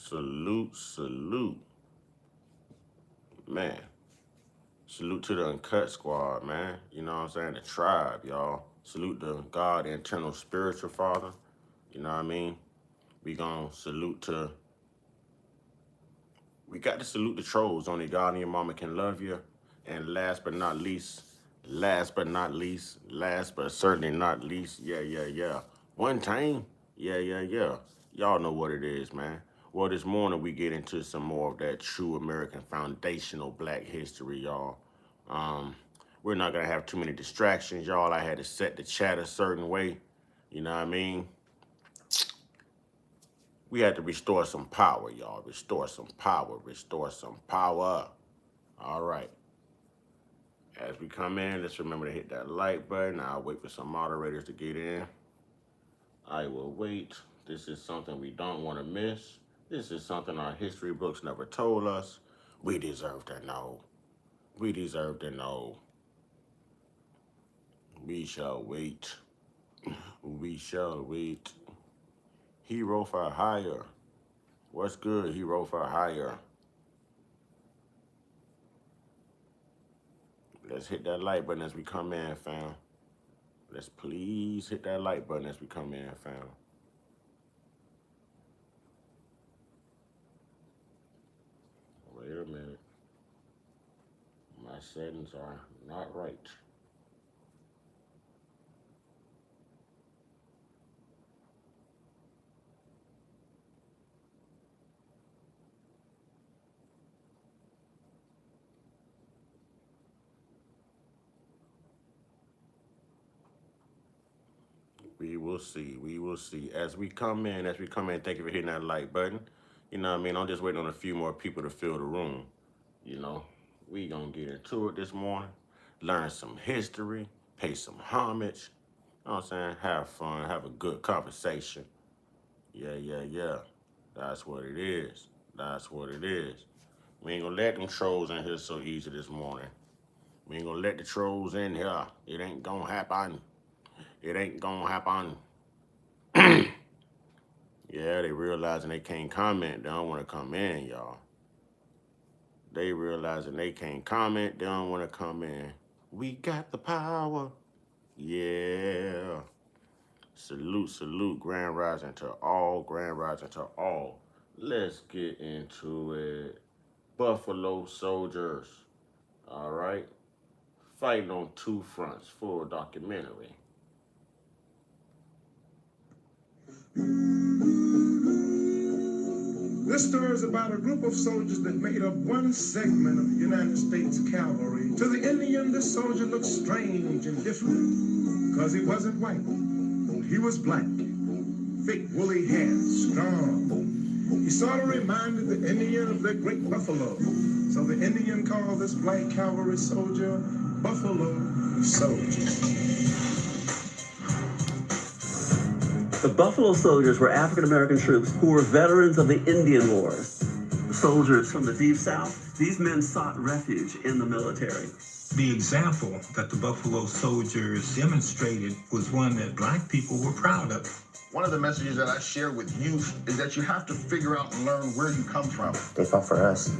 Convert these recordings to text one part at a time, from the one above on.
Salute, salute. Man, salute to the Uncut squad, man. You know what I'm saying? The tribe, y'all. Salute to God, the eternal spiritual father. You know what I mean? We gonna salute to, we got to salute the trolls. Only God and your mama can love you. And last but not least, last but certainly not least, yeah. One time, yeah. Y'all know what it is, man. Well, this morning we get into some more of that true American foundational black history, y'all. We're not gonna have too many distractions, y'all. I had to set the chat a certain way. You know what I mean? We had to restore some power, y'all. Restore some power. All right. As we come in, let's remember to hit that like button. I'll wait for some moderators to get in. I will wait. This is something we don't want to miss. This is something our history books never told us. We deserve to know. We deserve to know. We shall wait. We shall wait. Hero for hire. What's good, hero for hire? Let's hit that like button as we come in, fam. Let's please hit that like button as we come in, fam. Wait a minute. My settings are not right. We will see. As we come in, thank you for hitting that like button. You know what I mean? I'm just waiting on a few more people to fill the room. You know, we gonna get into it this morning, learn some history, pay some homage. You know what I'm saying? Have fun, have a good conversation. Yeah. That's what it is. We ain't gonna let them trolls in here so easy this morning. We ain't gonna let the trolls in here. It ain't gonna happen. Yeah, they realizing they can't comment. They don't want to come in, y'all. They realizing they can't comment. They don't want to come in. We got the power. Yeah. Salute. Grand rising to all. Let's get into it. Buffalo soldiers. All right. Fighting on two fronts. Full documentary. This story is about a group of soldiers that made up one segment of the United States cavalry. To the Indian, this soldier looked strange and different because he wasn't white. He was black, thick, woolly hair, strong. He sort of reminded the Indian of their great buffalo. So the Indian called this black cavalry soldier Buffalo Soldier. The Buffalo Soldiers were African-American troops who were veterans of the Indian Wars. Soldiers from the Deep South, these men sought refuge in the military. The example that the Buffalo Soldiers demonstrated was one that black people were proud of. One of the messages that I share with youth is that you have to figure out and learn where you come from. They fought for us.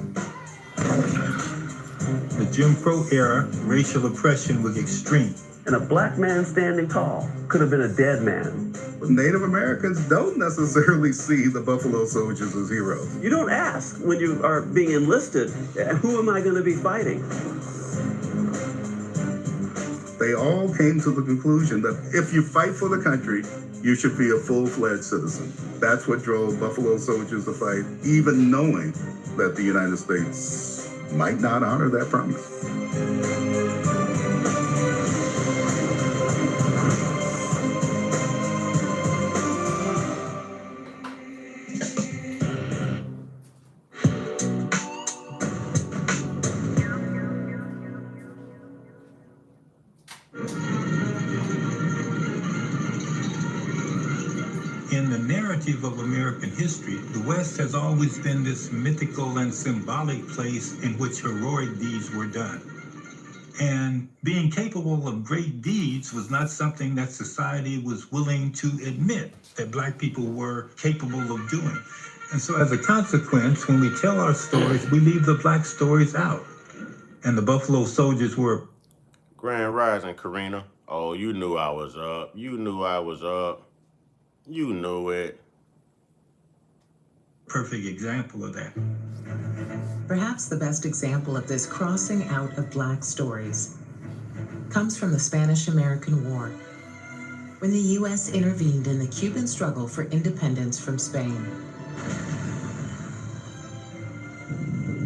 The Jim Crow era, racial oppression was extreme. And a black man standing tall could have been a dead man. Native Americans don't necessarily see the Buffalo Soldiers as heroes. You don't ask when you are being enlisted, who am I going to be fighting? They all came to the conclusion that if you fight for the country, you should be a full-fledged citizen. That's what drove Buffalo Soldiers to fight, even knowing that the United States might not honor that promise. In the narrative of American history, the West has always been this mythical and symbolic place in which heroic deeds were done. And being capable of great deeds was not something that society was willing to admit that black people were capable of doing. And so as a consequence, when we tell our stories, we leave the black stories out. And the Buffalo Soldiers were... Grand Rising, Karina. Oh, you knew I was up. You knew I was up. You knew it. Perfect example of that. Perhaps the best example of this crossing out of black stories comes from the Spanish-American War, when the U.S. intervened in the Cuban struggle for independence from Spain.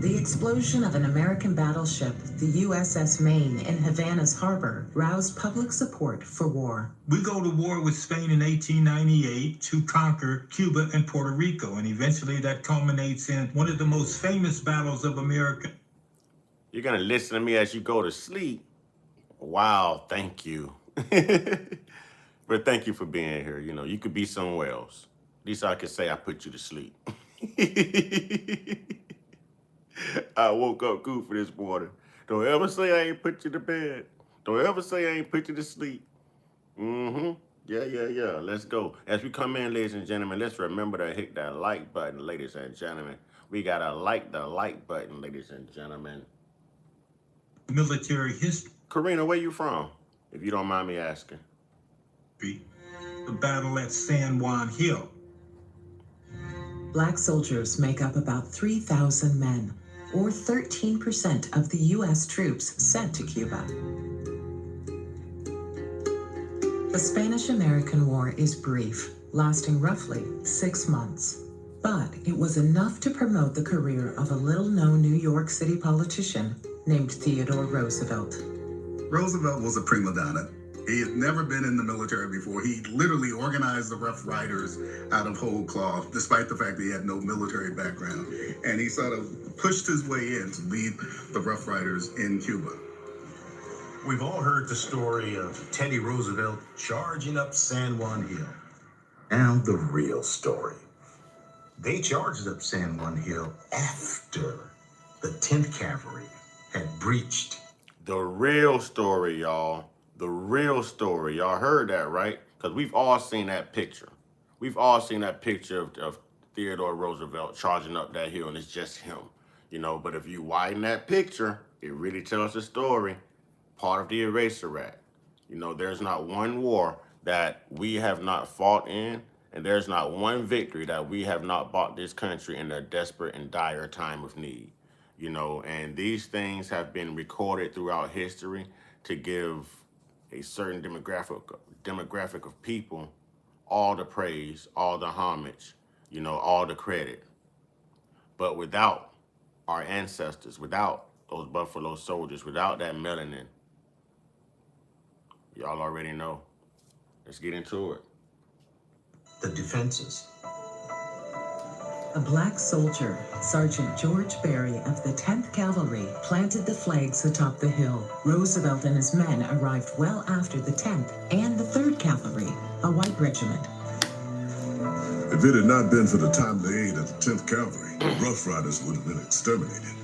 The explosion of an American battleship, the USS Maine, in Havana's harbor, roused public support for war. We go to war with Spain in 1898 to conquer Cuba and Puerto Rico, and eventually that culminates in one of the most famous battles of America. You're going to listen to me as you go to sleep? Wow, thank you. But thank you for being here. You know, you could be somewhere else. At least I could say I put you to sleep. I woke up goofy this morning. Don't ever say I ain't put you to bed. Don't ever say I ain't put you to sleep. Yeah. Let's go. As we come in, ladies and gentlemen, let's remember to hit that like button, ladies and gentlemen. We got to like the like button, ladies and gentlemen. Military history. Karina, where you from? If you don't mind me asking. The battle at San Juan Hill. Black soldiers make up about 3,000 men, or 13% of the U.S. troops sent to Cuba. The Spanish-American War is brief, lasting roughly 6 months. But it was enough to promote the career of a little-known New York City politician named Theodore Roosevelt. Roosevelt was a prima donna. He had never been in the military before. He literally organized the Rough Riders out of whole cloth, despite the fact that he had no military background. And he sort of pushed his way in to lead the Rough Riders in Cuba. We've all heard the story of Teddy Roosevelt charging up San Juan Hill. Now the real story. They charged up San Juan Hill after the 10th Cavalry had breached. The real story, y'all. The real story. Y'all heard that, right? Because we've all seen that picture. We've all seen that picture of Theodore Roosevelt charging up that hill, and it's just him. You know, but if you widen that picture, it really tells the story. Part of the Eraser Act. You know, there's not one war that we have not fought in, and there's not one victory that we have not bought this country in a desperate and dire time of need. You know, and these things have been recorded throughout history to give a certain demographic of people all the praise, all the homage, you know, all the credit. But without our ancestors, without those Buffalo Soldiers, without that melanin, y'all already know. Let's get into it. The defenses. A black soldier, Sergeant George Berry of the 10th Cavalry, planted the flags atop the hill. Roosevelt and his men arrived well after the 10th and the 3rd Cavalry, a white regiment. If it had not been for the timely aid of the 10th Cavalry, the Rough Riders would have been exterminated.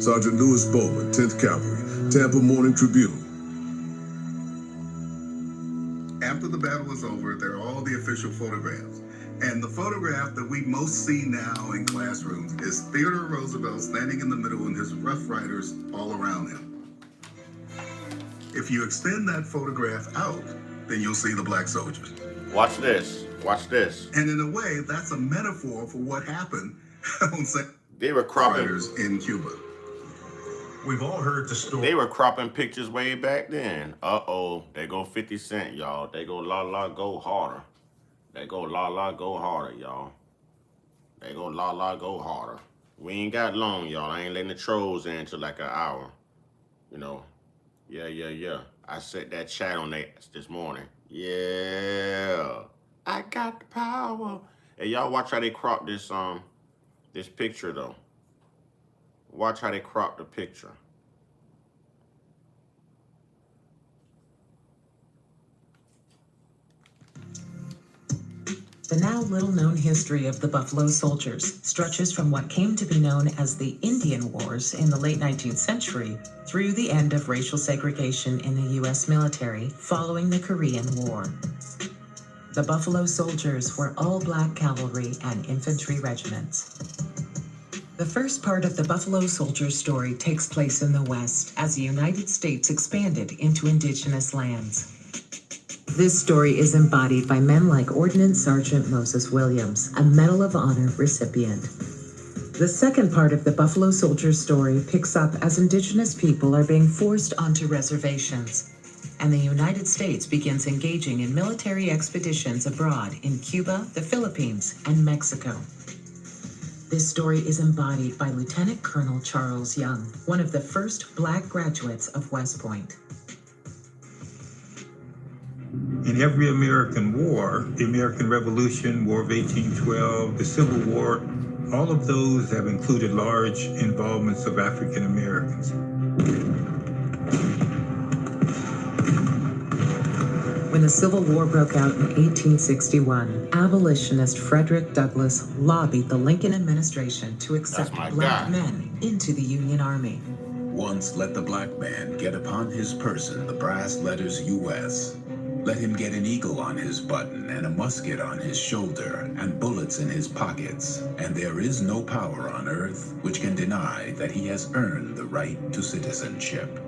Sergeant Lewis Bowman, 10th Cavalry, Tampa Morning Tribune. After the battle is over, there are all the official photographs. And the photograph that we most see now in classrooms is Theodore Roosevelt standing in the middle and his Rough Riders all around him. If you extend that photograph out, then you'll see the black soldiers. Watch this. Watch this. And in a way, that's a metaphor for what happened on They were cropping Riders in Cuba. We've all heard the story. They were cropping pictures way back then. Uh-oh. They go 50 Cent, y'all. They go la la go harder. They go la la go harder, y'all. They go la la go harder. We ain't got long, y'all. I ain't letting the trolls in till like an hour. You know. Yeah. I set that chat on that this morning. Yeah. I got the power. Hey, y'all watch how they crop this this picture though. Watch how they crop the picture. The now little-known history of the Buffalo Soldiers stretches from what came to be known as the Indian Wars in the late 19th century through the end of racial segregation in the U.S. military following the Korean War. The Buffalo Soldiers were all black cavalry and infantry regiments. The first part of the Buffalo Soldiers story takes place in the West as the United States expanded into indigenous lands. This story is embodied by men like Ordnance Sergeant Moses Williams, a Medal of Honor recipient. The second part of the Buffalo Soldiers story picks up as indigenous people are being forced onto reservations, and the United States begins engaging in military expeditions abroad in Cuba, the Philippines, and Mexico. This story is embodied by Lieutenant Colonel Charles Young, one of the first black graduates of West Point. In every American war, the American Revolution, War of 1812, the Civil War, all of those have included large involvements of African Americans. When the Civil War broke out in 1861, abolitionist Frederick Douglass lobbied the Lincoln administration to accept black men into the Union Army. Once let the black man get upon his person the brass letters U.S. Let him get an eagle on his button and a musket on his shoulder and bullets in his pockets, and there is no power on earth which can deny that he has earned the right to citizenship.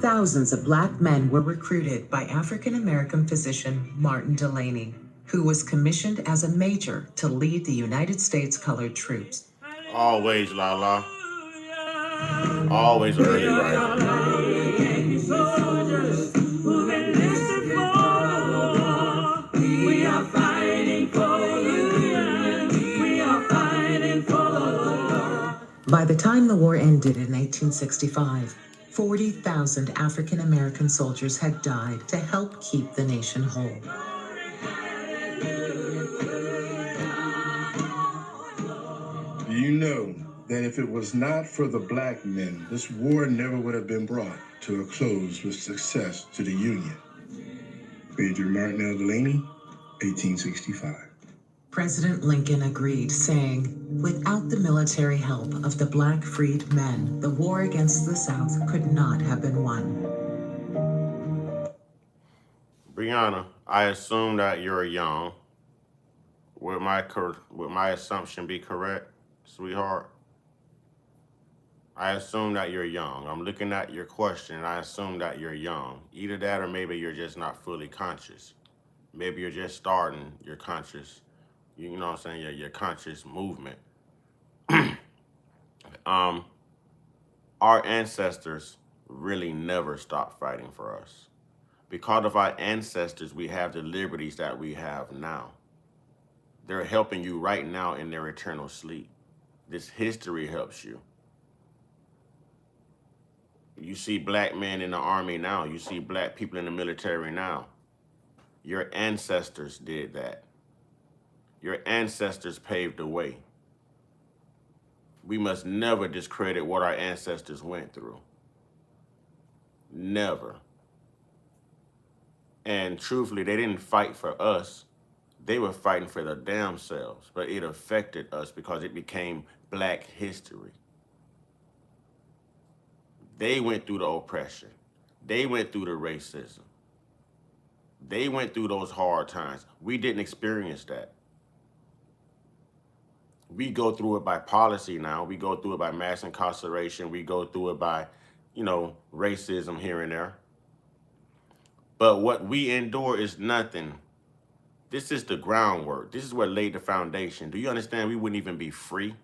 Thousands of black men were recruited by African-American physician Martin Delaney, who was commissioned as a major to lead the United States colored troops. Always, La. Always early right. We are fighting for Union. We are fighting for the Lord. By the time the war ended in 1865, 40,000 African-American soldiers had died to help keep the nation whole. Do you know that if it was not for the black men, this war never would have been brought to a close with success to the Union? Major Martin L. Delaney, 1865. President Lincoln agreed, saying, "Without the military help of the black freed men, the war against the South could not have been won." Brianna, I assume that you're young. Would my assumption be correct, sweetheart? I assume that you're young. I'm looking at your question, and I assume that you're young. Either that, or maybe you're just not fully conscious. Maybe you're just starting your conscious, you know what I'm saying, your conscious movement. Our ancestors really never stopped fighting for us. Because of our ancestors, we have the liberties that we have now. They're helping you right now in their eternal sleep. This history helps you. You see black men in the army now. You see black people in the military now. Your ancestors did that. Your ancestors paved the way. We must never discredit what our ancestors went through. Never. And truthfully, they didn't fight for us. They were fighting for their damn selves, but it affected us because it became black history. They went through the oppression. They went through the racism. They went through those hard times. We didn't experience that. We go through it by policy now. We go through it by mass incarceration. We go through it by, racism here and there. But what we endure is nothing. This is the groundwork. This is what laid the foundation. Do you understand? We wouldn't even be free.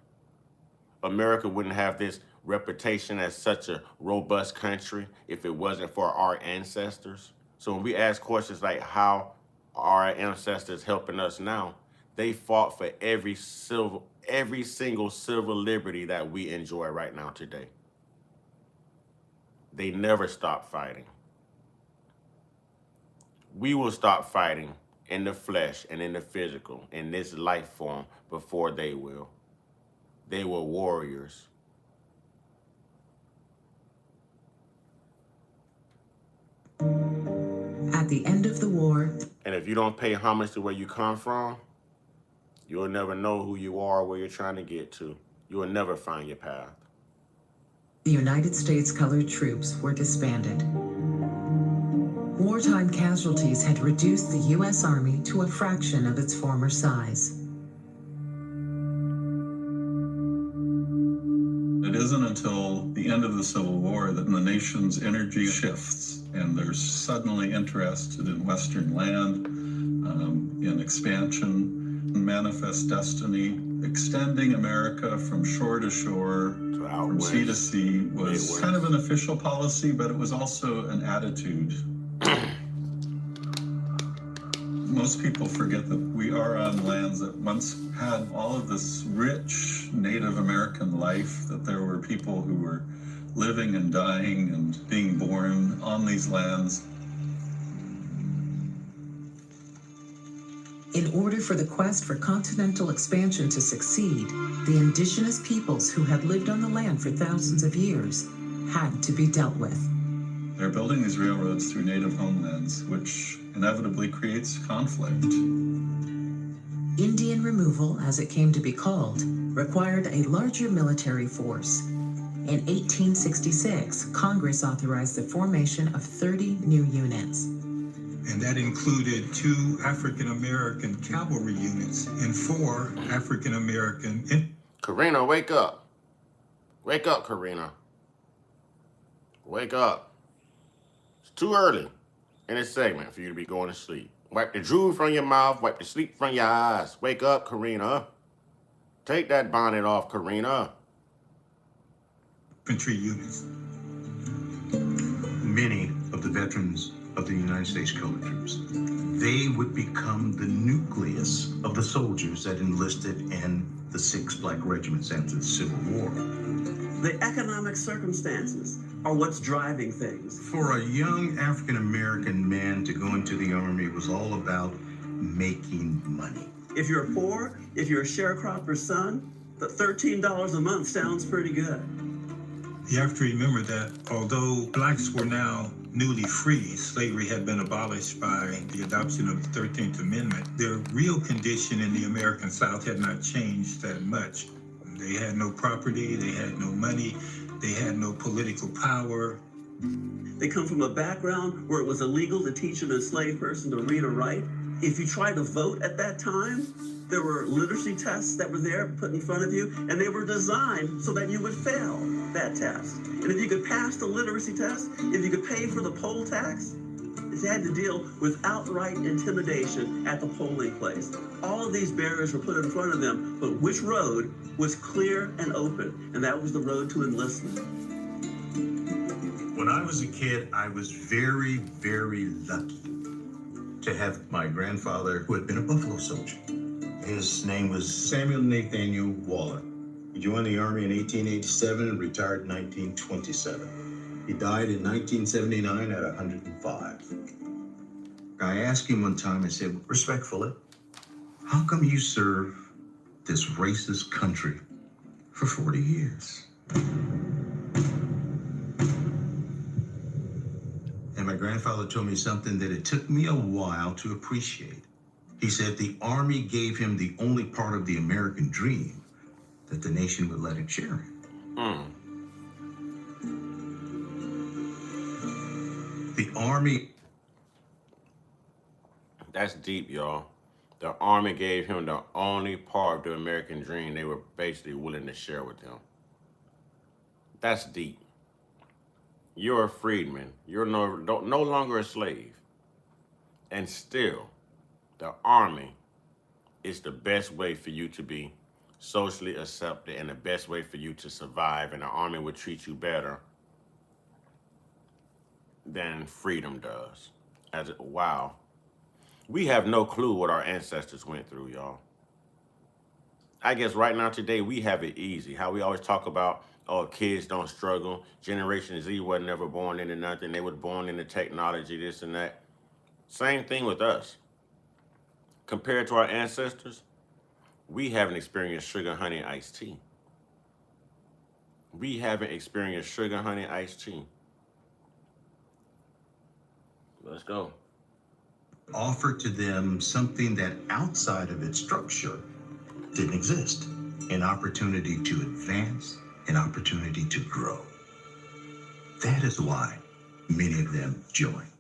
America wouldn't have this reputation as such a robust country if it wasn't for our ancestors. So when we ask questions like how are our ancestors helping us now, they fought for every single civil liberty that we enjoy right now today. They never stopped fighting. We will stop fighting in the flesh and in the physical, in this life form, before they will. They were warriors. At the end of the war, and if you don't pay homage to where you come from, you'll never know who you are or where you're trying to get to. You will never find your path. the United States colored troops were disbanded. Wartime casualties had reduced the U.S. Army to a fraction of its former size. It isn't until the end of the Civil War that the nation's energy shifts, and they're suddenly interested in Western land, in expansion, manifest destiny. Extending America from shore to shore, from sea to sea, was kind of an official policy, but it was also an attitude. Most people forget that we are on lands that once had all of this rich Native American life, that there were people who were living and dying and being born on these lands. In order for the quest for continental expansion to succeed, the indigenous peoples who had lived on the land for thousands of years had to be dealt with. They're building these railroads through native homelands, which inevitably creates conflict. Indian removal, as it came to be called, required a larger military force. In 1866, Congress authorized the formation of 30 new units. And that included 2 African-American cavalry units and 4 African-American... Karina, wake up. Wake up, Karina. Wake up. It's too early in this segment for you to be going to sleep. Wipe the drool from your mouth. Wipe the sleep from your eyes. Wake up, Karina. Take that bonnet off, Karina. Infantry units. Many of the veterans of the United States Colored Troops, they would become the nucleus of the soldiers that enlisted in the 6 black regiments after the Civil War. The economic circumstances are what's driving things. For a young African-American man to go into the Army was all about making money. If you're poor, if you're a sharecropper's son, the $13 a month sounds pretty good. You have to remember that although blacks were now newly free, slavery had been abolished by the adoption of the 13th Amendment, their real condition in the American South had not changed that much. They had no property, they had no money, they had no political power. They come from a background where it was illegal to teach an enslaved person to read or write. If you tried to vote at that time, there were literacy tests that were there put in front of you, and they were designed so that you would fail that test. And if you could pass the literacy test, if you could pay for the poll tax, you had to deal with outright intimidation at the polling place. All of these barriers were put in front of them, but which road was clear and open? And that was the road to enlistment. When I was a kid, I was very, very lucky to have my grandfather, who had been a Buffalo soldier. His name was Samuel Nathaniel Waller. He joined the Army in 1887 and retired in 1927. He died in 1979 at 105. I asked him one time, I said, respectfully, how come you serve this racist country for 40 years? And my grandfather told me something that it took me a while to appreciate. He said the Army gave him the only part of the American dream that the nation would let him share in. The Army... That's deep, y'all. The Army gave him the only part of the American dream they were basically willing to share with him. That's deep. You're a freedman. You're no longer a slave. And still, the Army is the best way for you to be socially accepted and the best way for you to survive. And the Army will treat you better than freedom does. Wow. We have no clue what our ancestors went through, y'all. I guess right now today we have it easy. How we always talk about, oh, kids don't struggle. Generation Z wasn't never born into nothing. They was born into technology, this and that. Same thing with us. Compared to our ancestors, we haven't experienced sugar, honey, and iced tea. We haven't experienced sugar, honey, iced tea. Let's go. Offer to them something that outside of its structure didn't exist. An opportunity to advance, an opportunity to grow. That is why many of them joined.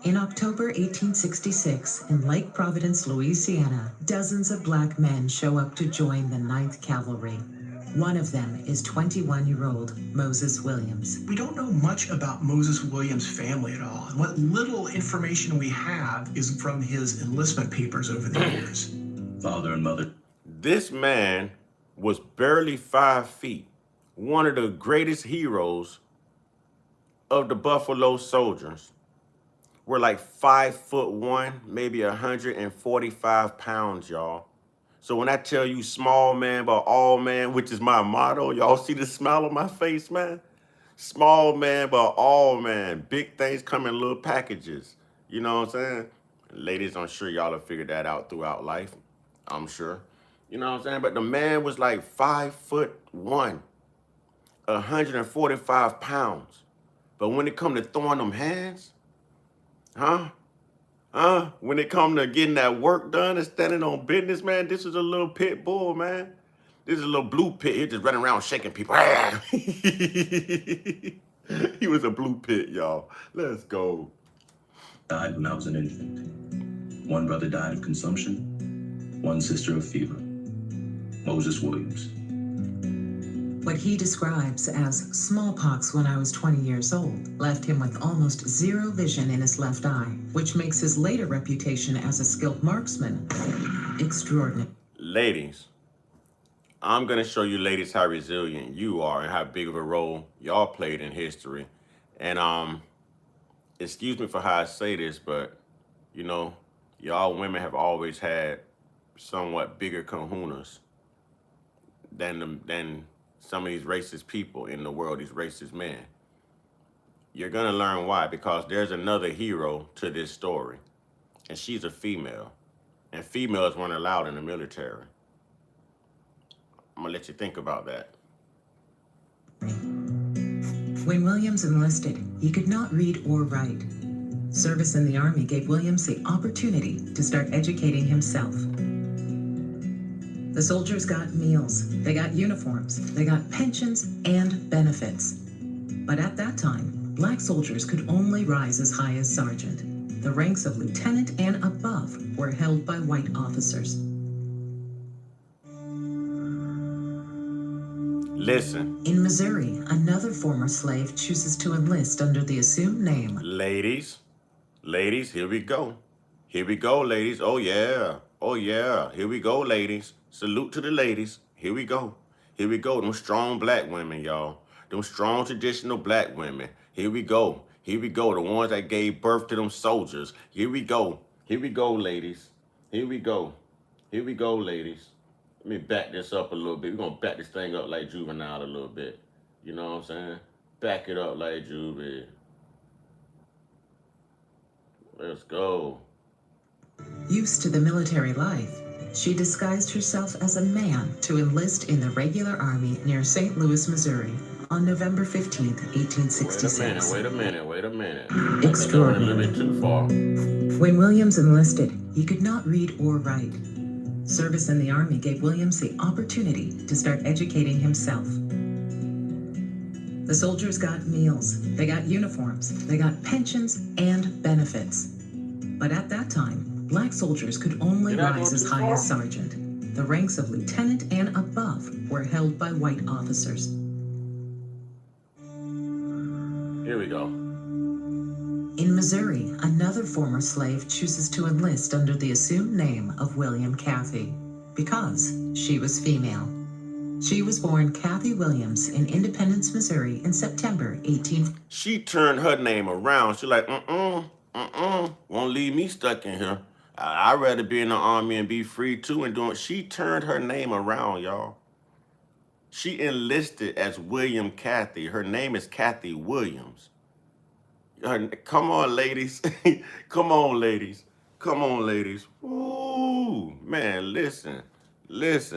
In October 1866, in Lake Providence, Louisiana, dozens of black men show up to join the 9th Cavalry. One of them is 21-year-old Moses Williams. We don't know much about Moses Williams' family at all. And what little information we have is from his enlistment papers over the years. Father and mother. This man was barely 5 feet, one of the greatest heroes of the Buffalo Soldiers. We're like 5'1", maybe 145 pounds, y'all. So when I tell you small man but all man, which is my motto, y'all see the smile on my face, man? Small man but all man. Big things come in little packages. You know what I'm saying? Ladies, I'm sure y'all have figured that out throughout life. I'm sure. You know what I'm saying? But the man was like 5'1", 145 pounds. But when it come to throwing them hands, when it come to getting that work done and standing on business, man, this is a little pit bull, man. This is a little blue pit. He just running around shaking people. He was a blue pit, y'all. Let's go. Died when I was an infant. One brother died of consumption, one sister of fever. Moses Williams. What he describes as smallpox when I was 20 years old left him with almost zero vision in his left eye, which makes his later reputation as a skilled marksman extraordinary. Ladies, I'm going to show you ladies how resilient you are and how big of a role y'all played in history. And excuse me for how I say this, but, you know, y'all women have always had somewhat bigger kahunas than some of these racist people in the world, these racist men. You're going to learn why, because there's another hero to this story, and she's a female, and females weren't allowed in the military. I'm going to let you think about that. When Williams enlisted, he could not read or write. Service in the Army gave Williams the opportunity to start educating himself. The soldiers got meals, they got uniforms, they got pensions and benefits. But at that time, black soldiers could only rise as high as sergeant. The ranks of lieutenant and above were held by white officers. Listen. In Missouri, another former slave chooses to enlist under the assumed name. Ladies, here we go. Here we go, ladies. Oh, yeah. Oh, yeah. Here we go, ladies. Salute to the ladies. Here we go. Here we go. Them strong black women, y'all. Them strong traditional black women. Here we go. Here we go. The ones that gave birth to them soldiers. Here we go. Here we go, ladies. Here we go. Here we go, ladies. Let me back this up a little bit. We're going to back this thing up like Juvenile a little bit. You know what I'm saying? Back it up like Juvie. Let's go. Used to the military life, she disguised herself as a man to enlist in the regular army near St. Louis, Missouri on November 15th, 1866. Wait a minute. Extraordinary. A little bit too far. When Williams enlisted, he could not read or write. Service in the Army gave Williams the opportunity to start educating himself. The soldiers got meals, they got uniforms, they got pensions and benefits. But at that time, black soldiers could only rise as high as sergeant. The ranks of lieutenant and above were held by white officers. Here we go. In Missouri, another former slave chooses to enlist under the assumed name of William Cathy because she was female. She was born Cathy Williams in Independence, Missouri in September 18... She turned her name around. She like, won't leave me stuck in here. I'd rather be in the army and be free too and doing. She turned her name around, y'all. She enlisted as William Cathy. Her name is Cathy Williams. Come on, ladies. Come on, ladies. Come on, ladies. Ooh, man, listen. Let's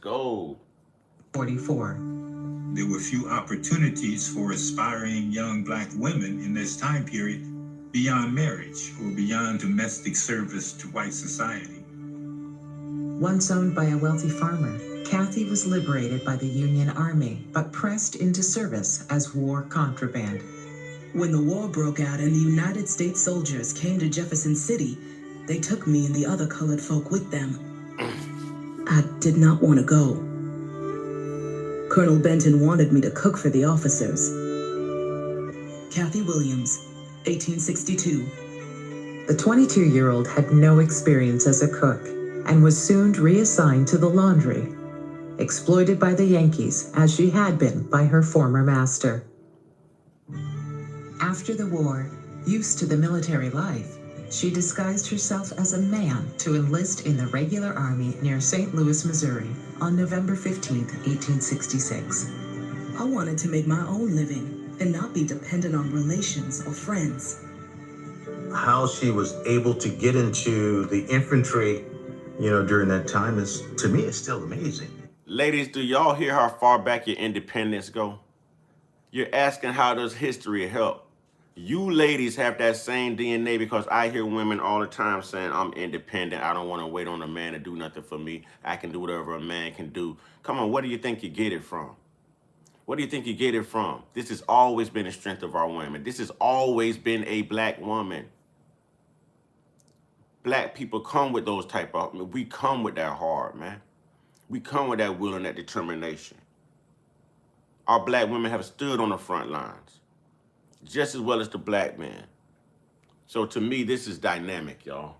go. 44. There were few opportunities for aspiring young black women in this time period beyond marriage or beyond domestic service to white society. Once owned by a wealthy farmer, Kathy was liberated by the Union Army, but pressed into service as war contraband. When the war broke out and the United States soldiers came to Jefferson City, they took me and the other colored folk with them. I did not want to go. Colonel Benton wanted me to cook for the officers. Kathy Williams, 1862. The 22-year-old had no experience as a cook and was soon reassigned to the laundry, exploited by the Yankees as she had been by her former master. After the war, used to the military life, she disguised herself as a man to enlist in the regular army near St. Louis, Missouri on November 15, 1866. I wanted to make my own living and not be dependent on relations or friends. How she was able to get into the infantry, during that time is, to me, is still amazing. Ladies, do y'all hear how far back your independence go? You're asking how does history help? You ladies have that same DNA, because I hear women all the time saying, I'm independent. I don't want to wait on a man to do nothing for me. I can do whatever a man can do. Come on, where do you think you get it from? Where do you think you get it from? This has always been the strength of our women. This has always been a black woman. Black people come with those type of, we come with that heart, man. We come with that will and that determination. Our black women have stood on the front lines just as well as the black man. So to me, this is dynamic, y'all.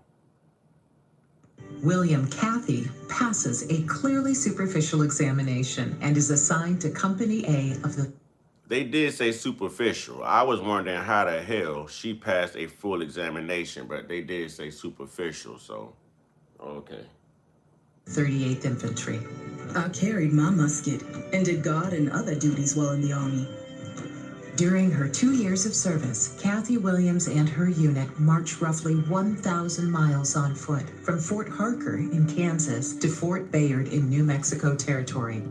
William Kathy passes a clearly superficial examination and is assigned to Company A of the... They did say superficial. I was wondering how the hell she passed a full examination, but they did say superficial, so, okay. 38th Infantry. I carried my musket and did guard and other duties while in the Army. During her 2 years of service, Kathy Williams and her unit marched roughly 1,000 miles on foot from Fort Harker in Kansas to Fort Bayard in New Mexico Territory,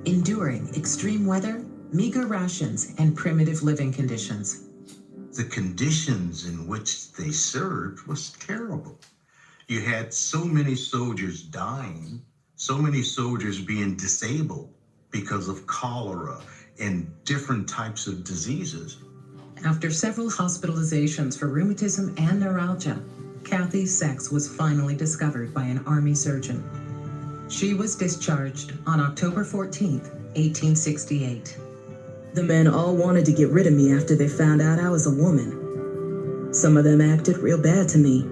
enduring extreme weather, meager rations, and primitive living conditions. The conditions in which they served was terrible. You had so many soldiers dying, so many soldiers being disabled because of cholera and different types of diseases. After several hospitalizations for rheumatism and neuralgia, Kathy's sex was finally discovered by an Army surgeon. She was discharged on October 14th, 1868. The men all wanted to get rid of me after they found out I was a woman. Some of them acted real bad to me.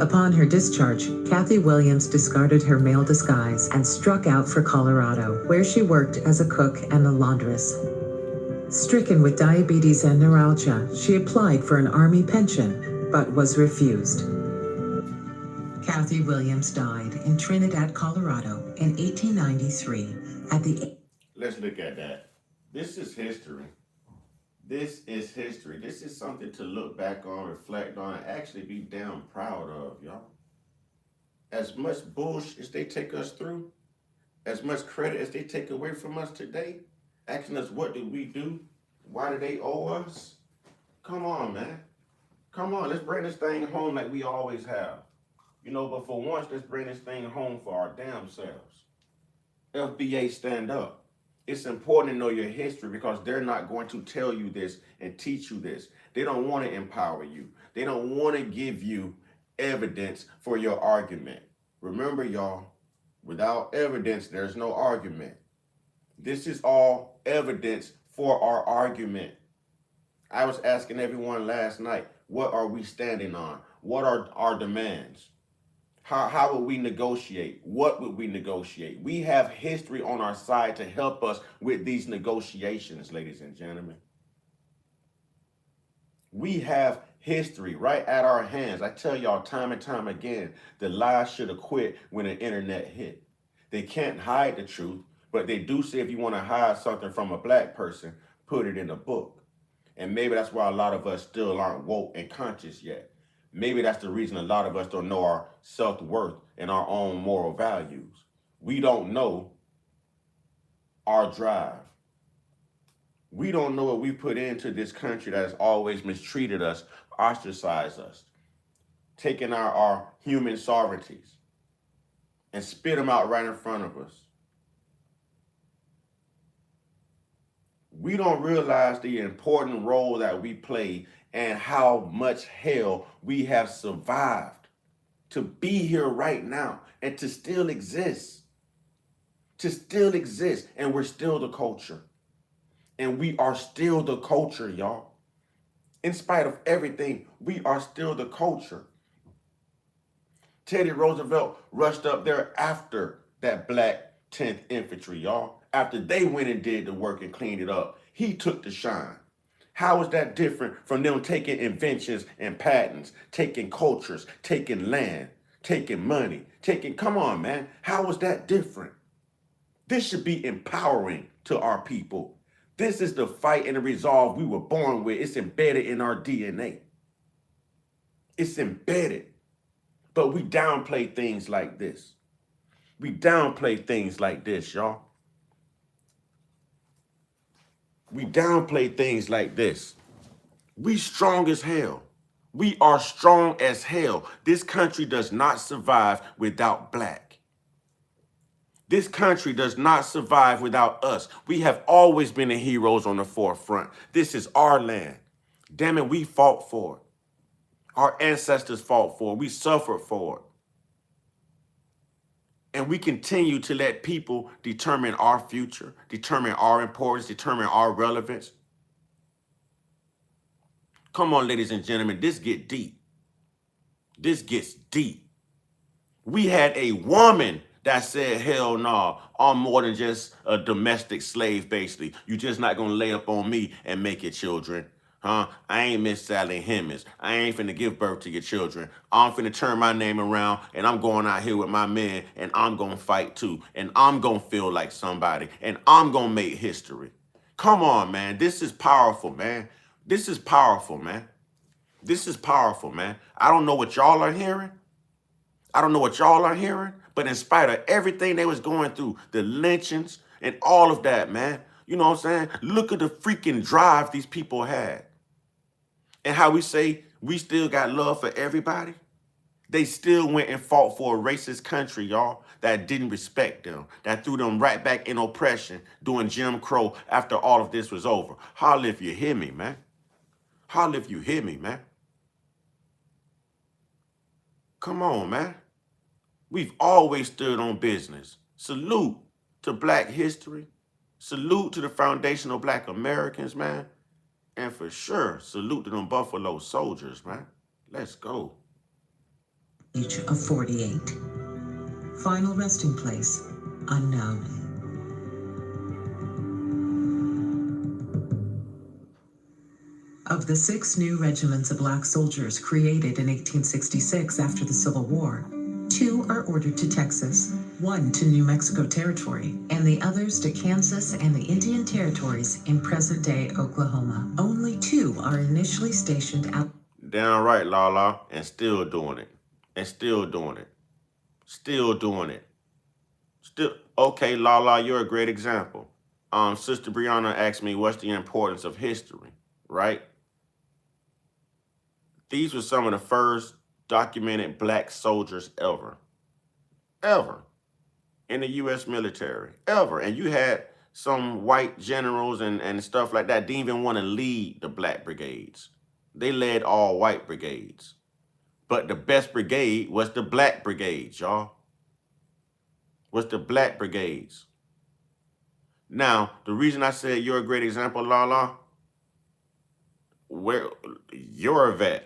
Upon her discharge, Kathy Williams discarded her male disguise and struck out for Colorado, where she worked as a cook and a laundress. Stricken with diabetes and neuralgia, she applied for an Army pension, but was refused. Kathy Williams died in Trinidad, Colorado in 1893 at the... Let's look at that. This is history. This is history. This is something to look back on, reflect on, and actually be damn proud of, y'all. As much bullshit as they take us through, as much credit as they take away from us today, asking us what did we do, why do they owe us? Come on, man. Come on, let's bring this thing home like we always have. But for once, let's bring this thing home for our damn selves. FBA, stand up. It's important to know your history, because they're not going to tell you this and teach you this. They don't want to empower you. They don't want to give you evidence for your argument. Remember, y'all, without evidence, there's no argument. This is all evidence for our argument. I was asking everyone last night, what are we standing on? What are our demands? How would we negotiate? What would we negotiate? We have history on our side to help us with these negotiations, ladies and gentlemen. We have history right at our hands. I tell y'all time and time again, the lies should have quit when the internet hit. They can't hide the truth, but they do say if you want to hide something from a black person, put it in a book. And maybe that's why a lot of us still aren't woke and conscious yet. Maybe that's the reason a lot of us don't know our self-worth and our own moral values. We don't know our drive. We don't know what we put into this country that has always mistreated us, ostracized us, taken our human sovereignties and spit them out right in front of us. We don't realize the important role that we play and how much hell we have survived to be here right now and to still exist. To still exist. And we're still the culture. And we are still the culture, y'all. In spite of everything, we are still the culture. Teddy Roosevelt rushed up there after that black 10th Infantry, y'all. After they went and did the work and cleaned it up, he took the shine. How is that different from them taking inventions and patents, taking cultures, taking land, taking money, come on, man. How is that different? This should be empowering to our people. This is the fight and the resolve we were born with. It's embedded in our DNA. It's embedded. But we downplay things like this. We downplay things like this, y'all. We downplay things like this. We strong as hell. We are strong as hell. This country does not survive without black. This country does not survive without us. We have always been the heroes on the forefront. This is our land. Damn it, we fought for it. Our ancestors fought for it. We suffered for it. And we continue to let people determine our future, determine our importance, determine our relevance. Come on, ladies and gentlemen, this gets deep. This gets deep. We had a woman that said, hell no, I'm more than just a domestic slave, basically. You're just not going to lay up on me and make your children. Huh? I ain't Miss Sally Hemmings. I ain't finna give birth to your children. I'm finna turn my name around and I'm going out here with my men and I'm gonna fight too. And I'm gonna feel like somebody and I'm gonna make history. Come on, man. This is powerful, man. This is powerful, man. This is powerful, man. I don't know what y'all are hearing. I don't know what y'all are hearing, but in spite of everything they was going through, the lynchings and all of that, man, you know what I'm saying? Look at the freaking drive these people had. And how we say we still got love for everybody. They still went and fought for a racist country, y'all, that didn't respect them, that threw them right back in oppression, doing Jim Crow after all of this was over. Holla if you hear me, man. Holla if you hear me, man. Come on, man. We've always stood on business. Salute to Black history. Salute to the foundational Black Americans, man. And for sure, salute to them Buffalo soldiers, man. Let's go. Age of 48. Final resting place, unknown. Of the 6 new regiments of Black soldiers created in 1866 after the Civil War, 2 are ordered to Texas, 1 to New Mexico Territory, and the others to Kansas and the Indian Territories in present-day Oklahoma. Only 2 are initially stationed out. Damn right, Lala, and still doing it. And still doing it. Still doing it. Still, okay, Lala, you're a great example. Sister Brianna asked me, what's the importance of history, right? These were some of the first documented Black soldiers ever in the U.S. military, ever. And you had some white generals and stuff like that didn't even want to lead the Black brigades. They led all white brigades. But the best brigade was the Black brigades, y'all. Was the Black brigades. Now, the reason I said you're a great example, Lala, where you're a vet.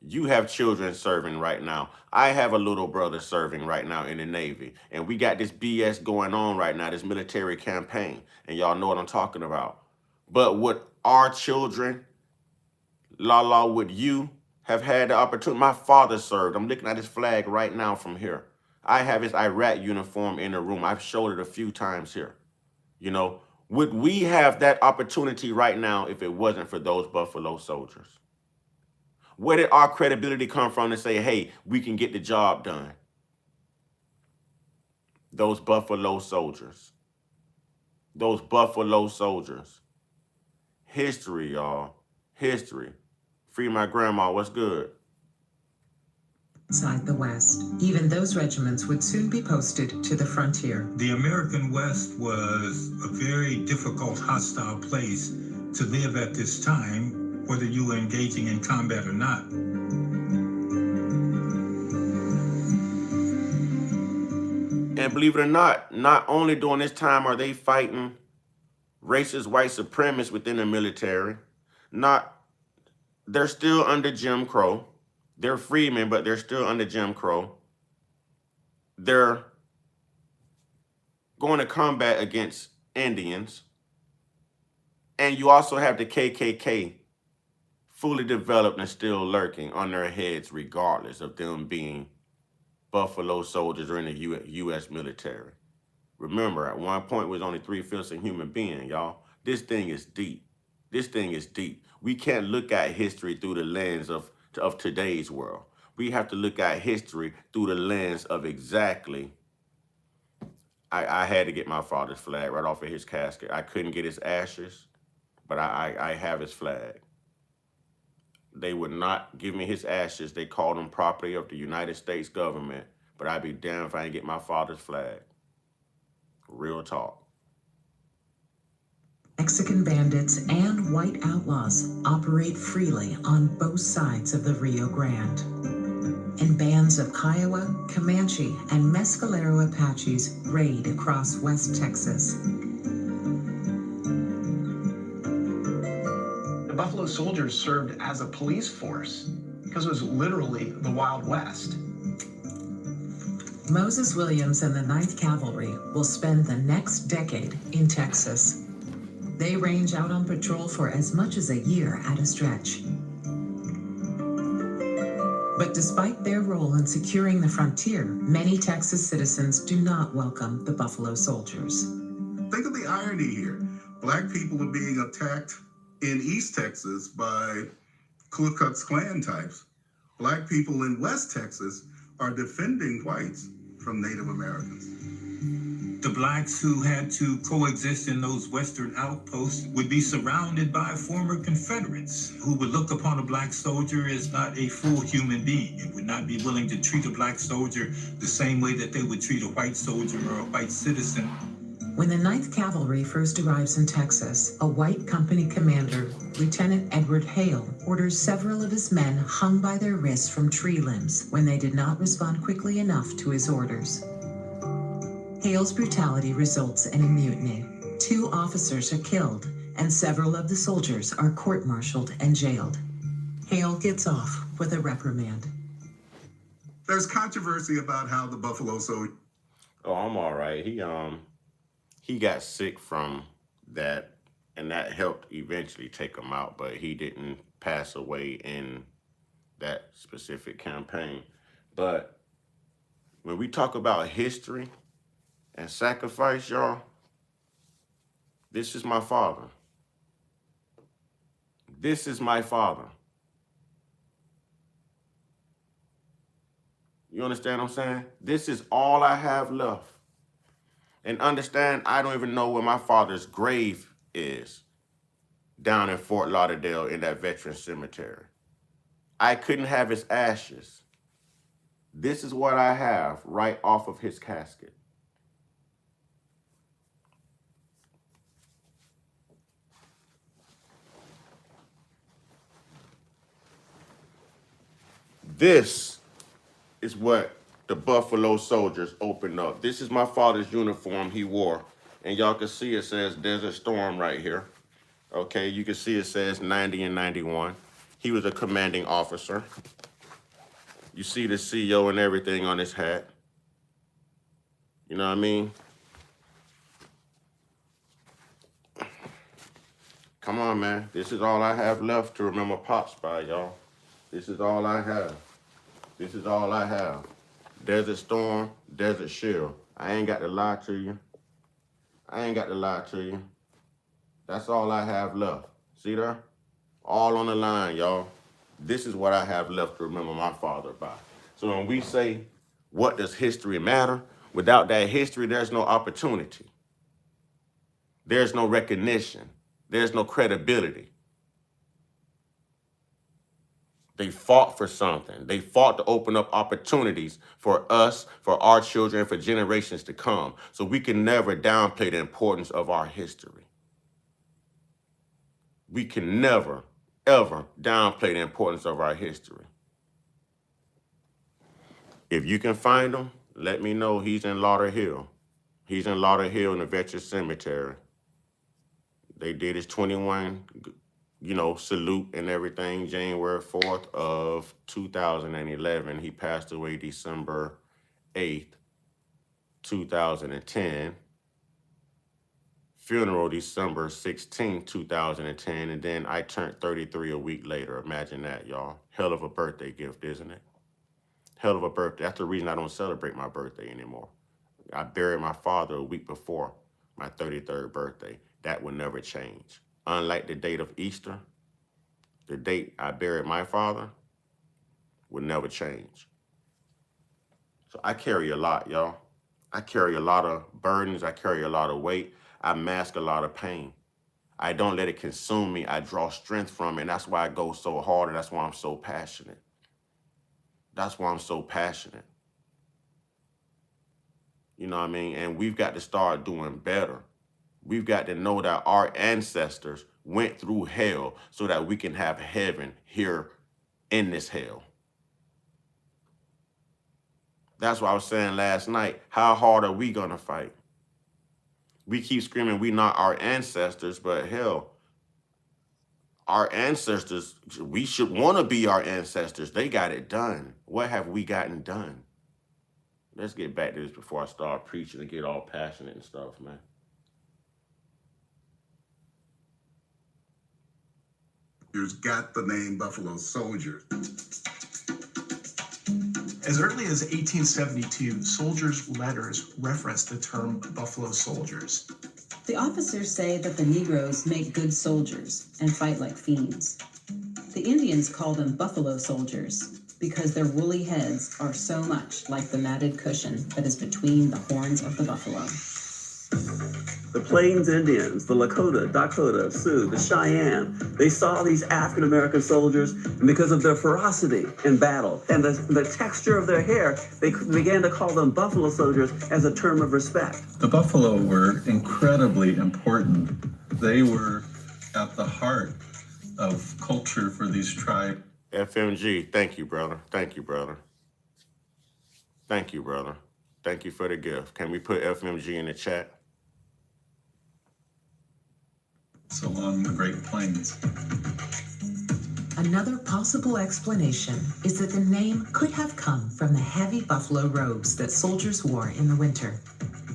You have children serving right now. I have a little brother serving right now in the Navy. And we got this BS going on right now, this military campaign. And y'all know what I'm talking about. But would our children, Lala, would you have had the opportunity? My father served. I'm looking at his flag right now from here. I have his Iraq uniform in the room. I've showed it a few times here. You know, would we have that opportunity right now if it wasn't for those Buffalo soldiers? Where did our credibility come from to say, hey, we can get the job done? Those Buffalo soldiers. Those Buffalo soldiers. History, y'all. History. Free my grandma. What's good? inside the West. Even those regiments would soon be posted to the frontier. The American West was a very difficult, hostile place to live at this time, whether you were engaging in combat or not. And believe it or not only during this time are they fighting racist white supremacists within the military, they're still under Jim Crow. They're freemen, but they're still under Jim Crow. They're going to combat against Indians. And you also have the KKK fully developed and still lurking on their heads, regardless of them being Buffalo soldiers or in the U.S. military. Remember, at one point, it was only 3/5 a human being, y'all. This thing is deep. This thing is deep. We can't look at history through the lens of today's world. We have to look at history through the lens of exactly. I had to get my father's flag right off of his casket. I couldn't get his ashes, but I have his flag. They would not give me his ashes. They called them property of the United States government, but I'd be damned if I didn't get my father's flag. Real talk. Mexican bandits and white outlaws operate freely on both sides of the Rio Grande. And bands of Kiowa, Comanche, and Mescalero Apaches raid across West Texas. The Buffalo Soldiers served as a police force because it was literally the Wild West. Moses Williams and the 9th Cavalry will spend the next decade in Texas. They range out on patrol for as much as a year at a stretch. But despite their role in securing the frontier, many Texas citizens do not welcome the Buffalo Soldiers. Think of the irony here. Black people are being attacked in East Texas by Ku Klux Klan types. Black people in West Texas are defending whites from Native Americans. The blacks who had to coexist in those western outposts would be surrounded by former Confederates who would look upon a black soldier as not a full human being and would not be willing to treat a black soldier the same way that they would treat a white soldier or a white citizen. When the 9th Cavalry first arrives in Texas, a white company commander, Lieutenant Edward Hale, orders several of his men hung by their wrists from tree limbs when they did not respond quickly enough to his orders. Hale's brutality results in a mutiny. 2 officers are killed, and several of the soldiers are court-martialed and jailed. Hale gets off with a reprimand. There's controversy about how the Buffalo Soldiers... Oh, I'm all right. He got sick from that, and that helped eventually take him out, but he didn't pass away in that specific campaign. But when we talk about history and sacrifice, y'all, this is my father. This is my father. You understand what I'm saying? This is all I have left. And understand, I don't even know where my father's grave is down in Fort Lauderdale in that veteran cemetery. I couldn't have his ashes. This is what I have right off of his casket. This is what the Buffalo Soldiers opened up. This is my father's uniform he wore. And y'all can see it says Desert Storm right here. Okay, you can see it says 90 and 91. He was a commanding officer. You see the CO and everything on his hat. You know what I mean? Come on, man. This is all I have left to remember Pops by, y'all. This is all I have. This is all I have. Desert Storm, Desert Shield. I ain't got to lie to you. I ain't got to lie to you. That's all I have left. See there? All on the line, y'all. This is what I have left to remember my father by. So when we say, what does history matter? Without that history, there's no opportunity. There's no recognition. There's no credibility. They fought for something. They fought to open up opportunities for us, for our children, for generations to come. So we can never downplay the importance of our history. We can never, ever downplay the importance of our history. If you can find him, let me know. He's in Lauderhill. He's in Lauderhill in the Veterans Cemetery. They did his 21, salute and everything, January 4th of 2011. He passed away December 8th, 2010. Funeral December 16th, 2010. And then I turned 33 a week later. Imagine that, y'all. Hell of a birthday gift, isn't it? Hell of a birthday. That's the reason I don't celebrate my birthday anymore. I buried my father a week before my 33rd birthday. That will never change. Unlike the date of Easter, the date I buried my father will never change. So I carry a lot, y'all. I carry a lot of burdens. I carry a lot of weight. I mask a lot of pain. I don't let it consume me. I draw strength from it. And that's why I go so hard. And that's why I'm so passionate. That's why I'm so passionate. You know what I mean? And we've got to start doing better. We've got to know that our ancestors went through hell so that we can have heaven here in this hell. That's what I was saying last night. How hard are we going to fight? We keep screaming we not our ancestors, but hell, our ancestors, we should want to be our ancestors. They got it done. What have we gotten done? Let's get back to this before I start preaching and get all passionate and stuff, man. Got the name Buffalo Soldiers. As early as 1872, soldiers' letters referenced the term Buffalo Soldiers. The officers say that the Negroes make good soldiers and fight like fiends. The Indians call them Buffalo Soldiers because their woolly heads are so much like the matted cushion that is between the horns of the buffalo. The Plains Indians, the Lakota, Dakota, Sioux, the Cheyenne, they saw these African-American soldiers, and because of their ferocity in battle and the texture of their hair, they began to call them Buffalo Soldiers as a term of respect. The Buffalo were incredibly important. They were at the heart of culture for these tribes. FMG, thank you, brother. Thank you, brother. Thank you, brother. Thank you for the gift. Can we put FMG in the chat? Along the Great Plains. Another possible explanation is that the name could have come from the heavy buffalo robes that soldiers wore in the winter.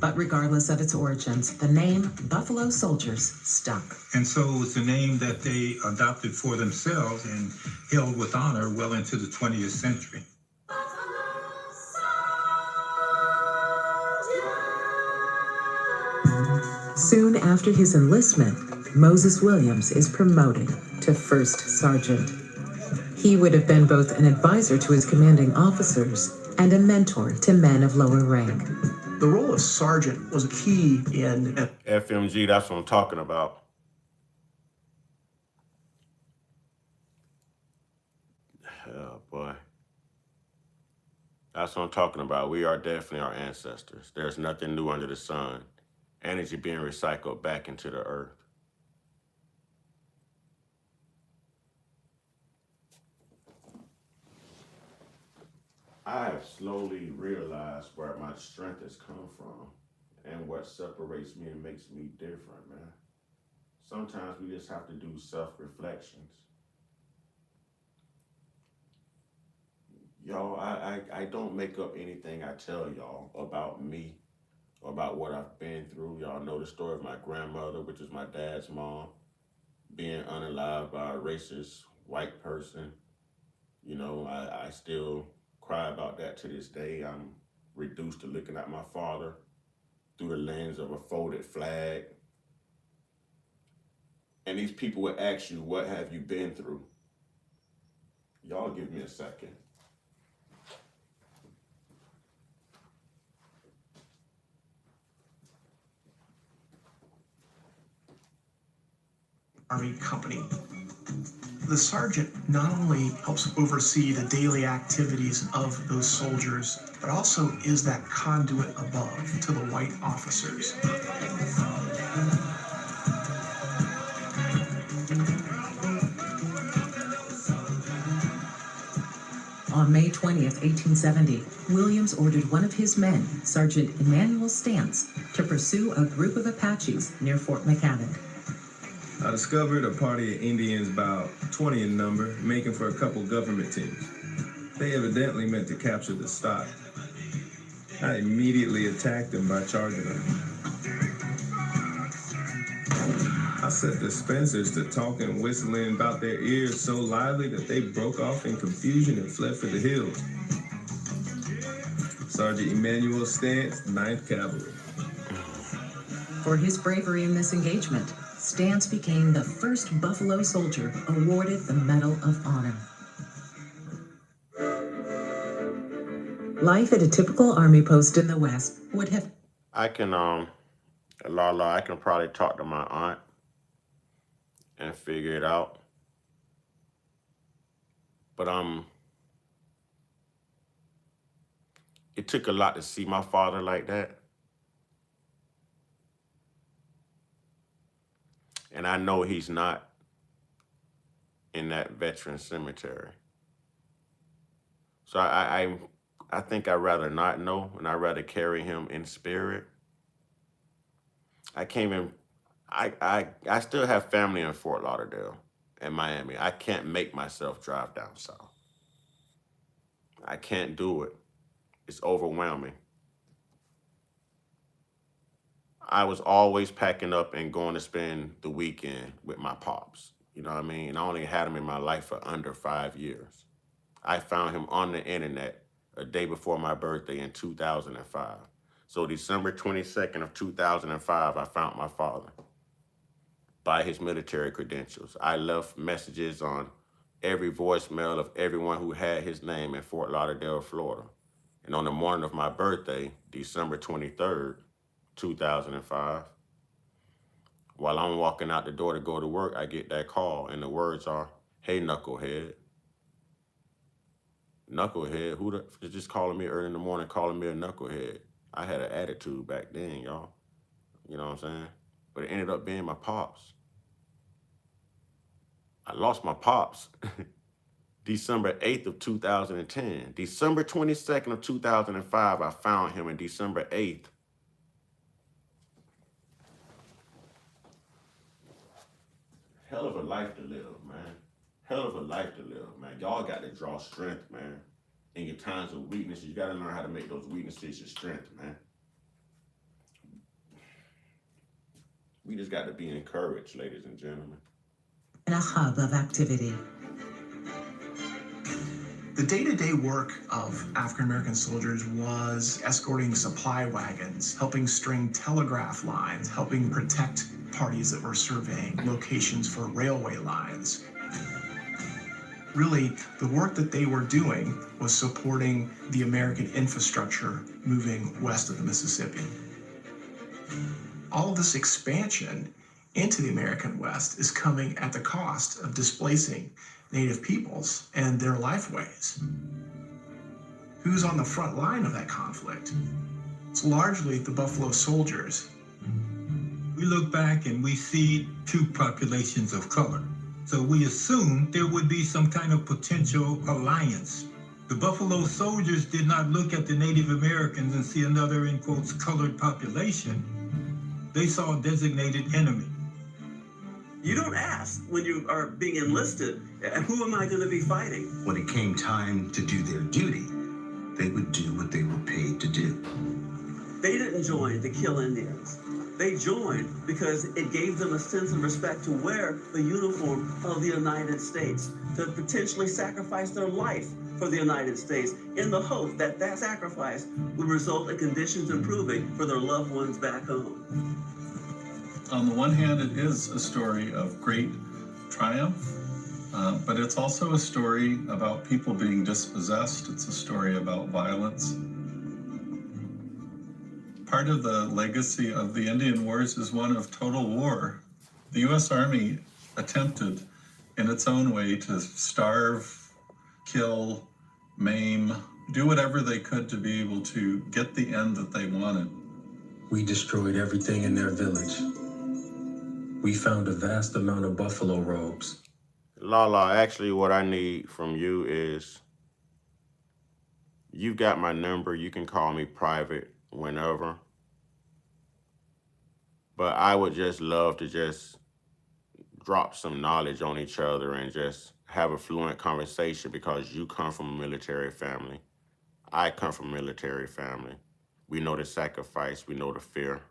But regardless of its origins, the name Buffalo Soldiers stuck. And so it was the name that they adopted for themselves and held with honor well into the 20th century. Soon after his enlistment, Moses Williams is promoted to First Sergeant. He would have been both an advisor to his commanding officers and a mentor to men of lower rank. The role of sergeant was key in FMG, that's what I'm talking about. Oh, boy. That's what I'm talking about. We are definitely our ancestors. There's nothing new under the sun. Energy being recycled back into the earth. I have slowly realized where my strength has come from and what separates me and makes me different, man. Sometimes we just have to do self-reflections. Y'all, I don't make up anything I tell y'all about me or about what I've been through. Y'all know the story of my grandmother, which is my dad's mom, being unalived by a racist white person. You know, I still cry about that to this day. I'm reduced to looking at my father through the lens of a folded flag. And these people would ask you, what have you been through? Y'all give me a second. Army company. The sergeant not only helps oversee the daily activities of those soldiers, but also is that conduit above to the white officers. On May 20th, 1870, Williams ordered one of his men, Sergeant Emmanuel Stantz, to pursue a group of Apaches near Fort McCavitt. I discovered a party of Indians about 20 in number, making for a couple government teams. They evidently meant to capture the stock. I immediately attacked them by charging them. I set the Spencers to talking and whistling about their ears so lively that they broke off in confusion and fled for the hills. Sergeant Emmanuel Stantz, 9th Cavalry. For his bravery in this engagement, Stantz became the first Buffalo soldier awarded the Medal of Honor. Life at a typical Army post in the West would have... I can probably talk to my aunt and figure it out. But it took a lot to see my father like that. And I know he's not in that veteran cemetery. So I think I'd rather not know, and I'd rather carry him in spirit. I still have family in Fort Lauderdale and Miami. I can't make myself drive down south. I can't do it. It's overwhelming. I was always packing up and going to spend the weekend with my pops. You know what I mean? And I only had him in my life for under 5 years. I found him on the internet a day before my birthday in 2005. So December 22nd of 2005, I found my father by his military credentials. I left messages on every voicemail of everyone who had his name in Fort Lauderdale, Florida. And on the morning of my birthday, December 23rd, 2005, while I'm walking out the door to go to work, I get that call, and the words are, "Hey, knucklehead." Knucklehead? Who is just calling me early in the morning, calling me a knucklehead? I had an attitude back then, y'all. You know what I'm saying? But it ended up being my pops. I lost my pops December 8th of 2010. December 22nd of 2005, I found him, and December 8th, hell of a life to live, man. Hell of a life to live, man. Y'all got to draw strength, man. In your times of weakness, you got to learn how to make those weaknesses your strength, man. We just got to be encouraged, ladies and gentlemen. And a hub of activity. The day-to-day work of African-American soldiers was escorting supply wagons, helping string telegraph lines, helping protect parties that were surveying locations for railway lines. Really, the work that they were doing was supporting the American infrastructure moving west of the Mississippi. All of this expansion into the American West is coming at the cost of displacing Native peoples and their lifeways. Who's on the front line of that conflict? It's largely the Buffalo Soldiers. We look back and we see two populations of color. So we assumed there would be some kind of potential alliance. The Buffalo Soldiers did not look at the Native Americans and see another, in quotes, colored population. They saw a designated enemy. You don't ask when you are being enlisted, who am I going to be fighting? When it came time to do their duty, they would do what they were paid to do. They didn't join to kill Indians. They joined because it gave them a sense of respect to wear the uniform of the United States, to potentially sacrifice their life for the United States in the hope that that sacrifice would result in conditions improving for their loved ones back home. On the one hand, it is a story of great triumph, but it's also a story about people being dispossessed. It's a story about violence. Part of the legacy of the Indian Wars is one of total war. The U.S. Army attempted in its own way to starve, kill, maim, do whatever they could to be able to get the end that they wanted. We destroyed everything in their village. We found a vast amount of buffalo robes. Lala, actually what I need from you is, you got my number. You can call me private whenever. But I would just love to just drop some knowledge on each other and just have a fluent conversation, because you come from a military family. I come from a military family. We know the sacrifice. We know the fear.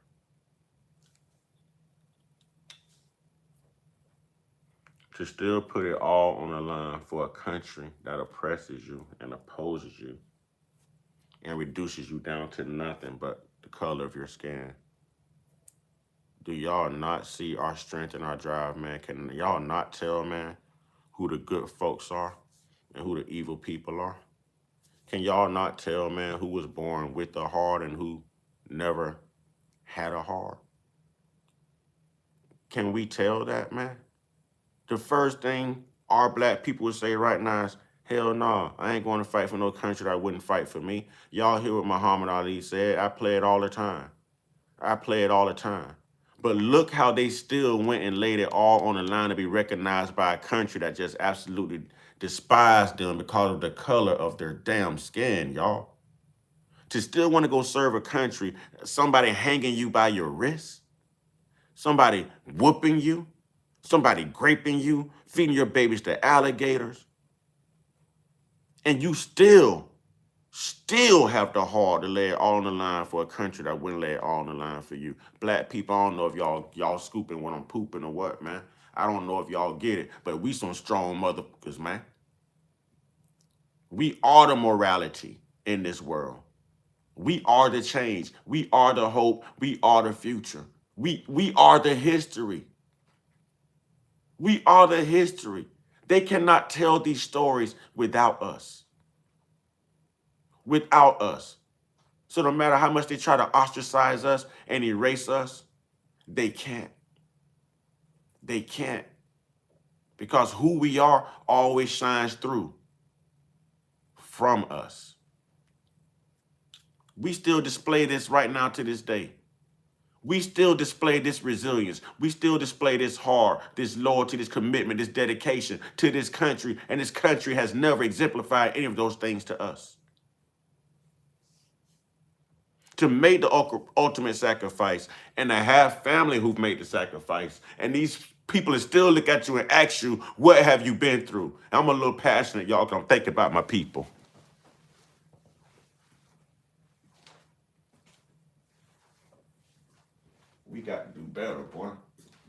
To still put it all on the line for a country that oppresses you and opposes you and reduces you down to nothing but the color of your skin. Do y'all not see our strength and our drive, man? Can y'all not tell, man, who the good folks are and who the evil people are? Can y'all not tell, man, who was born with a heart and who never had a heart? Can we tell that, man? The first thing our black people would say right now is, hell no, I ain't going to fight for no country that wouldn't fight for me. Y'all hear what Muhammad Ali said? I play it all the time. I play it all the time. But look how they still went and laid it all on the line to be recognized by a country that just absolutely despised them because of the color of their damn skin, y'all. To still want to go serve a country, somebody hanging you by your wrist, somebody whooping you, somebody raping you, feeding your babies to alligators, and you still have the heart to lay it all on the line for a country that wouldn't lay it all on the line for you. Black people, I don't know if y'all scooping when I'm pooping or what, man. I don't know if y'all get it, but we some strong motherfuckers, man. We are the morality in this world. We are the change. We are the hope. We are the future. We are the history. We are the history. They cannot tell these stories without us. Without us. So no matter how much they try to ostracize us and erase us, they can't. They can't. Because who we are always shines through from us. We still display this right now to this day. We still display this resilience. We still display this heart, this loyalty, this commitment, this dedication to this country. And this country has never exemplified any of those things to us. To make the ultimate sacrifice and to have family who've made the sacrifice. And these people still look at you and ask you, what have you been through? I'm a little passionate, y'all, because I'm thinking about my people. We got to do better, boy.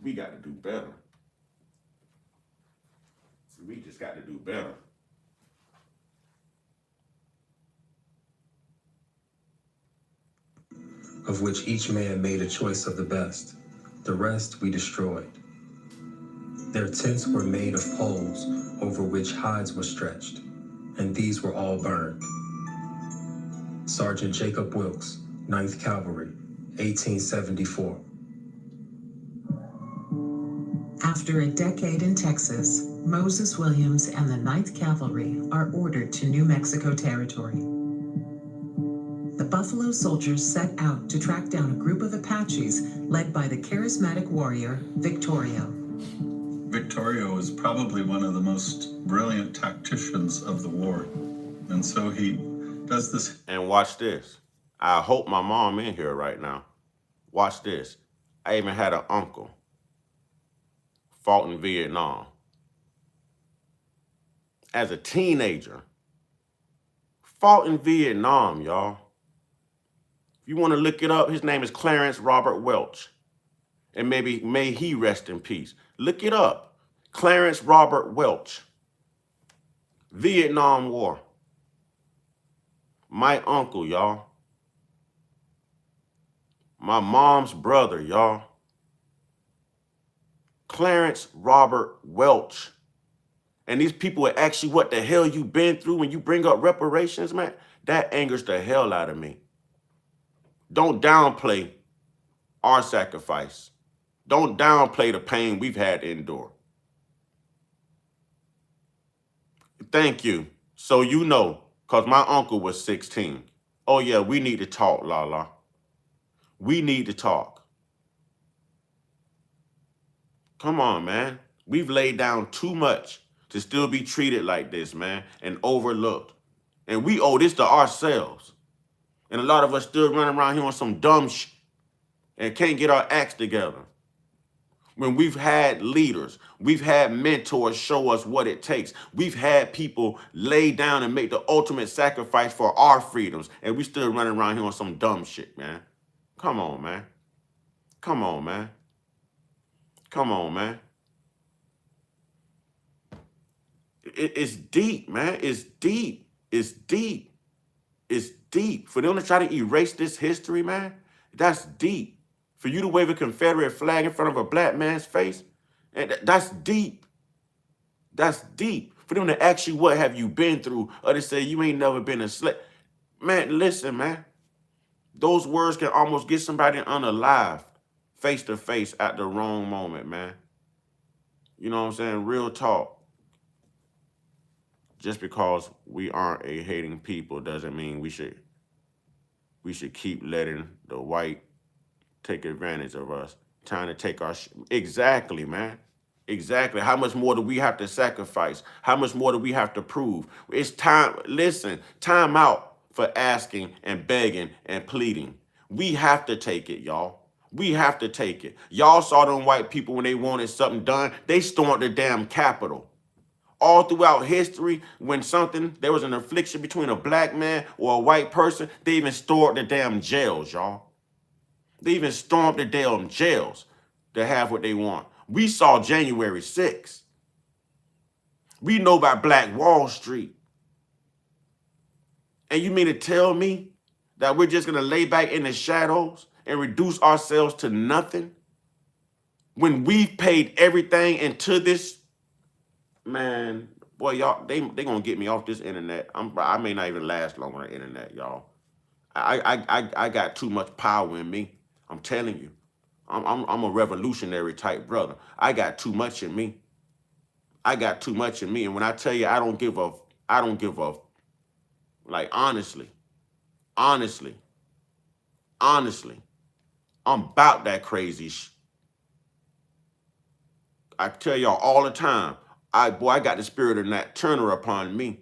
We got to do better. We just got to do better. Of which each man made a choice of the best. The rest we destroyed. Their tents were made of poles over which hides were stretched, and these were all burned. Sergeant Jacob Wilkes, 9th Cavalry, 1874. After a decade in Texas, Moses Williams and the 9th Cavalry are ordered to New Mexico territory. The Buffalo Soldiers set out to track down a group of Apaches led by the charismatic warrior Victorio. Victorio is probably one of the most brilliant tacticians of the war. And so he does this. And watch this. I hope my mom in here right now. Watch this. I even had an uncle fought in Vietnam. As a teenager, fought in Vietnam, y'all. If you want to look it up, his name is Clarence Robert Welch. And may he rest in peace. Look it up. Clarence Robert Welch. Vietnam War. My uncle, y'all. My mom's brother, y'all. Clarence Robert Welch. And these people will ask you what the hell you been through when you bring up reparations, man. That angers the hell out of me. Don't downplay our sacrifice. Don't downplay the pain we've had to endure. Thank you. So you know, because my uncle was 16. Oh, yeah, we need to talk, Lala. We need to talk. Come on, man. We've laid down too much to still be treated like this, man, and overlooked. And we owe this to ourselves. And a lot of us still running around here on some dumb shit and can't get our acts together. When we've had leaders, we've had mentors show us what it takes. We've had people lay down and make the ultimate sacrifice for our freedoms, and we still running around here on some dumb shit, man. Come on, man. Come on, man. Come on, man. It's deep, man. It's deep. It's deep. It's deep. For them to try to erase this history, man, that's deep. For you to wave a Confederate flag in front of a black man's face, and that's deep. That's deep. For them to ask you, what have you been through? Or to say, you ain't never been a slave. Man, listen, man. Those words can almost get somebody unalive face to face at the wrong moment, man. You know what I'm saying? Real talk. Just because we aren't a hating people doesn't mean we should keep letting the white take advantage of us, trying to take our exactly, man. Exactly. How much more do we have to sacrifice? How much more do we have to prove? It's time. Listen, time out for asking and begging and pleading. We have to take it, y'all. We have to take it. Y'all saw them white people when they wanted something done, they stormed the damn Capitol. All throughout history, when there was an affliction between a black man or a white person, they even stormed the damn jails, y'all. They even stormed the damn jails to have what they want. We saw January 6th. We know about Black Wall Street. And you mean to tell me that we're just going to lay back in the shadows and reduce ourselves to nothing when we've paid everything into this? Man, boy, y'all, they going to get me off this internet. I may not even last long on the internet, y'all. I got too much power in me. I'm telling you. I'm a revolutionary type brother. I got too much in me. I got too much in me. And when I tell you I don't give a, like, honestly, I'm about that crazy shit. I tell y'all all the time, I got the spirit of Nat Turner upon me.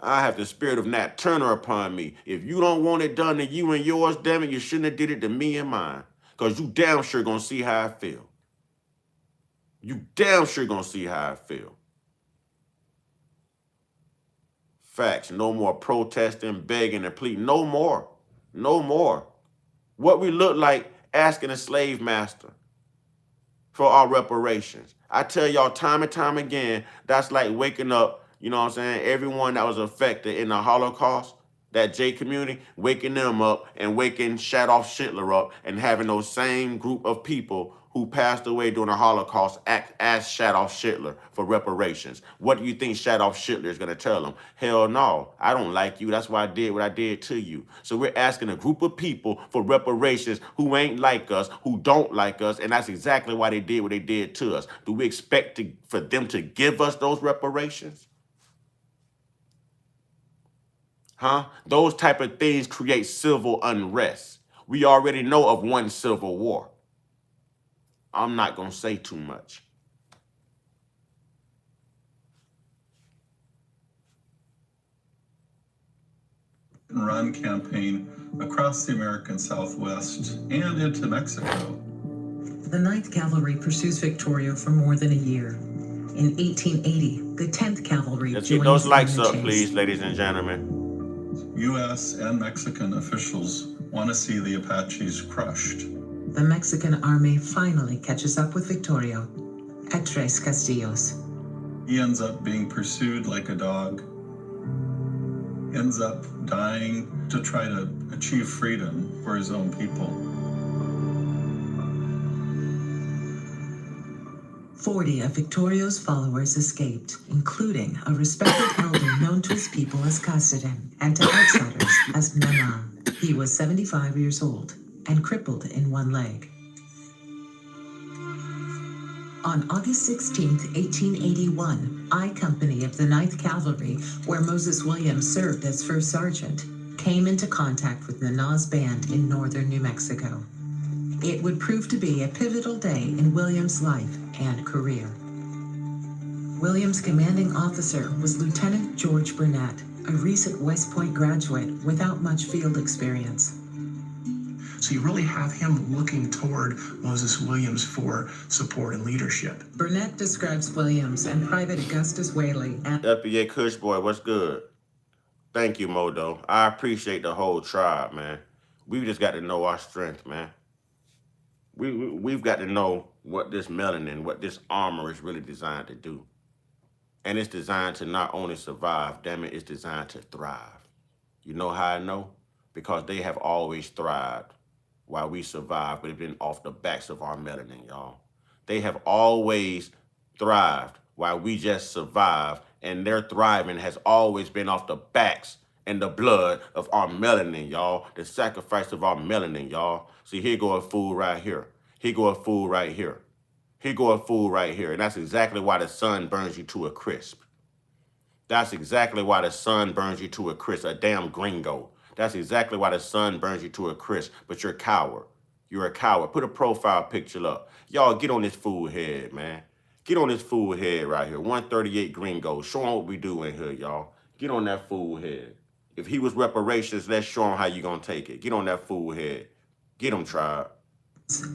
I have the spirit of Nat Turner upon me. If you don't want it done to you and yours, damn it, you shouldn't have did it to me and mine. Because you damn sure gonna see how I feel. You damn sure gonna see how I feel. Facts. No more protesting, begging, and pleading. No more. No more. What we look like asking a slave master for our reparations. I tell y'all time and time again, that's like waking up, you know what I'm saying, everyone that was affected in the Holocaust, that J community, waking them up and waking Adolf Hitler up and having those same group of people who passed away during the Holocaust ask Adolf Hitler for reparations. What do you think Adolf Hitler is going to tell them? Hell no, I don't like you. That's why I did what I did to you. So we're asking a group of people for reparations who ain't like us, who don't like us, and that's exactly why they did what they did to us. Do we expect for them to give us those reparations? Huh? Those type of things create civil unrest. We already know of one civil war. I'm not going to say too much. Run campaign across the American Southwest and into Mexico. The 9th Cavalry pursues Victoria for more than a year. In 1880, the 10th Cavalry Let's get those likes up, please, ladies and gentlemen. U.S. and Mexican officials want to see the Apaches crushed. The Mexican army finally catches up with Victoria at Tres Castillos. He ends up being pursued like a dog, ends up dying to try to achieve freedom for his own people. 40 of Victorio's followers escaped, including a respected elder known to his people as Cassidan and to outsiders as Nana. He was 75 years old and crippled in one leg. On August 16, 1881, I Company of the 9th Cavalry, where Moses Williams served as first sergeant, came into contact with the Nas Band in northern New Mexico. It would prove to be a pivotal day in Williams' life and career. Williams' commanding officer was Lieutenant George Burnett, a recent West Point graduate without much field experience. So you really have him looking toward Moses Williams for support and leadership. Burnett describes Williams and Private Augustus Whaley and FBA Kush Boy, what's good? Thank you, Modo. I appreciate the whole tribe, man. We just got to know our strength, man. We've got to know what this melanin, what this armor is really designed to do. And it's designed to not only survive, damn it, it's designed to thrive. You know how I know? Because they have always thrived while we survived, but it's been off the backs of our melanin, y'all. They have always thrived while we just survived, and their thriving has always been off the backs and the blood of our melanin, y'all. The sacrifice of our melanin, y'all. See, here go a fool right here. Here go a fool right here. Here go a fool right here. And that's exactly why the sun burns you to a crisp. That's exactly why the sun burns you to a crisp, a damn gringo. That's exactly why the sun burns you to a crisp, but you're a coward. You're a coward. Put a profile picture up. Y'all, get on this fool head, man. Get on this fool head right here. 138 gringo. Show them what we do in here, y'all. Get on that fool head. If he was reparations, let's show him how you gonna take it. Get on that fool head. Get him, tribe.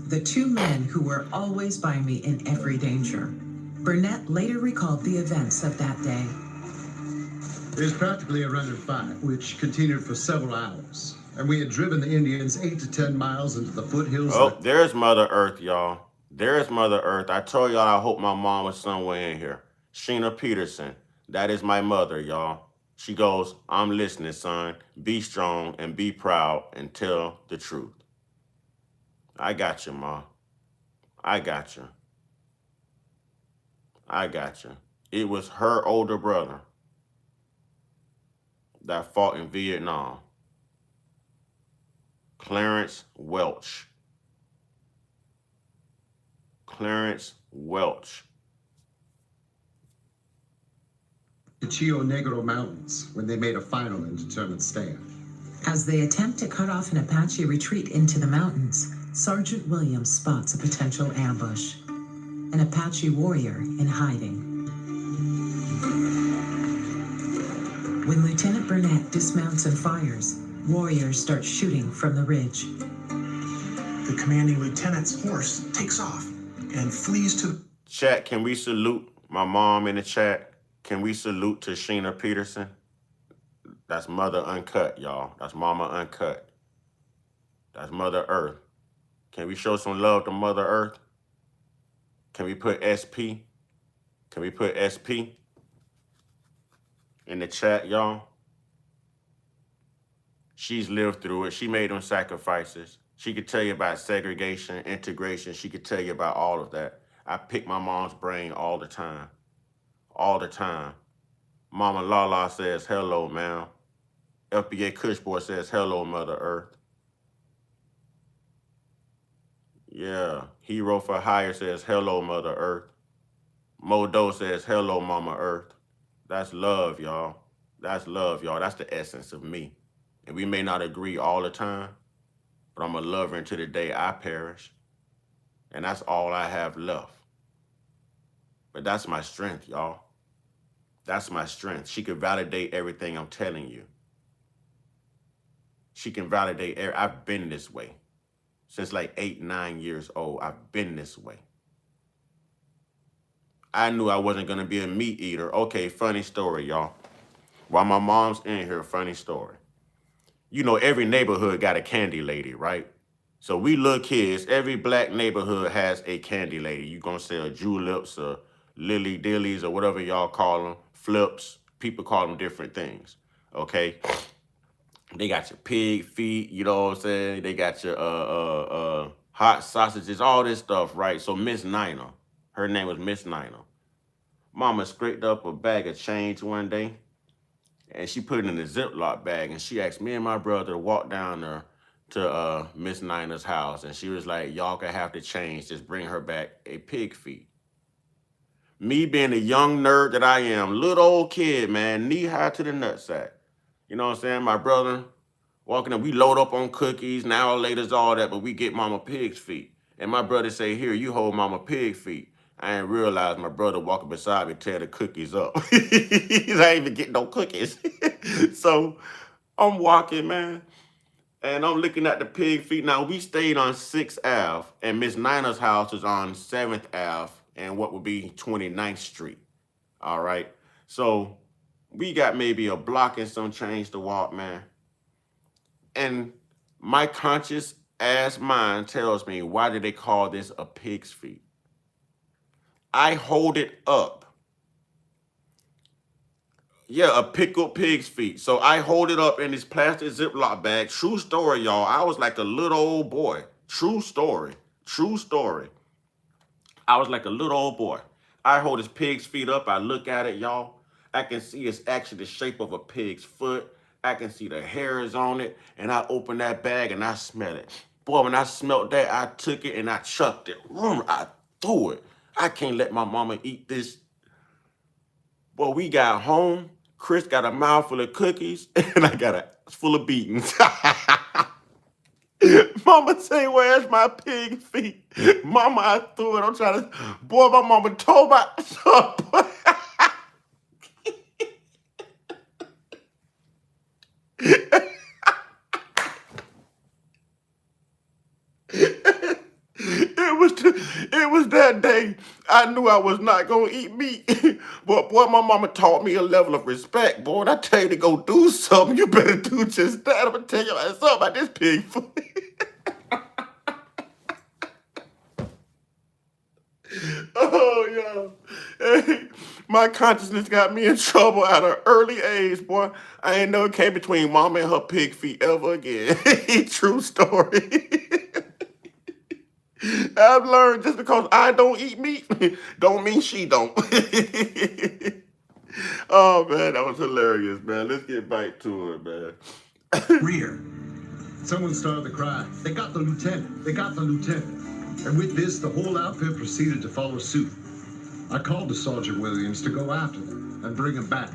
the two men who were always by me in every danger. Burnett later recalled the events of that day. It was practically a run of fire, which continued for several hours. And we had driven the Indians 8 to 10 miles into the foothills. Oh, there's Mother Earth, y'all. There's Mother Earth. I told y'all I hope my mom was somewhere in here. Sheena Peterson. That is my mother, y'all. She goes, I'm listening, son. Be strong and be proud and tell the truth. I got you, Ma. I got you. I got you. It was her older brother that fought in Vietnam. Clarence Welch. Clarence Welch. The Chio Negro Mountains when they made a final and determined stand. As they attempt to cut off an Apache retreat into the mountains, Sergeant Williams spots a potential ambush. An Apache warrior in hiding. When Lieutenant Burnett dismounts and fires, warriors start shooting from the ridge. The commanding lieutenant's horse takes off and flees to... Chat, can we salute my mom in the chat? Can we salute to Sheena Peterson? That's Mother Uncut, y'all. That's Mama Uncut. That's Mother Earth. Can we show some love to Mother Earth? Can we put SP? Can we put SP in the chat, y'all? She's lived through it. She made them sacrifices. She could tell you about segregation, integration. She could tell you about all of that. I pick my mom's brain all the time. All the time. Mama Lala says, hello, ma'am. FBA Cushboy says, hello, Mother Earth. Yeah. Hero for Hire says, hello, Mother Earth. Modo says, hello, Mama Earth. That's love, y'all. That's love, y'all. That's the essence of me. And we may not agree all the time, but I'm a lover until the day I perish. And that's all I have left. But that's my strength, y'all. That's my strength. She can validate everything I'm telling you. She can validate, I've been this way. Since like 8, 9 years old, I've been this way. I knew I wasn't gonna be a meat eater. Okay, funny story, y'all. While my mom's in here, funny story. You know, every neighborhood got a candy lady, right? So we little kids, every black neighborhood has a candy lady. You gonna sell juleps or lily dillies or whatever y'all call them, flips. People call them different things, okay? They got your pig feet, you know what I'm saying? They got your hot sausages, all this stuff, right? So Miss Nina, her name was Miss Nina. Mama scraped up a bag of change one day, and she put it in a Ziploc bag, and she asked me and my brother to walk down there to Miss Nina's house, and she was like, y'all can have the change, just bring her back a pig feet. Me being the young nerd that I am, little old kid, man, knee high to the nutsack. You know what I'm saying? My brother walking up, we load up on cookies, now or later's all that, but we get Mama Pig's feet. And my brother say, here, you hold Mama Pig feet. I ain't realized my brother walking beside me tear the cookies up. I ain't even getting no cookies. So I'm walking, man, and I'm looking at the pig feet. Now, we stayed on 6th Ave, and Miss Nina's house is on 7th Ave and what would be 29th Street. All right. So we got maybe a block and some change to walk, man. And my conscious ass mind tells me, why did they call this a pig's feet? I hold it up. Yeah, a pickled pig's feet. So I hold it up in this plastic Ziploc bag. True story, y'all. I was like a little old boy. True story. True story. I was like a little old boy. I hold his pig's feet up. I look at it, y'all. I can see it's actually the shape of a pig's foot. I can see the hairs on it. And I open that bag and I smell it. Boy, when I smelled that, I took it and I chucked it. I threw it. I can't let my mama eat this. Boy, we got home. Chris got a mouthful of cookies and I got a full of beatings. Mama say, where's my pig feet? Mama, I threw it. I'm trying to, boy, my mama told my it was that day I knew I was not gonna eat meat. But boy, my mama taught me a level of respect. Boy, when I tell you to go do something, you better do just that. I'm gonna tell you something about this pig food. Oh, yeah. Hey, my consciousness got me in trouble at an early age, boy. I ain't never came between mama and her pig feet ever again. True story. I've learned just because I don't eat meat, don't mean she don't. Oh, man, that was hilarious, man. Let's get back to it, man. Rear. Someone started the cry. They got the lieutenant. They got the lieutenant. And with this, the whole outfit proceeded to follow suit. I called to Sergeant Williams to go after them and bring them back.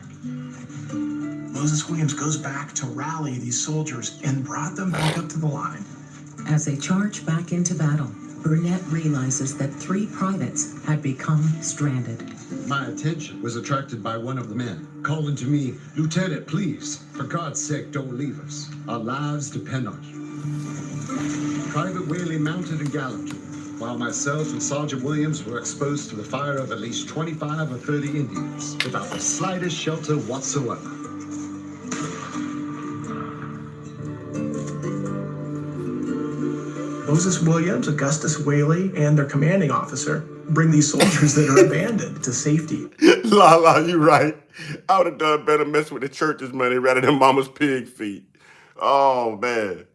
Moses Williams goes back to rally these soldiers and brought them back up to the line. As they charge back into battle, Burnett realizes that 3 privates had become stranded. My attention was attracted by one of the men, calling to me, Lieutenant, please, for God's sake, don't leave us. Our lives depend on you. Private Whaley mounted and galloped to him, while myself and Sergeant Williams were exposed to the fire of at least 25 or 30 Indians, without the slightest shelter whatsoever. Moses Williams, Augustus Whaley, and their commanding officer bring these soldiers that are abandoned to safety. La, you right. I would have done better messing with the church's money rather than mama's pig feet. Oh, man.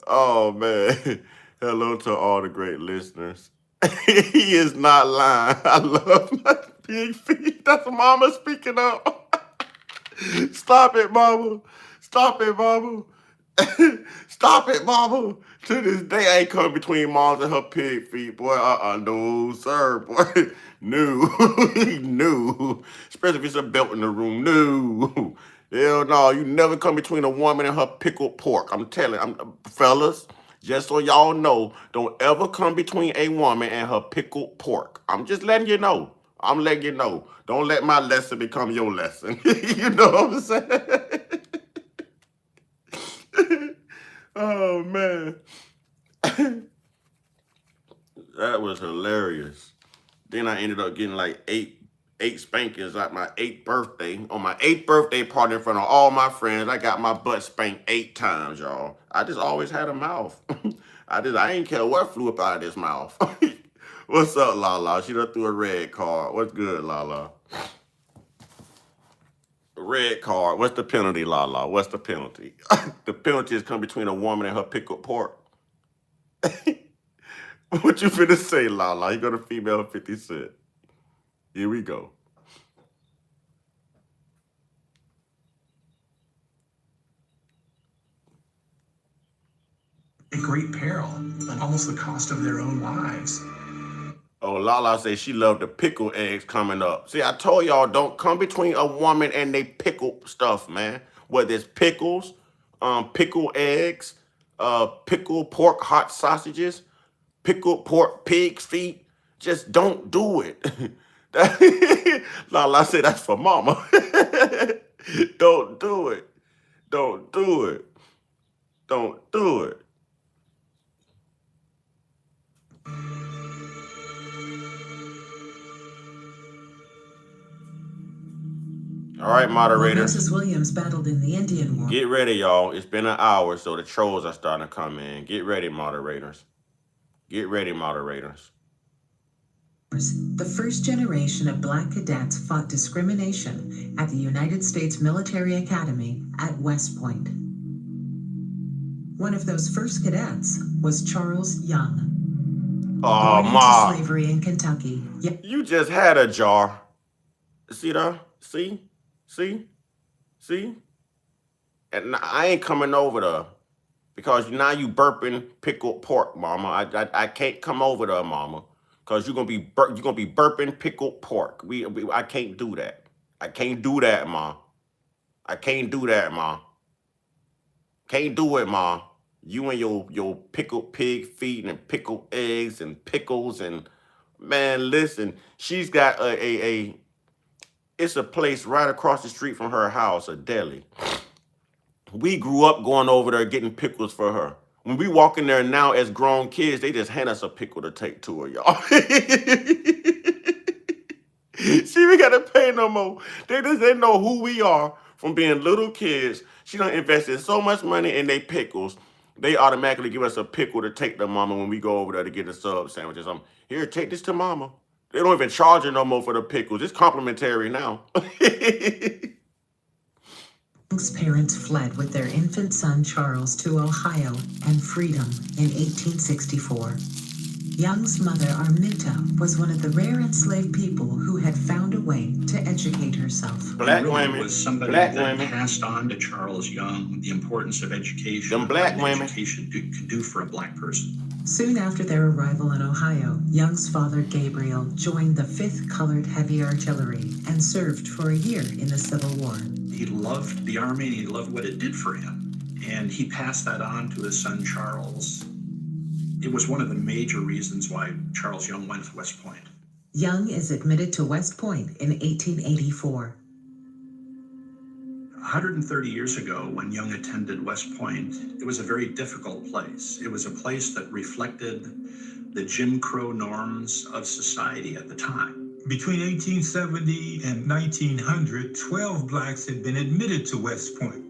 Oh, man. Hello to all the great listeners. He is not lying. I love my pig feet. That's mama speaking up. Stop it, mama. Stop it, mama. Stop it, mama. To this day, I ain't coming between moms and her pig feet, boy. No, sir, boy. No. No. Especially if it's a belt in the room. No. Hell no. You never come between a woman and her pickled pork. I'm telling fellas, just so y'all know, don't ever come between a woman and her pickled pork. I'm just letting you know. I'm letting you know. Don't let my lesson become your lesson. You know what I'm saying? Oh, man. That was hilarious. Then I ended up getting like eight spankings at my 8th birthday. On my 8th birthday party in front of all my friends, I got my butt spanked 8 times, y'all. I just always had a mouth. I ain't care what flew up out of this mouth. What's up, Lala? She done threw a red card. What's good, Lala? Red card. What's the penalty, Lala? What's the penalty? The penalty is come between a woman and her pickled pork. What you finna say, Lala? You got a female 50 Cent. Here we go. At great peril, at almost the cost of their own lives. Oh, Lala says she loved the pickle eggs coming up. See, I told y'all, don't come between a woman and they pickle stuff, man. Whether it's pickles, pickle eggs, pickled pork hot sausages, pickled pork pig's feet. Just don't do it. Lala said that's for mama. Don't do it. Don't do it. Don't do it. All right, While moderators. Moses Williams battled in the Indian War, Get ready, y'all. It's been an hour, so the trolls are starting to come in. Get ready, moderators. Get ready, moderators. the first generation of black cadets fought discrimination at the United States Military Academy at West Point. One of those first cadets was Charles Young. Oh, Born Ma. into slavery in Kentucky. You just had a jar. See that? See? See? See? And I ain't coming over there because now you burping pickled pork, mama. I can't come over there, mama, because you're gonna be burping pickled pork. I can't do that. I can't do that, ma. I can't do that, ma. Can't do it, ma. You and your pickled pig feet and pickled eggs and pickles and man, listen. She's got it's a place right across the street from her house, a deli. We grew up going over there getting pickles for her. When we walk in there now as grown kids, they just hand us a pickle to take to her, y'all. See, we gotta pay no more. They know who we are from being little kids. She done invested so much money in their pickles. They automatically give us a pickle to take to mama when we go over there to get the sub sandwiches. Here, take this to mama. They don't even charge her no more for the pickles. It's complimentary now. Young's parents fled with their infant son Charles to Ohio and freedom in 1864. Young's mother, Arminta, was one of the rare enslaved people who had found a way to educate herself. Black really women. was somebody Black that women. passed on to Charles Young the importance of education. Them black and women. Education could do for a black person. Soon after their arrival in Ohio, Young's father, Gabriel, joined the 5th Colored Heavy Artillery and served for a year in the Civil War. He loved the Army and he loved what it did for him. And he passed that on to his son, Charles. It was one of the major reasons why Charles Young went to West Point. Young is admitted to West Point in 1884. 130 years ago, when Young attended West Point, it was a very difficult place. It was a place that reflected the Jim Crow norms of society at the time. Between 1870 and 1900, 12 blacks had been admitted to West Point.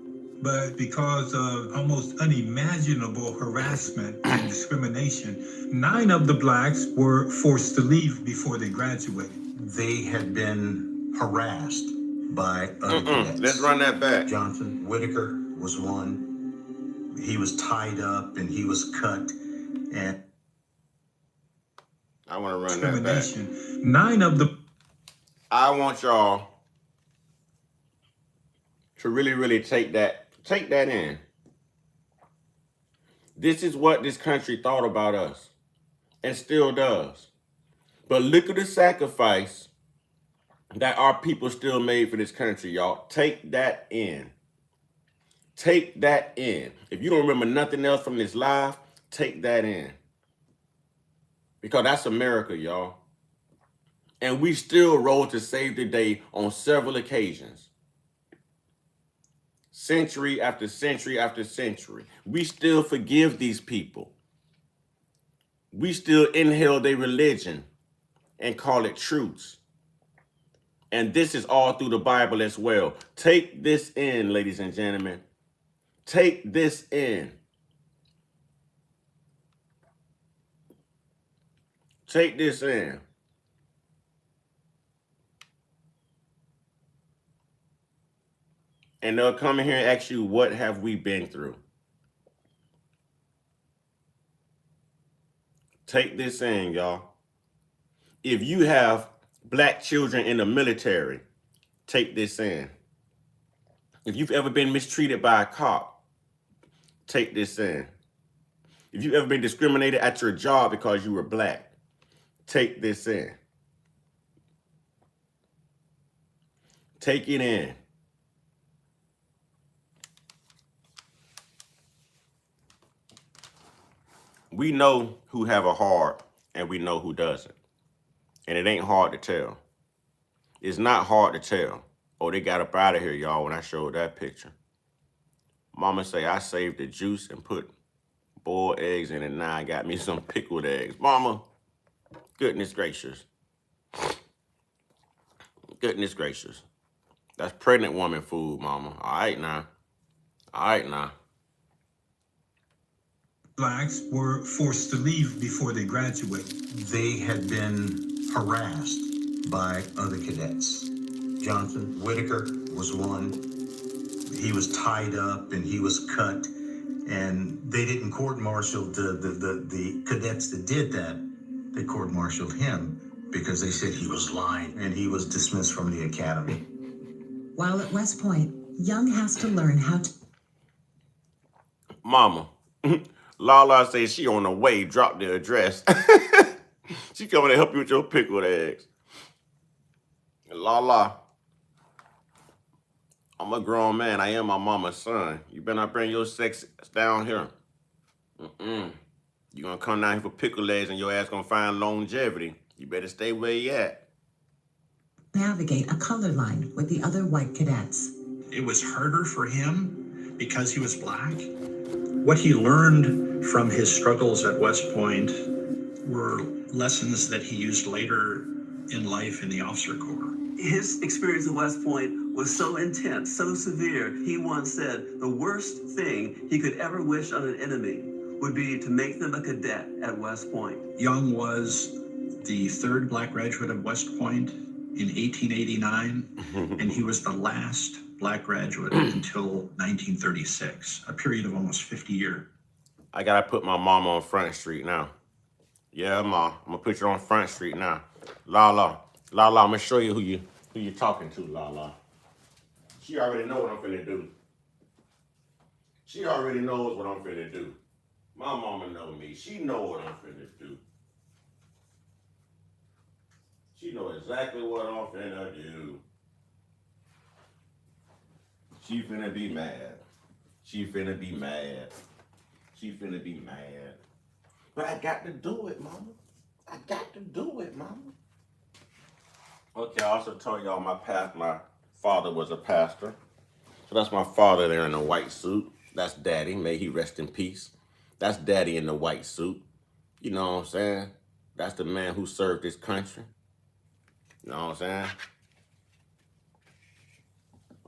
But because of almost unimaginable harassment and discrimination, 9 of the blacks were forced to leave before they graduated. They had been harassed by other cadets. Let's run that back. Jonathan Whitaker was one. He was tied up and he was cut. And I want to run that back. 9 of the... I want y'all to really take that in. This is what this country thought about us and still does. But look at the sacrifice that our people still made for this country, y'all. Take that in. Take that in. If you don't remember nothing else from this live, take that in. Because that's America, y'all. And we still rose to save the day on several occasions. Century after century after century. We still forgive these people. We still inhale their religion and call it truths. And this is all through the Bible as well. Take this in, ladies and gentlemen. Take this in. Take this in. And they'll come in here and ask you, what have we been through? Take this in, y'all. If you have black children in the military, take this in. If you've ever been mistreated by a cop, take this in. If you've ever been discriminated at your job because you were black, Take this in. Take it in. We know who have a heart and we know who doesn't. And it ain't hard to tell. It's not hard to tell. Oh, they got up out of here, y'all, when I showed that picture. Mama say I saved the juice and put boiled eggs in it. Now I got me some pickled eggs. Mama, goodness gracious. Goodness gracious. That's pregnant woman food, mama. All right now. All right now. Blacks were forced to leave before they graduated. They had been harassed by other cadets. Jonathan Whitaker was one. He was tied up and he was cut, and they didn't court-martial the cadets that did that. They court-martialed him because they said he was lying, and he was dismissed from the academy. While at West Point, Young has to learn how to... Mama, Lala says she on the way, drop the address. She coming to help you with your pickled eggs. Lala, I'm a grown man. I am my mama's son. You better not bring your sex down here. You gonna come down here for pickled eggs and your ass gonna find longevity. You better stay where you at. Navigate a color line with the other white cadets. It was harder for him because he was black. What he learned from his struggles at West Point were lessons that he used later in life in the officer corps. His experience at West Point was so intense, so severe, he once said the worst thing he could ever wish on an enemy would be to make them a cadet at West Point. Young was the third black graduate of West Point in 1889, and he was the last black graduate until 1936, a period of almost 50 years. I gotta put my mama on Front Street now. Yeah, Ma, I'm gonna put you on Front Street now. Lala, I'm gonna show you who you talking to, Lala. She already know what I'm finna do. She already knows what I'm finna do. My mama know me. She know what I'm finna do. She know exactly what I'm finna do. She finna be mad. She finna be mad. She finna be mad. But I got to do it, mama. I got to do it, mama. Okay, I also told y'all my father was a pastor. So that's my father there in a white suit. That's daddy. May he rest in peace. That's daddy in the white suit. You know what I'm saying? That's the man who served this country. You know what I'm saying?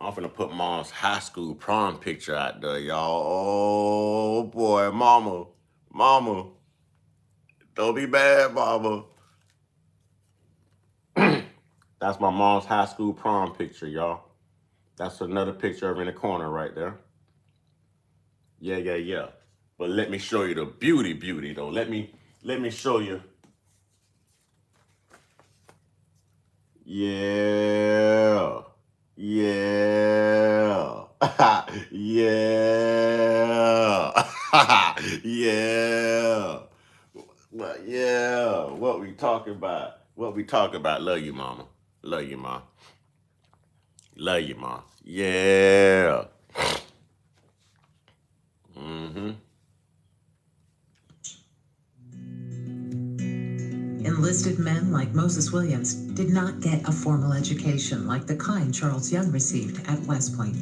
I'm finna put Mom's high school prom picture out there, y'all. Oh, boy, mama. Don't be bad, mama. That's my mom's high school prom picture, y'all. That's another picture of her in the corner right there. Yeah. But let me show you the beauty, though. Let me show you. Yeah. Yeah. But yeah, what we talking about? Love you, mama. Love you, ma. Love you, ma. Yeah. Enlisted men like Moses Williams did not get a formal education like the kind Charles Young received at West Point.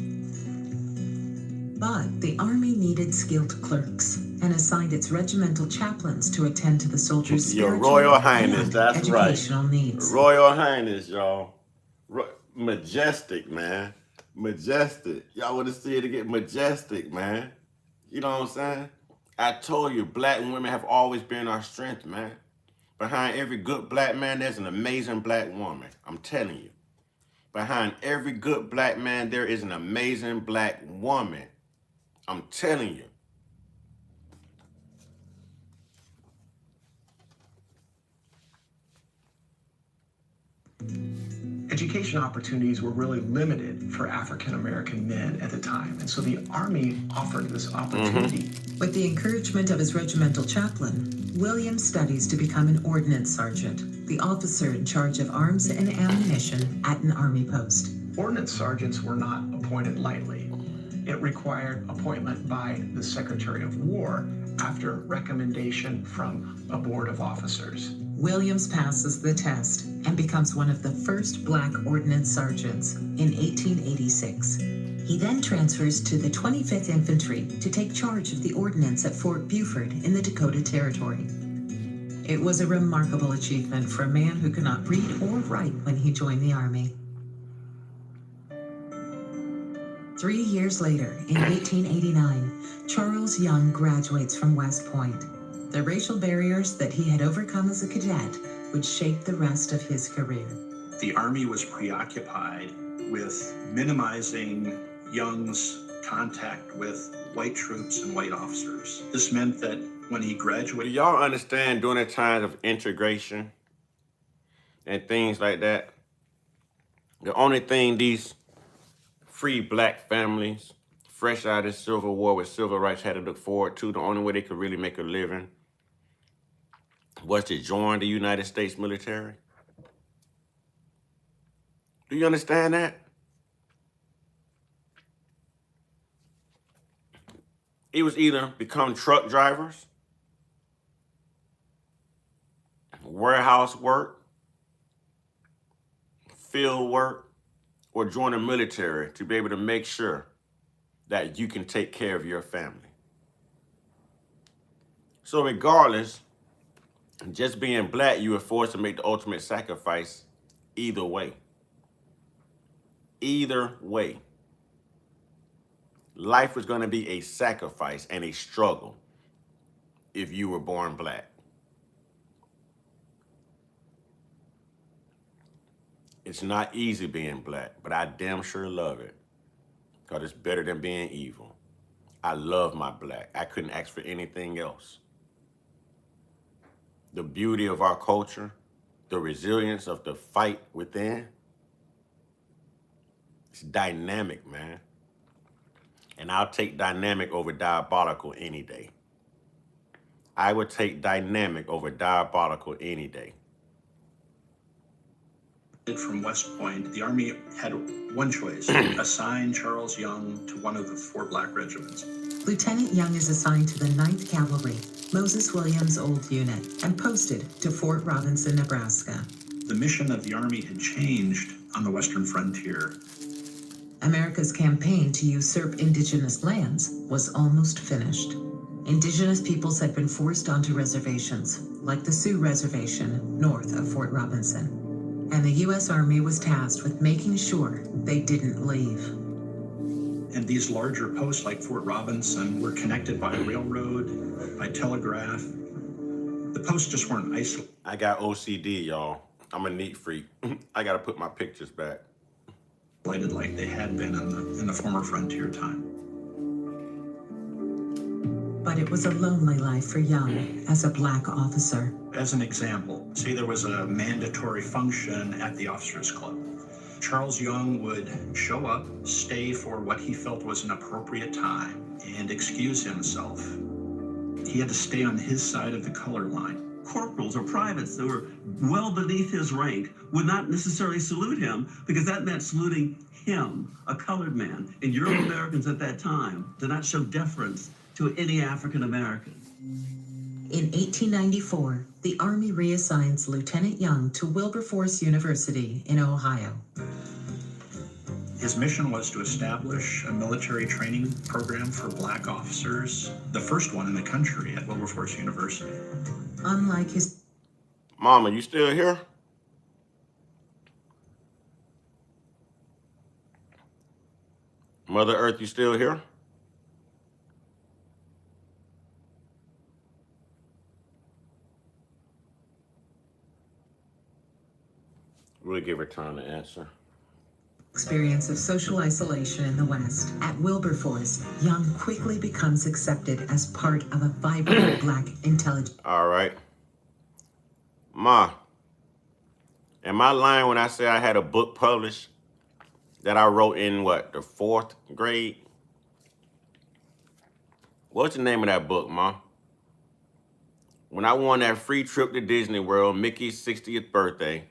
But the Army needed skilled clerks and assigned its regimental chaplains to attend to the soldiers' Your spiritual Royal Highness, and that's right. educational needs. Royal Highness, y'all. Majestic, man. Majestic. Y'all want to see it again? Majestic, man. You know what I'm saying? I told you, black women have always been our strength, man. Behind every good black man, there's an amazing black woman. I'm telling you. Behind every good black man, there is an amazing black woman. I'm telling you. Education opportunities were really limited for African American men at the time, and so the Army offered this opportunity. With the encouragement of his regimental chaplain, William studies to become an ordnance sergeant, the officer in charge of arms and ammunition at an Army post. Ordnance sergeants were not appointed lightly. It required appointment by the Secretary of War after recommendation from a board of officers. Williams passes the test and becomes one of the first black ordnance sergeants in 1886. He then transfers to the 25th Infantry to take charge of the ordnance at Fort Buford in the Dakota Territory. It was a remarkable achievement for a man who could not read or write when he joined the Army. 3 years later, in 1889, Charles Young graduates from West Point. The racial barriers that he had overcome as a cadet would shape the rest of his career. The Army was preoccupied with minimizing Young's contact with white troops and white officers. This meant that when he Do graduated, y'all understand during the times of integration and things like that, the only thing these free black families, fresh out of the Civil War with civil rights, had to look forward to, the only way they could really make a living was to join the United States military? Do you understand that? It was either become truck drivers, warehouse work, field work, or join the military to be able to make sure that you can take care of your family. So regardless, just being black, you were forced to make the ultimate sacrifice either way. Either way. Life was going to be a sacrifice and a struggle if you were born black. It's not easy being black, but I damn sure love it because it's better than being evil. I love my black. I couldn't ask for anything else. The beauty of our culture, the resilience of the fight within, it's dynamic, man. And I'll take dynamic over diabolical any day. I would take dynamic over diabolical any day. from West Point, the Army had one choice: assign Charles Young to one of the 4 black regiments. Lieutenant Young is assigned to the 9th Cavalry, Moses Williams' old unit, and posted to Fort Robinson, Nebraska. The mission of the Army had changed on the western frontier. America's campaign to usurp indigenous lands was almost finished. Indigenous peoples had been forced onto reservations, like the Sioux Reservation north of Fort Robinson. And the U.S. Army was tasked with making sure they didn't leave. And these larger posts like Fort Robinson were connected by railroad, by telegraph. The posts just weren't isolated. I got OCD, y'all. I'm a neat freak. I gotta put my pictures back. Like they had been in the former frontier time. But it was a lonely life for Young as a black officer. As an example, say there was a mandatory function at the officers' club. Charles Young would show up, stay for what he felt was an appropriate time, and excuse himself. He had to stay on his side of the color line. Corporals or privates that were well beneath his rank would not necessarily salute him because that meant saluting him, a colored man. And Euro-Americans at that time did not show deference to any African American. In 1894, the Army reassigns Lieutenant Young to Wilberforce University in Ohio. His mission was to establish a military training program for black officers, the first one in the country at Wilberforce University. Unlike his... Mama, you still here? Mother Earth, you still here? We'll give her time to answer. Experience of social isolation in the West. At Wilberforce, Young quickly becomes accepted as part of a vibrant black intelligence. All right. Ma, am I lying when I say I had a book published that I wrote in, what, the 4th grade? What's the name of that book, Ma? when I won that free trip to Disney World, Mickey's 60th birthday,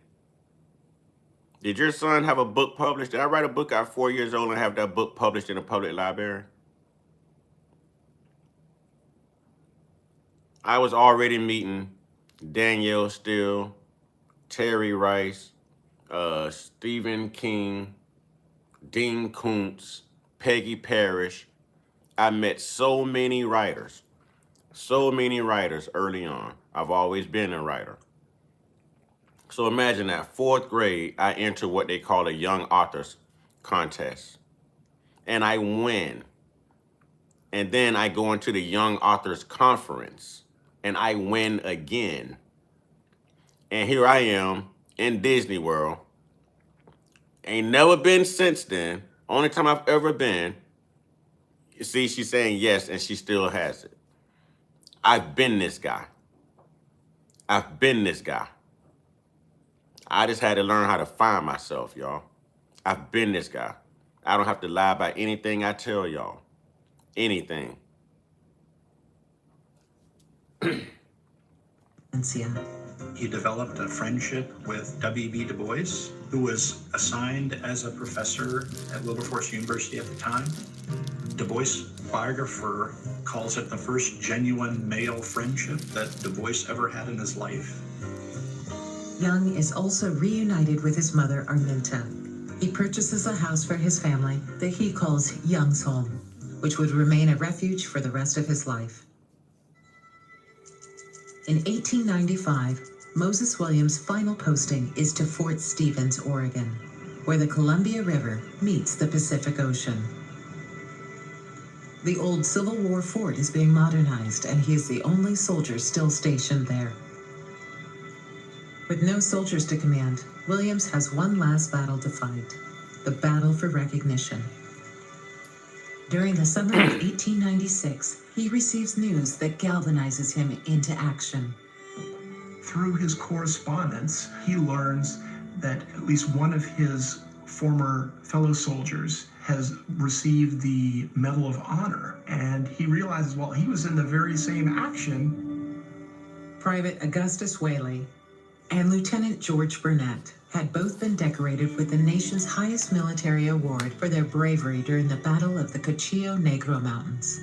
did your son have a book published? Did I write a book at 4 years old and have that book published in a public library? I was already meeting Danielle Steele, Terry Rice, Stephen King, Dean Koontz, Peggy Parrish. I met so many writers early on. I've always been a writer. So imagine that, 4th grade, I enter what they call a young authors contest. And I win. And then I go into the young authors conference and I win again. And here I am in Disney World. Ain't never been since then. Only time I've ever been. You see, she's saying yes, and she still has it. I've been this guy. I've been this guy. I just had to learn how to find myself, y'all. I've been this guy. I don't have to lie about anything I tell y'all. Anything. He developed a friendship with W.B. Du Bois, who was assigned as a professor at Wilberforce University at the time. Du Bois' biographer calls it the first genuine male friendship that Du Bois ever had in his life. Young is also reunited with his mother, Arminta. He purchases a house for his family that he calls Young's home, which would remain a refuge for the rest of his life. In 1895, Moses Williams' final posting is to Fort Stevens, Oregon, where the Columbia River meets the Pacific Ocean. The old Civil War fort is being modernized, and he is the only soldier still stationed there. With no soldiers to command, Williams has one last battle to fight, the battle for recognition. During the summer of 1896, he receives news that galvanizes him into action. Through his correspondence, he learns that at least one of his former fellow soldiers has received the Medal of Honor, and he realizes, well, he was in the very same action. Private Augustus Whaley and Lieutenant George Burnett had both been decorated with the nation's highest military award for their bravery during the Battle of the Cuchillo Negro Mountains.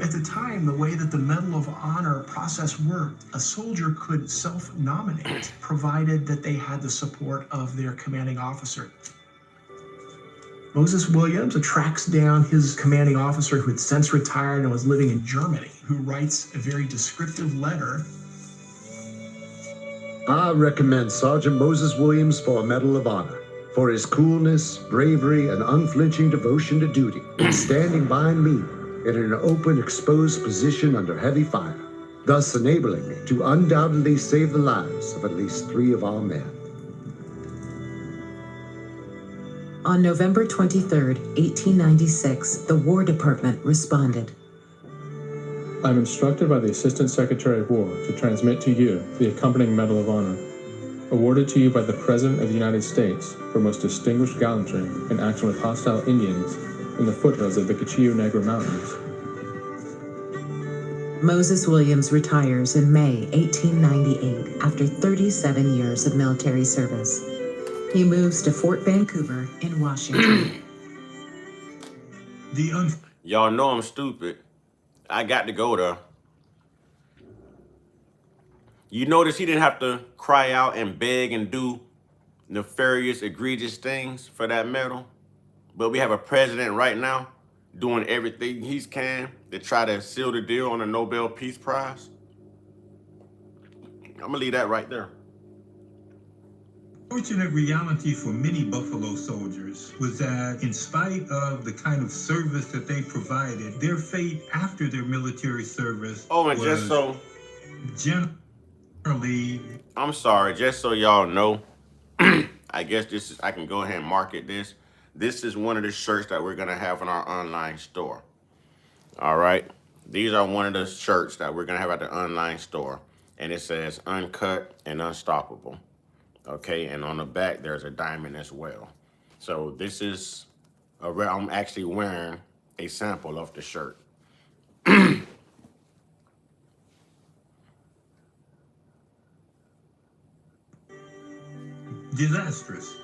At the time, the way that the Medal of Honor process worked, a soldier could self-nominate, provided that they had the support of their commanding officer. Moses Williams tracks down his commanding officer who had since retired and was living in Germany, who writes a very descriptive letter. I recommend Sergeant Moses Williams for a Medal of Honor for his coolness, bravery, and unflinching devotion to duty, standing by me in an open, exposed position under heavy fire, thus enabling me to undoubtedly save the lives of at least 3 of our men. On November 23, 1896, the War Department responded. I'm instructed by the Assistant Secretary of War to transmit to you the accompanying Medal of Honor, awarded to you by the President of the United States for most distinguished gallantry in action with hostile Indians in the foothills of the Cuchillo Negro Mountains. Moses Williams retires in May 1898 after 37 years of military service. He moves to Fort Vancouver in Washington. Y'all know I'm stupid. I got to go there. You notice he didn't have to cry out and beg and do nefarious, egregious things for that medal. But we have a president right now doing everything he can to try to seal the deal on a Nobel Peace Prize. I'm gonna leave that right there. Fortunate reality for many Buffalo soldiers was that in spite of the kind of service that they provided, their fate after their military service and just so generally... I'm sorry, just so y'all know, I guess this is, I can go ahead and market this. This is one of the shirts that we're gonna have in our online store. All right, these are one of the shirts that we're gonna have at the online store. And it says Uncut and Unstoppable. Okay, and on the back, there's a diamond as well. So this is, I'm actually wearing a sample of the shirt. disastrous.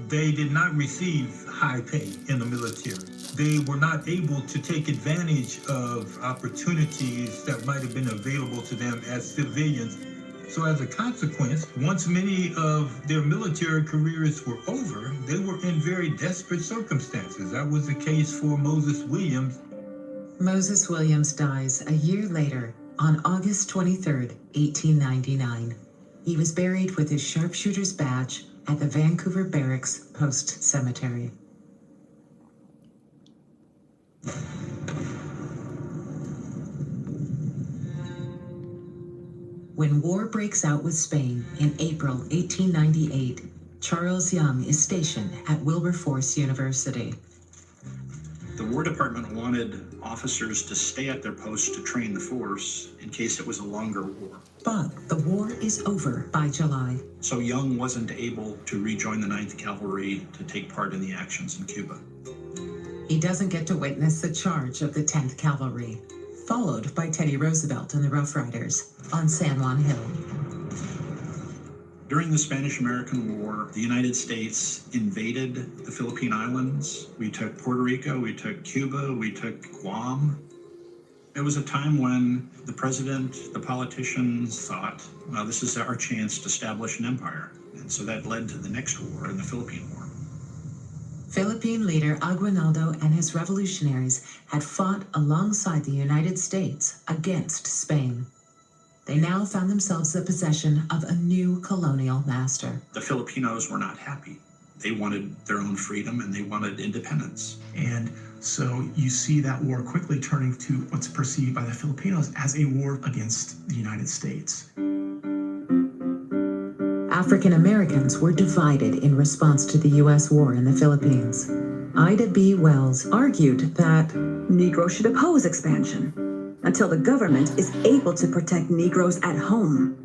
They did not receive high pay in the military. They were not able to take advantage of opportunities that might have been available to them as civilians. So as a consequence, once many of their military careers were over, they were in very desperate circumstances. That was the case for Moses Williams. Moses Williams dies a year later on August 23, 1899. He was buried with his sharpshooter's badge at the Vancouver Barracks Post Cemetery. When war breaks out with Spain in April 1898, Charles Young is stationed at Wilberforce University. The War Department wanted officers to stay at their posts to train the force in case it was a longer war. But the war is over by July. So Young wasn't able to rejoin the 9th Cavalry to take part in the actions in Cuba. He doesn't get to witness the charge of the 10th Cavalry, followed by Teddy Roosevelt and the Rough Riders on San Juan Hill. During the Spanish-American War, the United States invaded the Philippine Islands. We took Puerto Rico, we took Cuba, we took Guam. It was a time when the president, the politicians thought, well, this is our chance to establish an empire. And so that led to the next war, the Philippine War. Philippine leader Aguinaldo and his revolutionaries had fought alongside the United States against Spain. They now found themselves the possession of a new colonial master. The Filipinos were not happy. They wanted their own freedom and they wanted independence. And so you see that war quickly turning to what's perceived by the Filipinos as a war against the United States. African Americans were divided in response to the U.S. war in the Philippines. Ida B. Wells argued that Negroes should oppose expansion until the government is able to protect Negroes at home.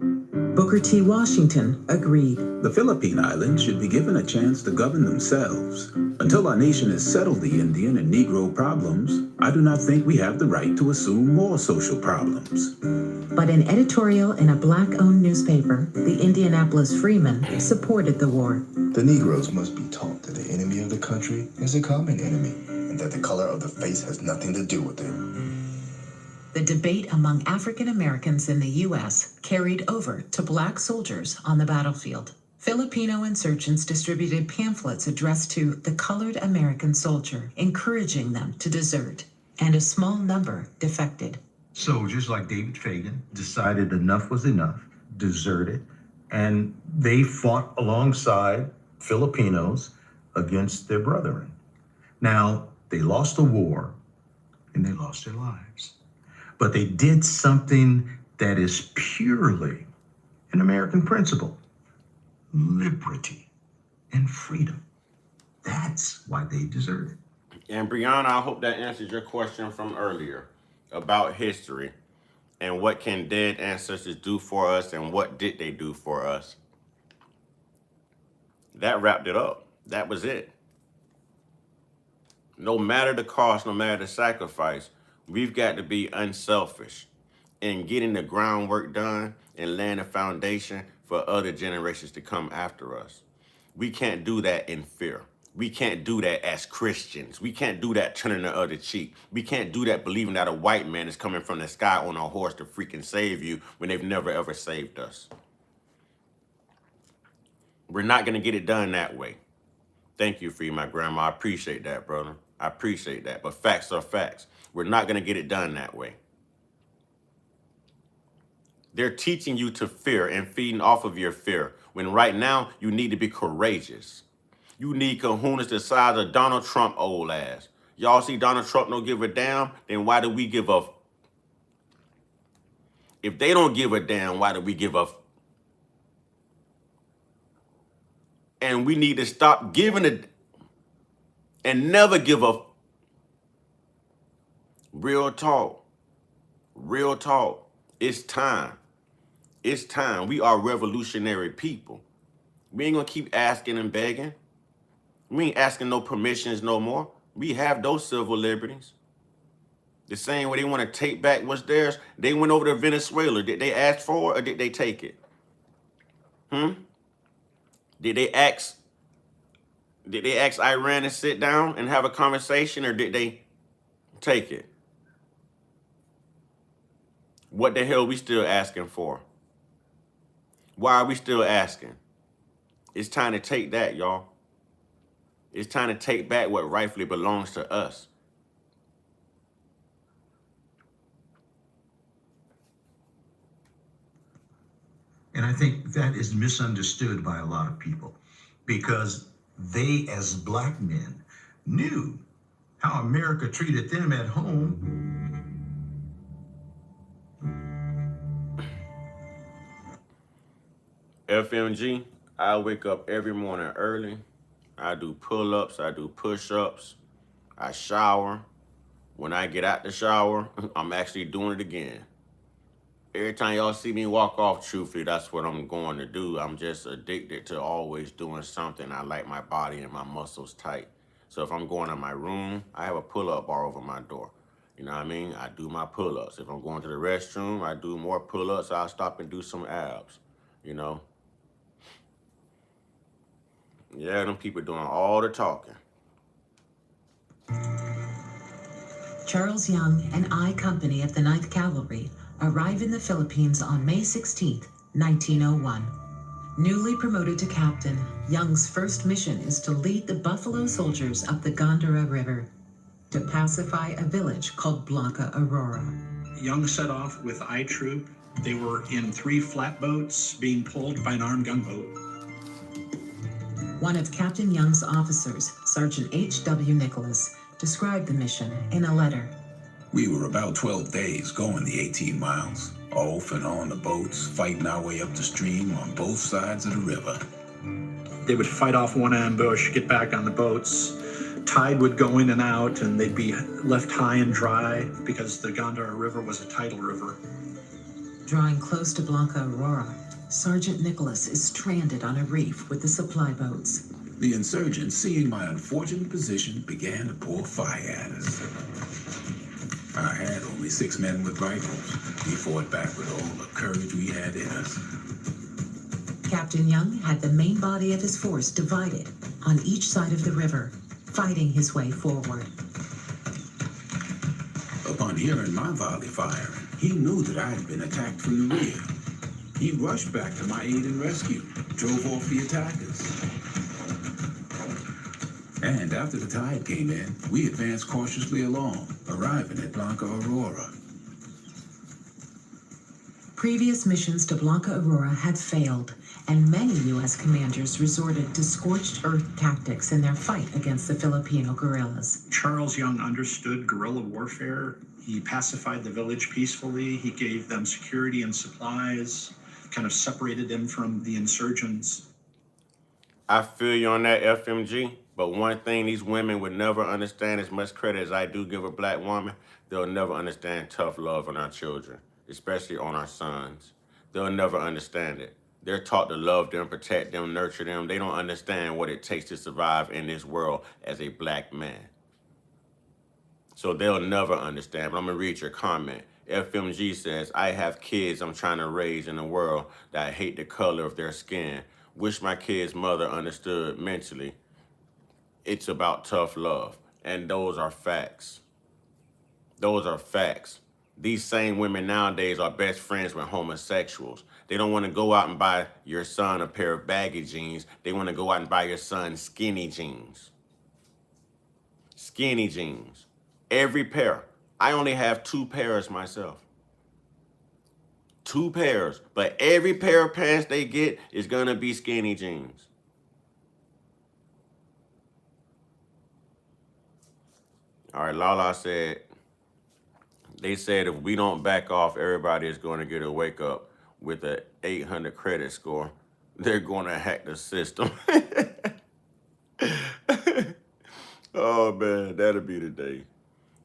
Booker T. Washington agreed. The Philippine Islands should be given a chance to govern themselves. Until our nation has settled the Indian and Negro problems, I do not think we have the right to assume more social problems. But an editorial in a black-owned newspaper, the Indianapolis Freeman, supported the war. The Negroes must be taught that the enemy of the country is a common enemy, and that the color of the face has nothing to do with it. The debate among African Americans in the U.S. carried over to black soldiers on the battlefield. Filipino insurgents distributed pamphlets addressed to the colored American soldier, encouraging them to desert, and a small number defected. Soldiers like David Fagan decided enough was enough, deserted, and they fought alongside Filipinos against their brethren. Now, they lost the war and they lost their lives. But they did something that is purely an American principle: liberty and freedom. That's why they deserted. And Brianna, I hope that answers your question from earlier about history and what can dead ancestors do for us and what did they do for us. That wrapped it up. That was it. No matter the cost, no matter the sacrifice, we've got to be unselfish in getting the groundwork done and laying a foundation for other generations to come after us. We can't do that in fear. We can't do that as Christians. We can't do that turning the other cheek. We can't do that believing that a white man is coming from the sky on a horse to freaking save you when they've never ever saved us. We're not going to get it done that way. Thank you, Free, my grandma. I appreciate that, brother. I appreciate that. But facts are facts. We're not going to get it done that way. They're teaching you to fear and feeding off of your fear, when right now you need to be courageous. You need kahunas the size of Donald Trump old ass. Y'all see Donald Trump don't give a damn, then why do we give a... If they don't give a damn, why do we give a... And we need to stop giving it and never give a... Real talk. Real talk. It's time. It's time. We are revolutionary people. We ain't gonna keep asking and begging. We ain't asking no permissions no more. We have those civil liberties. The same way they want to take back what's theirs. They went over to Venezuela. Did they ask for it or did they take it? Did Did they ask Iran to sit down and have a conversation, or did they take it? What the hell are we still asking for? Why are we still asking? It's time to take that, y'all. It's time to take back what rightfully belongs to us. And I think that is misunderstood by a lot of people because they, as black men, knew how America treated them at home. FMG, I wake up every morning early. I do pull-ups, I do push-ups, I shower. When I get out the shower, I'm actually doing it again. Every time y'all see me walk off, truthfully, that's what I'm going to do. I'm just addicted to always doing something. I like my body and my muscles tight. So if I'm going to my room, I have a pull-up bar over my door. You know what I mean? I do my pull-ups. If I'm going to the restroom, I do more pull-ups. I'll stop and do some abs, you know? Yeah, them people doing all the talking. Charles Young and I Company of the 9th Cavalry arrive in the Philippines on May 16, 1901. Newly promoted to captain, Young's first mission is to lead the Buffalo soldiers up the Gondara River to pacify a village called Blanca Aurora. Young set off with I Troop. They were in 3 flatboats being pulled by an armed gunboat. One of Captain Young's officers, Sergeant H.W. Nicholas, described the mission in a letter. We were about 12 days going the 18 miles, off and on the boats, fighting our way up the stream on both sides of the river. They would fight off one ambush, get back on the boats. Tide would go in and out, and they'd be left high and dry because the Gondara River was a tidal river. Drawing close to Blanca Aurora, Sergeant Nicholas is stranded on a reef with the supply boats. The insurgents, seeing my unfortunate position, began to pour fire at us. I had only 6 men with rifles. We fought back with all the courage we had in us. Captain Young had the main body of his force divided on each side of the river, fighting his way forward. Upon hearing my volley firing, he knew that I had been attacked from the rear. He rushed back to my aid and rescue, drove off the attackers. And after the tide came in, we advanced cautiously along, arriving at Blanca Aurora. Previous missions to Blanca Aurora had failed, and many U.S. commanders resorted to scorched earth tactics in their fight against the Filipino guerrillas. Charles Young understood guerrilla warfare. He pacified the village peacefully. He gave them security and supplies, kind of separated them from the insurgents. I feel you on that, FMG. But one thing these women would never understand, as much credit as I do give a black woman, they'll never understand tough love on our children, especially on our sons. They'll never understand it. They're taught to love them, protect them, nurture them. They don't understand what it takes to survive in this world as a black man. So they'll never understand. But I'm going to read your comment. FMG says, I have kids I'm trying to raise in a world that I hate the color of their skin. Wish my kid's mother understood mentally. It's about tough love. And those are facts. Those are facts. These same women nowadays are best friends with homosexuals. They don't want to go out and buy your son a pair of baggy jeans. They want to go out and buy your son skinny jeans. Skinny jeans. Every pair. I only have 2 pairs myself. 2 pairs. But every pair of pants they get is going to be skinny jeans. All right, Lala said, they said if we don't back off, everybody is going to get a wake up with an 800 credit score. They're going to hack the system. Oh, man, that'll be the day.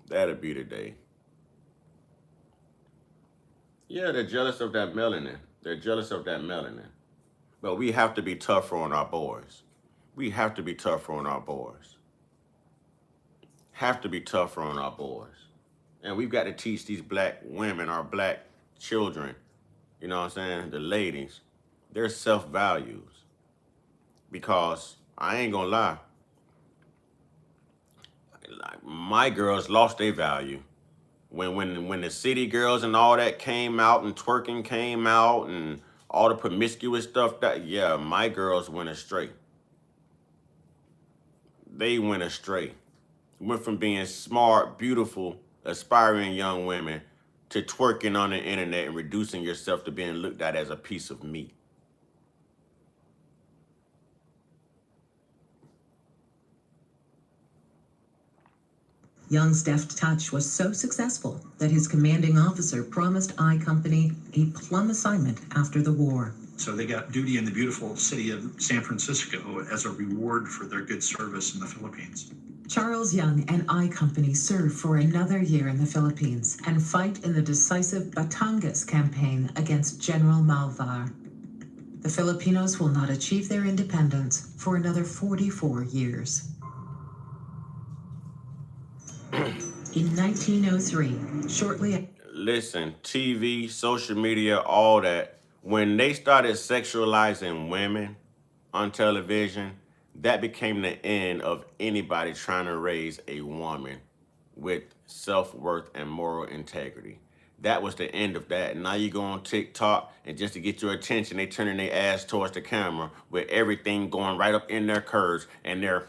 That'll be the day. Yeah, they're jealous of that melanin. They're jealous of that melanin. But we have to be tougher on our boys. We have to be tougher on our boys. Have to be tougher on our boys. And we've got to teach these black women, our black children, you know what I'm saying, the ladies, their self-values. because I ain't gonna lie, my girls lost their value. When the city girls and all that came out and twerking came out and all the promiscuous stuff, that, yeah, my girls went astray. They went astray. Went from being smart, beautiful, aspiring young women to twerking on the internet and reducing yourself to being looked at as a piece of meat. Young's deft touch was so successful that his commanding officer promised I Company a plum assignment after the war. So they got duty in the beautiful city of San Francisco as a reward for their good service in the Philippines. Charles Young and I Company serve for another year in the Philippines and fight in the decisive Batangas campaign against General Malvar. The Filipinos will not achieve their independence for another 44 years. In 1903, shortly... Listen, TV, social media, all that, when they started sexualizing women on television, that became the end of anybody trying to raise a woman with self-worth and moral integrity. That was the end of that. Now you go on TikTok, and just to get your attention, they turning their ass towards the camera with everything going right up in their curves, and they're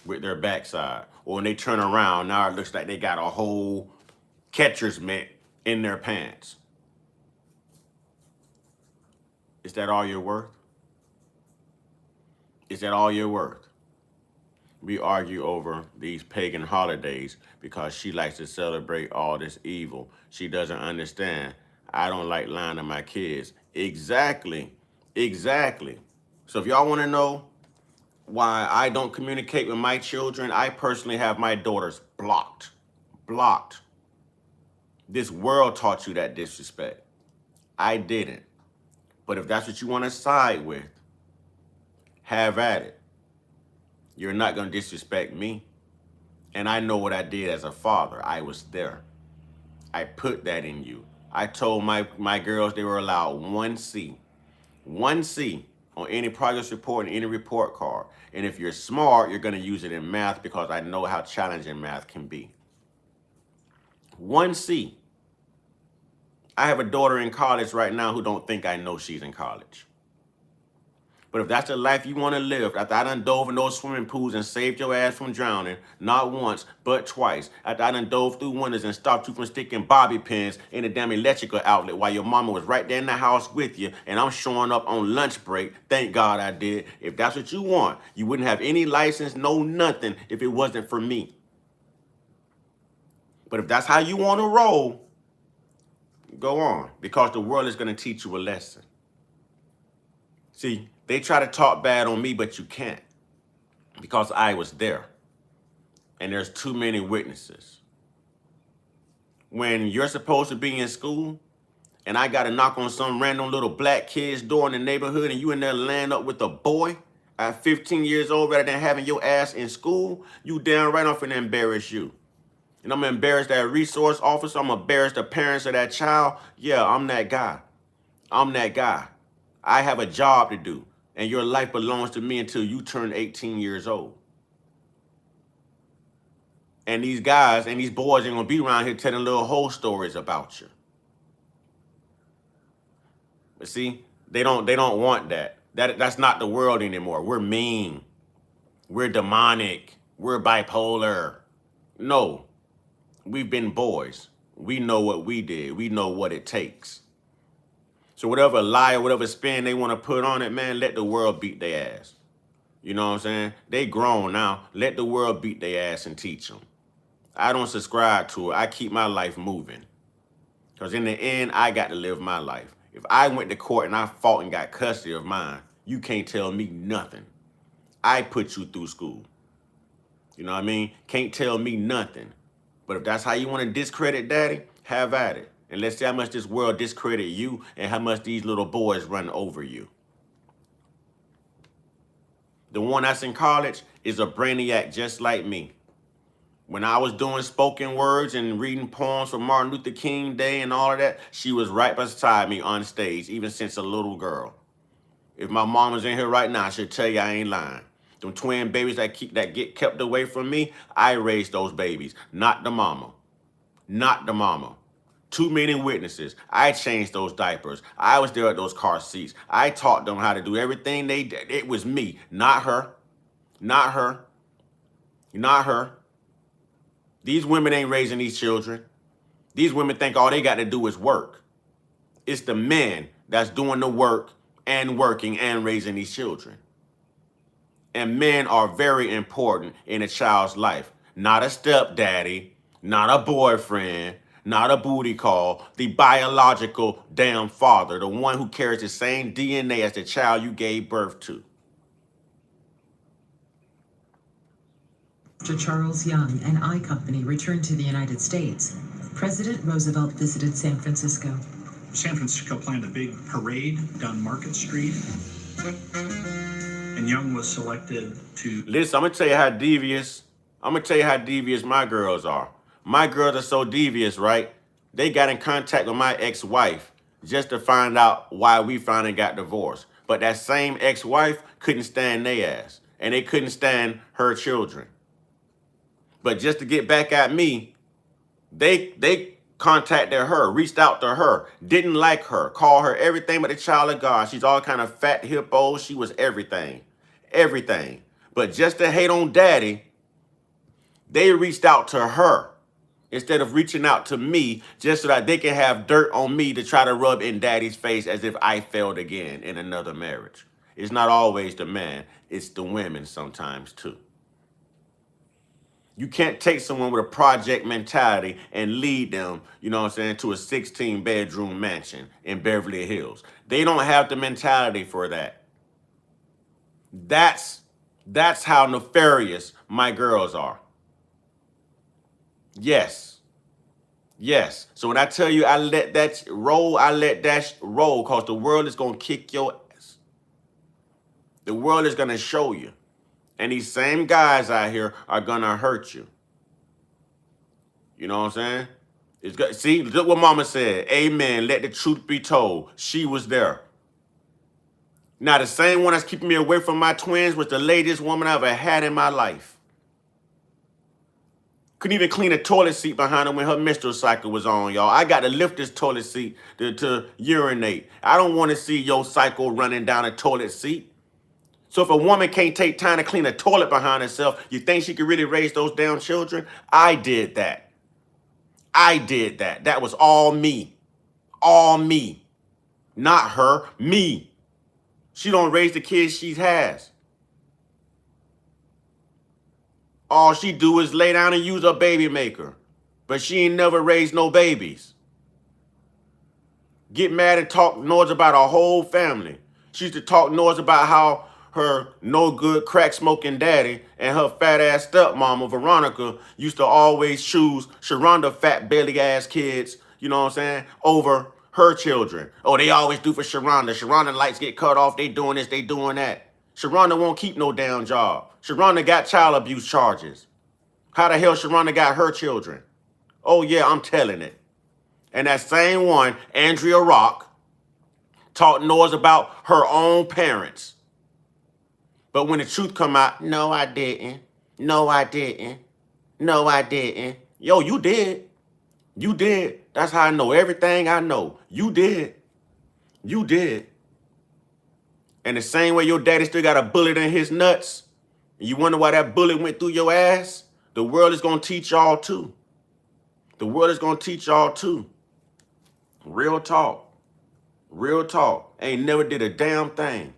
with their backside. Or when they turn around, now it looks like they got a whole catcher's mitt in their pants. Is that all you're worth? Is that all you're worth? We argue over these pagan holidays because she likes to celebrate all this evil. She doesn't understand. I don't like lying to my kids. Exactly. Exactly. So if y'all want to know why I don't communicate with my children, I personally have my daughters blocked. Blocked. This world taught you that disrespect. I didn't. But if that's what you want to side with, have at it. You're not going to disrespect me. And I know what I did as a father. I was there. I put that in you. I told my girls they were allowed 1C. 1C on any progress report and any report card. And if you're smart, you're going to use it in math because I know how challenging math can be. 1C. I have a daughter in college right now who don't think I know she's in college. But if that's the life you want to live, after I done dove in those swimming pools and saved your ass from drowning, not once, but twice, after I done dove through windows and stopped you from sticking bobby pins in the damn electrical outlet while your mama was right there in the house with you, and I'm showing up on lunch break, thank God I did. If that's what you want, you wouldn't have any license, no nothing, if it wasn't for me. But if that's how you want to roll, go on, because the world is going to teach you a lesson. See, they try to talk bad on me, but you can't, because I was there. And there's too many witnesses. When you're supposed to be in school, and I got to knock on some random little black kid's door in the neighborhood, and you in there laying up with a boy at 15 years old rather than having your ass in school, you damn right I'm finna embarrass you. And I'm gonna embarrass that resource officer, I'm gonna embarrass the parents of that child. Yeah, I'm that guy. I'm that guy. I have a job to do, and your life belongs to me until you turn 18 years old. And these guys and these boys ain't gonna be around here telling little whole stories about you. But see, they don't want that. That's not the world anymore. We're mean. We're demonic. We're bipolar. No, we've been boys. We know what we did. We know what it takes. So whatever lie or whatever spin they want to put on it, man, let the world beat their ass. You know what I'm saying? They grown now. Let the world beat their ass and teach them. I don't subscribe to it. I keep my life moving. Because in the end, I got to live my life. If I went to court and I fought and got custody of mine, you can't tell me nothing. I put you through school. You know what I mean? Can't tell me nothing. But if that's how you want to discredit daddy, have at it. And let's see how much this world discredit you and how much these little boys run over you. The one that's in college is a brainiac just like me. When I was doing spoken words and reading poems for Martin Luther King Day and all of that, she was right beside me on stage, even since a little girl. If my mom was in here right now, I should tell you I ain't lying. Them twin babies that get kept away from me, I raised those babies, not the mama. Not the mama. Too many witnesses. I changed those diapers. I was there at those car seats. I taught them how to do everything they did. It was me, not her. Not her. Not her. These women ain't raising these children. These women think all they got to do is work. It's the men that's doing the work and working and raising these children. And men are very important in a child's life. Not a stepdaddy, not a boyfriend, not a booty call, the biological damn father, the one who carries the same DNA as the child you gave birth to. After Charles Young and I Company returned to the United States, President Roosevelt visited San Francisco. San Francisco planned a big parade down Market Street, and Young was selected to... Listen, I'm going to tell you how devious, my girls are. My girls are so devious, right? They got in contact with my ex-wife just to find out why we finally got divorced. But that same ex-wife couldn't stand their ass, and they couldn't stand her children. But just to get back at me, they contacted her, reached out to her, didn't like her, called her everything but the child of God. She's all kind of fat, hippo. She was everything. Everything. But just to hate on daddy, they reached out to her instead of reaching out to me just so that they can have dirt on me to try to rub in daddy's face as if I failed again in another marriage. It's not always the man. It's the women sometimes too. You can't take someone with a project mentality and lead them, you know what I'm saying, to a 16-bedroom mansion in Beverly Hills. They don't have the mentality for that. That's how nefarious my girls are. Yes. Yes. So when I tell you I let that roll because the world is going to kick your ass. The world is going to show you. And these same guys out here are going to hurt you. You know what I'm saying? It's good. See, look what mama said. Amen. Let the truth be told. She was there. Now, the same one that's keeping me away from my twins was the latest woman I ever had in my life. Couldn't even clean a toilet seat behind her when her menstrual cycle was on, y'all. I got to lift this toilet seat to urinate. I don't want to see your cycle running down a toilet seat. So if a woman can't take time to clean a toilet behind herself, you think she could really raise those damn children? I did that. I did that. That was all me. All me. Not her. Me. She don't raise the kids she has. All she do is lay down and use her baby maker. But she ain't never raised no babies. Get mad and talk noise about her whole family. She used to talk noise about how her no good crack smoking daddy and her fat ass stepmama Veronica used to always choose Sharonda fat belly ass kids, you know what I'm saying, over her children. Oh, they always do for Sharonda. Sharonda lights get cut off. They doing this, they doing that. Sharonda won't keep no damn job. Sharonda got child abuse charges. How the hell Sharonda got her children? Oh yeah, I'm telling it. And that same one, Andrea Rock, talked noise about her own parents. But when the truth come out, no, I didn't. No, I didn't. No, I didn't. Yo, you did. You did. That's how I know everything I know. You did. You did. And the same way your daddy still got a bullet in his nuts, and you wonder why that bullet went through your ass, the world is going to teach y'all too. The world is going to teach y'all too. Real talk. Real talk. Ain't never did a damn thing.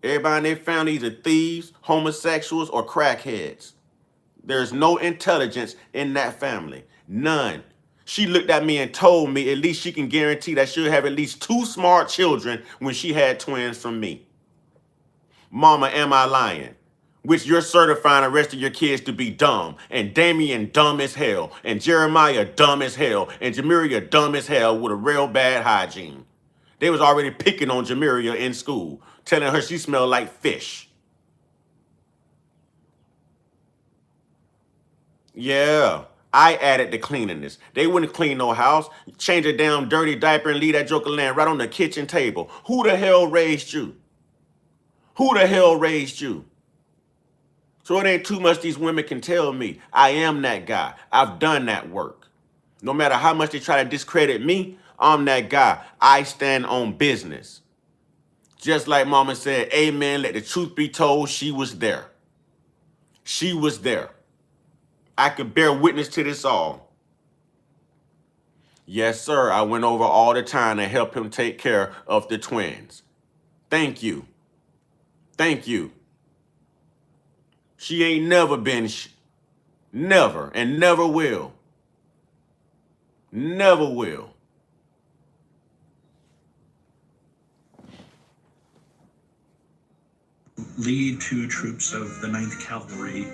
Everybody in their family either thieves, homosexuals, or crackheads. There's no intelligence in that family. None. She looked at me and told me at least she can guarantee that she'll have at least 2 smart children when she had twins from me. Mama, am I lying? Which you're certifying the rest of your kids to be dumb. And Damien dumb as hell. And Jeremiah dumb as hell. And Jamiria dumb as hell with a real bad hygiene. They was already picking on Jamiria in school, telling her she smelled like fish. Yeah, I added the cleanliness. They wouldn't clean no house. Change a damn dirty diaper and leave that joker laying right on the kitchen table. Who the hell raised you? Who the hell raised you? So it ain't too much these women can tell me. I am that guy. I've done that work. No matter how much they try to discredit me, I'm that guy. I stand on business. Just like mama said, amen, let the truth be told, she was there. She was there. I could bear witness to this all. Yes, sir, I went over all the time to help him take care of the twins. Thank you. Thank you. She ain't never been, never, and never will. Never will. Lead two troops of the 9th Cavalry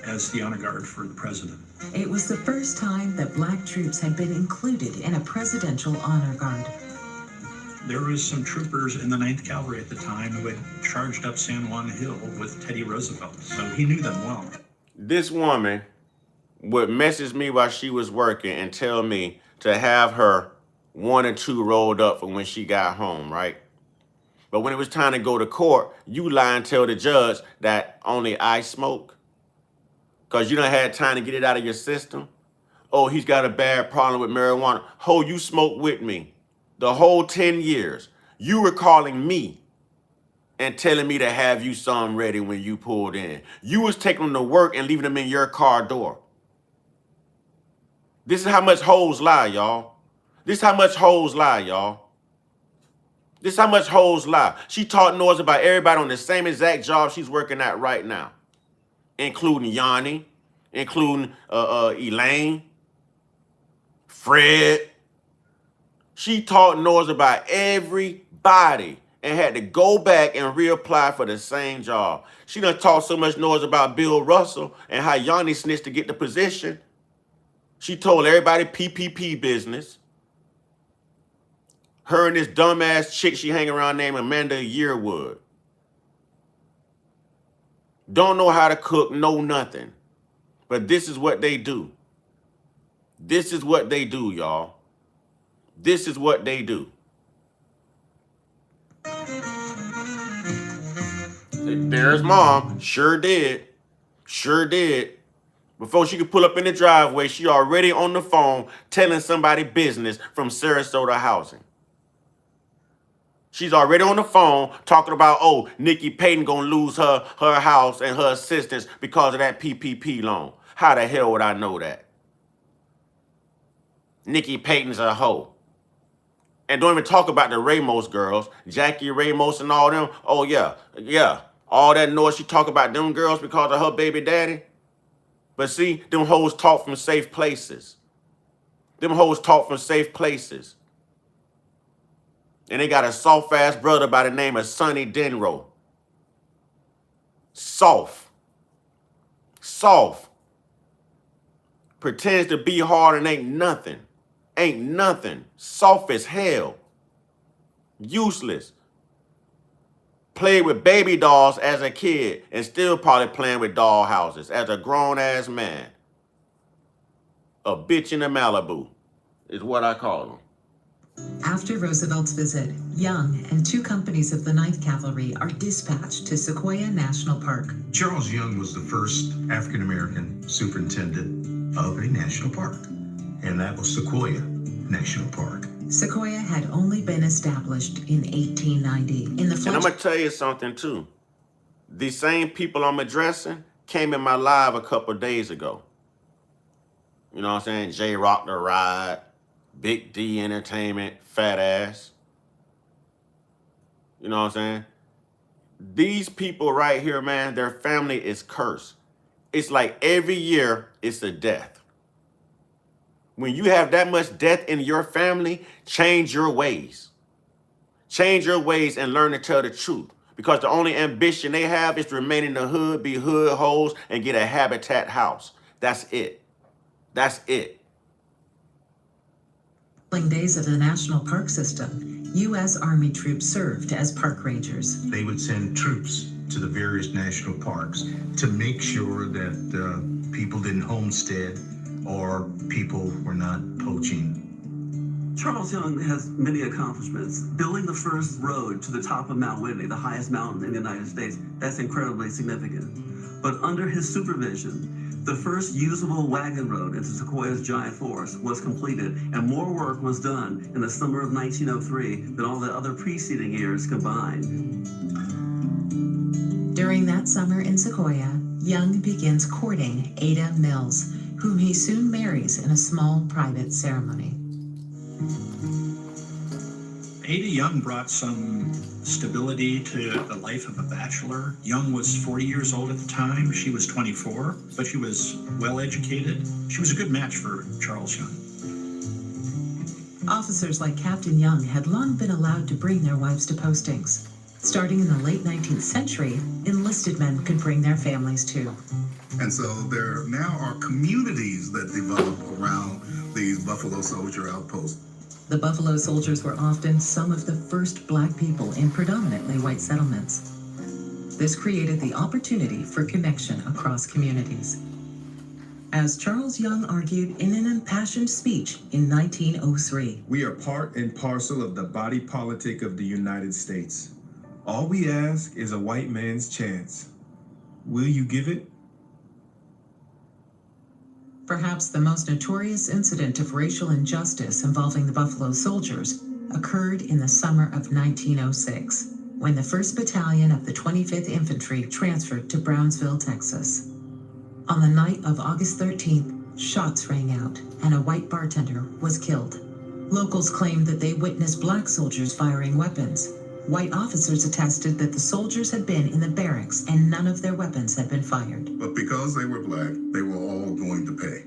as the honor guard for the president. It was the first time that black troops had been included in a presidential honor guard. There was some troopers in the 9th Cavalry at the time who had charged up San Juan Hill with Teddy Roosevelt, so he knew them well. This woman would message me while she was working and tell me to have her 1 or 2 rolled up for when she got home, right? But when it was time to go to court, you lie and tell the judge that only I smoke because you done had time to get it out of your system. Oh, he's got a bad problem with marijuana. Oh, you smoked with me the whole 10 years. You were calling me and telling me to have you some ready when you pulled in. You was taking them to work and leaving them in your car door. This is how much hoes lie, y'all. This is how much hoes lie, y'all. This is how much hoes lie. She taught noise about everybody on the same exact job she's working at right now, including Yanni, including Elaine, Fred. She taught noise about everybody and had to go back and reapply for the same job. She done talked so much noise about Bill Russell and how Yanni snitched to get the position. She told everybody PPP business. Her and this dumbass chick she hang around named Amanda Yearwood. Don't know how to cook, know nothing. But this is what they do. This is what they do, y'all. This is what they do. There's mom. Sure did. Sure did. Before she could pull up in the driveway, she already on the phone telling somebody business from Sarasota Housing. She's already on the phone talking about, oh, Nikki Payton gonna lose her house and her assistance because of that PPP loan. How the hell would I know that? Nikki Payton's a hoe. And don't even talk about the Ramos girls, Jackie Ramos and all them. Oh, yeah. All that noise she talk about them girls because of her baby daddy. But see, them hoes talk from safe places. Them hoes talk from safe places. And they got a soft-ass brother by the name of Sonny Denro. Soft. Soft. Pretends to be hard and ain't nothing. Ain't nothing. Soft as hell. Useless. Played with baby dolls as a kid and still probably playing with doll houses as a grown-ass man. A bitch in a Malibu is what I call them. After Roosevelt's visit, Young and 2 companies of the 9th Cavalry are dispatched to Sequoia National Park. Charles Young was the first African-American superintendent of a national park, and that was Sequoia National Park. Sequoia had only been established in 1890. And I'm going to tell you something, too. These same people I'm addressing came in my live a couple of days ago. You know what I'm saying? J-Rock the Ride, Big D Entertainment, Fat Ass. You know what I'm saying? These people right here, man, their family is cursed. It's like every year it's a death. When you have that much death in your family, change your ways. Change your ways and learn to tell the truth. Because the only ambition they have is to remain in the hood, be hood hoes, and get a habitat house. That's it. That's it. Days of the National Park System, U.S. Army troops served as park rangers. They would send troops to the various national parks to make sure that people didn't homestead or people were not poaching Charles Young has many accomplishments. Building the first road to the top of Mount Whitney, the highest mountain in the United States, that's incredibly significant. But under his supervision, the first usable wagon road into Sequoia's giant forest was completed, and more work was done in the summer of 1903 than all the other preceding years combined. During that summer in Sequoia, Young begins courting Ada Mills, whom he soon marries in a small private ceremony. Ada Young brought some stability to the life of a bachelor. Young was 40 years old at the time. She was 24, but she was well educated. She was a good match for Charles Young. Officers like Captain Young had long been allowed to bring their wives to postings. Starting in the late 19th century, enlisted men could bring their families too. And so there now are communities that develop around these Buffalo Soldier outposts. The Buffalo Soldiers were often some of the first Black people in predominantly white settlements. This created the opportunity for connection across communities. As Charles Young argued in an impassioned speech in 1903, "We are part and parcel of the body politic of the United States. All we ask is a white man's chance. Will you give it?" Perhaps the most notorious incident of racial injustice involving the Buffalo Soldiers occurred in the summer of 1906, when the 1st Battalion of the 25th Infantry transferred to Brownsville, Texas. On the night of August 13th, shots rang out and a white bartender was killed. Locals claimed that they witnessed Black soldiers firing weapons. White officers attested that the soldiers had been in the barracks and none of their weapons had been fired. But because they were Black, they were all going to pay.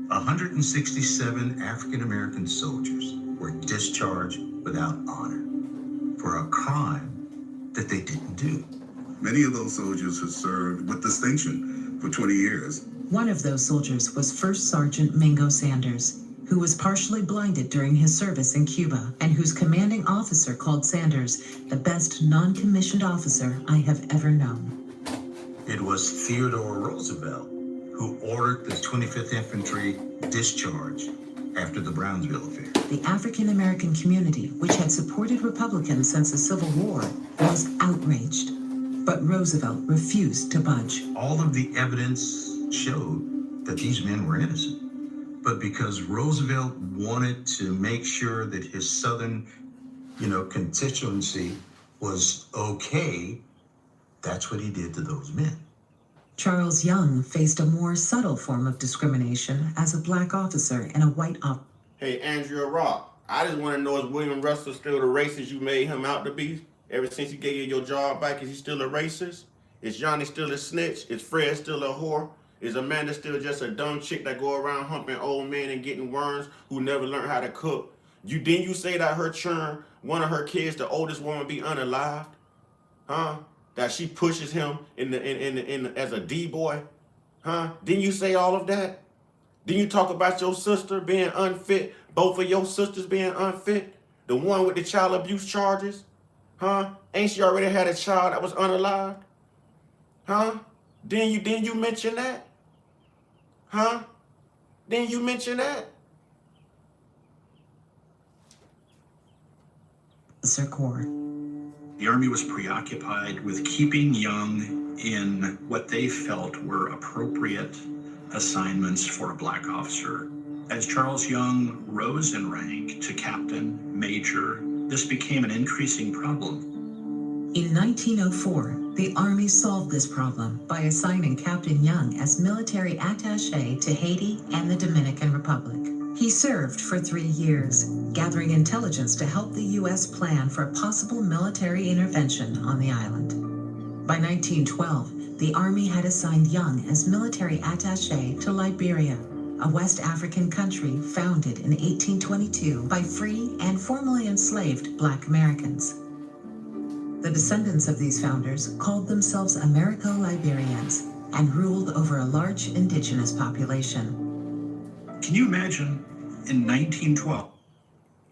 167 African American soldiers were discharged without honor for a crime that they didn't do. Many of those soldiers had served with distinction for 20 years. One of those soldiers was First Sergeant Mingo Sanders, who was partially blinded during his service in Cuba and whose commanding officer called Sanders the best non-commissioned officer I have ever known. It was Theodore Roosevelt who ordered the 25th Infantry discharged after the Brownsville Affair. The African American community, which had supported Republicans since the Civil War, was outraged. But Roosevelt refused to budge. All of the evidence showed that these men were innocent. But because Roosevelt wanted to make sure that his Southern, constituency was okay, that's what he did to those men. Charles Young faced a more subtle form of discrimination as a Black officer in a white op. Hey, Andrea Rock, I just want to know, is William Russell still the racist you made him out to be? Ever since he gave you your job back, is he still a racist? Is Johnny still a snitch? Is Fred still a whore? Is Amanda still just a dumb chick that go around humping old men and getting worms who never learned how to cook? Didn't you say that her children, one of her kids, the oldest one, be unalived? Huh? That she pushes him in as a D-boy? Huh? Didn't you say all of that? Didn't you talk about your sister being unfit? Both of your sisters being unfit? The one with the child abuse charges? Huh? Ain't she already had a child that was unalived? Huh? Didn't you mention that? Huh? Didn't you mention that? Officer Corps. The Army was preoccupied with keeping Young in what they felt were appropriate assignments for a Black officer. As Charles Young rose in rank to captain, major, this became an increasing problem. In 1904, the Army solved this problem by assigning Captain Young as military attaché to Haiti and the Dominican Republic. He served for 3 years, gathering intelligence to help the U.S. plan for a possible military intervention on the island. By 1912, the Army had assigned Young as military attaché to Liberia, a West African country founded in 1822 by free and formerly enslaved Black Americans. The descendants of these founders called themselves Americo-Liberians and ruled over a large indigenous population. Can you imagine in 1912?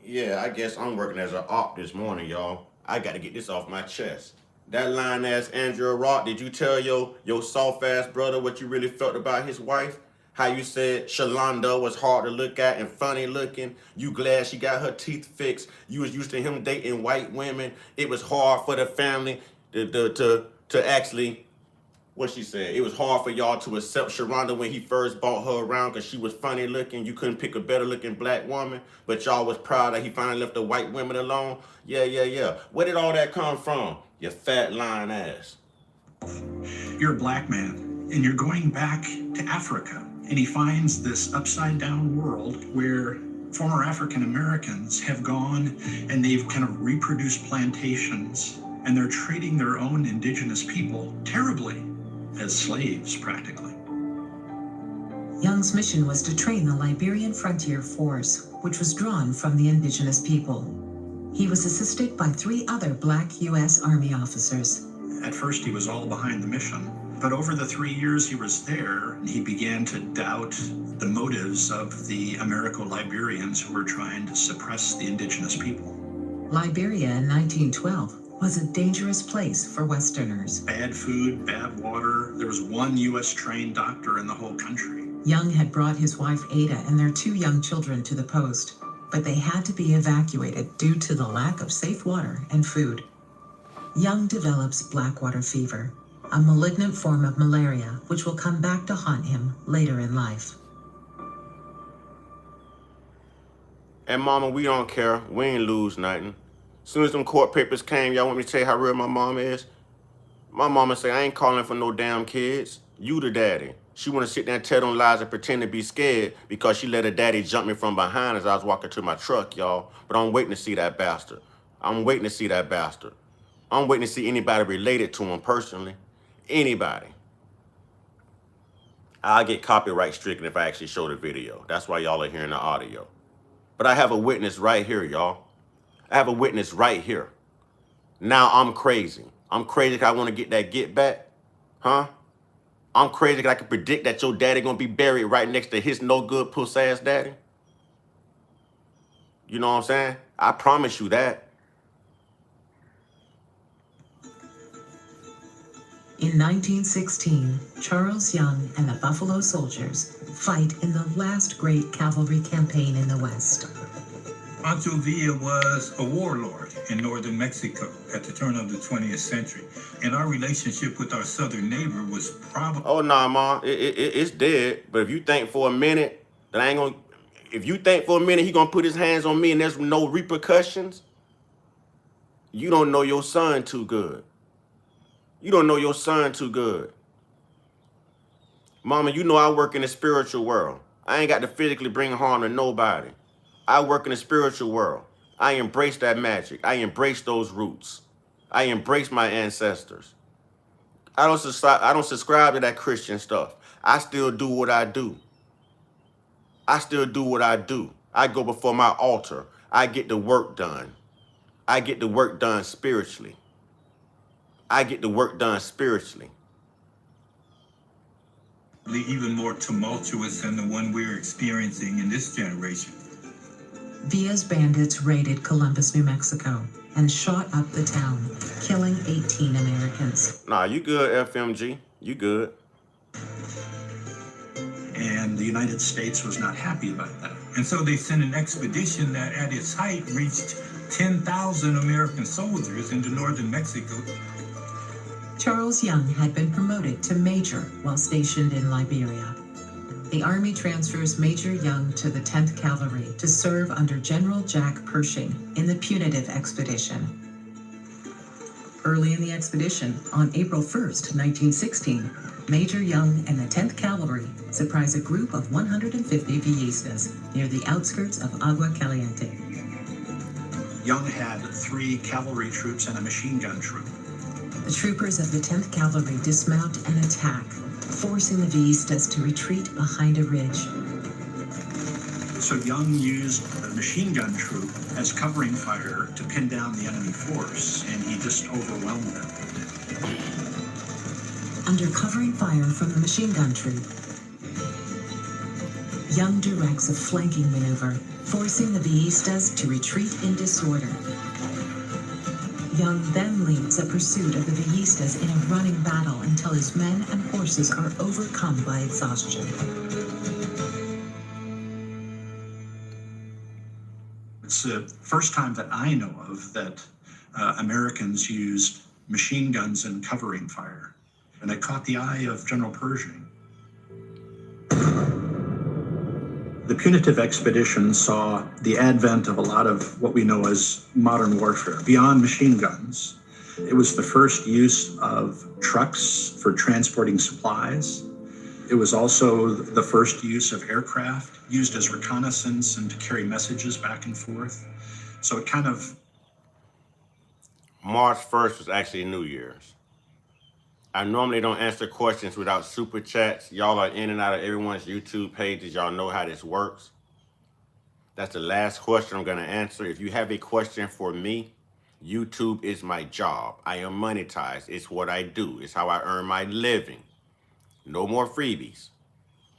Yeah, I guess I'm working as an op this morning, y'all. I got to get this off my chest. That line ass Andrea Rock, did you tell your soft ass brother what you really felt about his wife? How you said Shalonda was hard to look at and funny looking. You glad she got her teeth fixed. You was used to him dating white women. It was hard for the family to actually, what she said, it was hard for y'all to accept Sharonda when he first bought her around because she was funny looking. You couldn't pick a better looking black woman, but y'all was proud that he finally left the white women alone. Yeah. Where did all that come from? You fat lying ass. You're a black man, and you're going back to Africa. And he finds this upside down world where former African Americans have gone and they've kind of reproduced plantations, and they're treating their own indigenous people terribly as slaves, practically. Young's mission was to train the Liberian Frontier Force, which was drawn from the indigenous people. He was assisted by 3 other black U.S. Army officers. At first, he was all behind the mission. But over the 3 years he was there, he began to doubt the motives of the Americo-Liberians who were trying to suppress the indigenous people. Liberia in 1912 was a dangerous place for Westerners. Bad food, bad water. There was 1 U.S. trained doctor in the whole country. Young had brought his wife Ada and their 2 young children to the post, but they had to be evacuated due to the lack of safe water and food. Young develops blackwater fever, a malignant form of malaria which will come back to haunt him later in life. And mama, we don't care. We ain't lose nothing. As soon as them court papers came, y'all want me to tell you how real my mama is? My mama say, I ain't calling for no damn kids. You the daddy. She want to sit there and tell them lies and pretend to be scared because she let her daddy jump me from behind as I was walking to my truck, y'all. But I'm waiting to see that bastard. I'm waiting to see that bastard. I'm waiting to see anybody related to him personally. Anybody. I'll get copyright stricken if I actually show the video. That's why y'all are hearing the audio. But I have a witness right here, y'all. I have a witness right here. Now I'm crazy. I'm crazy because I want to get that get back. Huh? I'm crazy because I can predict that your daddy going to be buried right next to his no good puss ass daddy. You know what I'm saying? I promise you that. In 1916, Charles Young and the Buffalo Soldiers fight in the last great cavalry campaign in the West. Pancho Villa was a warlord in northern Mexico at the turn of the 20th century, and our relationship with our southern neighbor was probably... Oh, nah, Ma, it's dead. But if you think for a minute that I ain't gonna... If you think for a minute he gonna put his hands on me and there's no repercussions, you don't know your son too good. You don't know your son too good. Mama, you know I work in the spiritual world. I ain't got to physically bring harm to nobody. I work in the spiritual world. I embrace that magic. I embrace those roots. I embrace my ancestors. I don't subscribe to that Christian stuff. I still do what I do. I still do what I do. I go before my altar. I get the work done. I get the work done spiritually. I get the work done spiritually. Even more tumultuous than the one we're experiencing in this generation. Villa's bandits raided Columbus, New Mexico, and shot up the town, killing 18 Americans. Nah, you good, FMG. You good. And the United States was not happy about that. And so they sent an expedition that at its height reached 10,000 American soldiers into northern Mexico. Charles Young had been promoted to major while stationed in Liberia. The Army transfers Major Young to the 10th Cavalry to serve under General Jack Pershing in the punitive expedition. Early in the expedition, on April 1st, 1916, Major Young and the 10th Cavalry surprise a group of 150 Villistas near the outskirts of Agua Caliente. Young had 3 cavalry troops and a machine gun troop. The troopers of the 10th Cavalry dismount and attack, forcing the Villistas to retreat behind a ridge. So Young used the machine gun troop as covering fire to pin down the enemy force, and he just overwhelmed them. Under covering fire from the machine gun troop, Young directs a flanking maneuver, forcing the Villistas to retreat in disorder. Young then leads a pursuit of the Villistas in a running battle until his men and horses are overcome by exhaustion. It's the first time that I know of that Americans used machine guns in covering fire. And it caught the eye of General Pershing. The punitive expedition saw the advent of a lot of what we know as modern warfare. Beyond machine guns, it was the first use of trucks for transporting supplies. It was also the first use of aircraft used as reconnaissance and to carry messages back and forth. So it kind of... March 1st was actually New Year's. I normally don't answer questions without super chats. Y'all are in and out of everyone's YouTube pages. Y'all know how this works. That's the last question I'm going to answer. If you have a question for me, YouTube is my job. I am monetized. It's what I do. It's how I earn my living. No more freebies.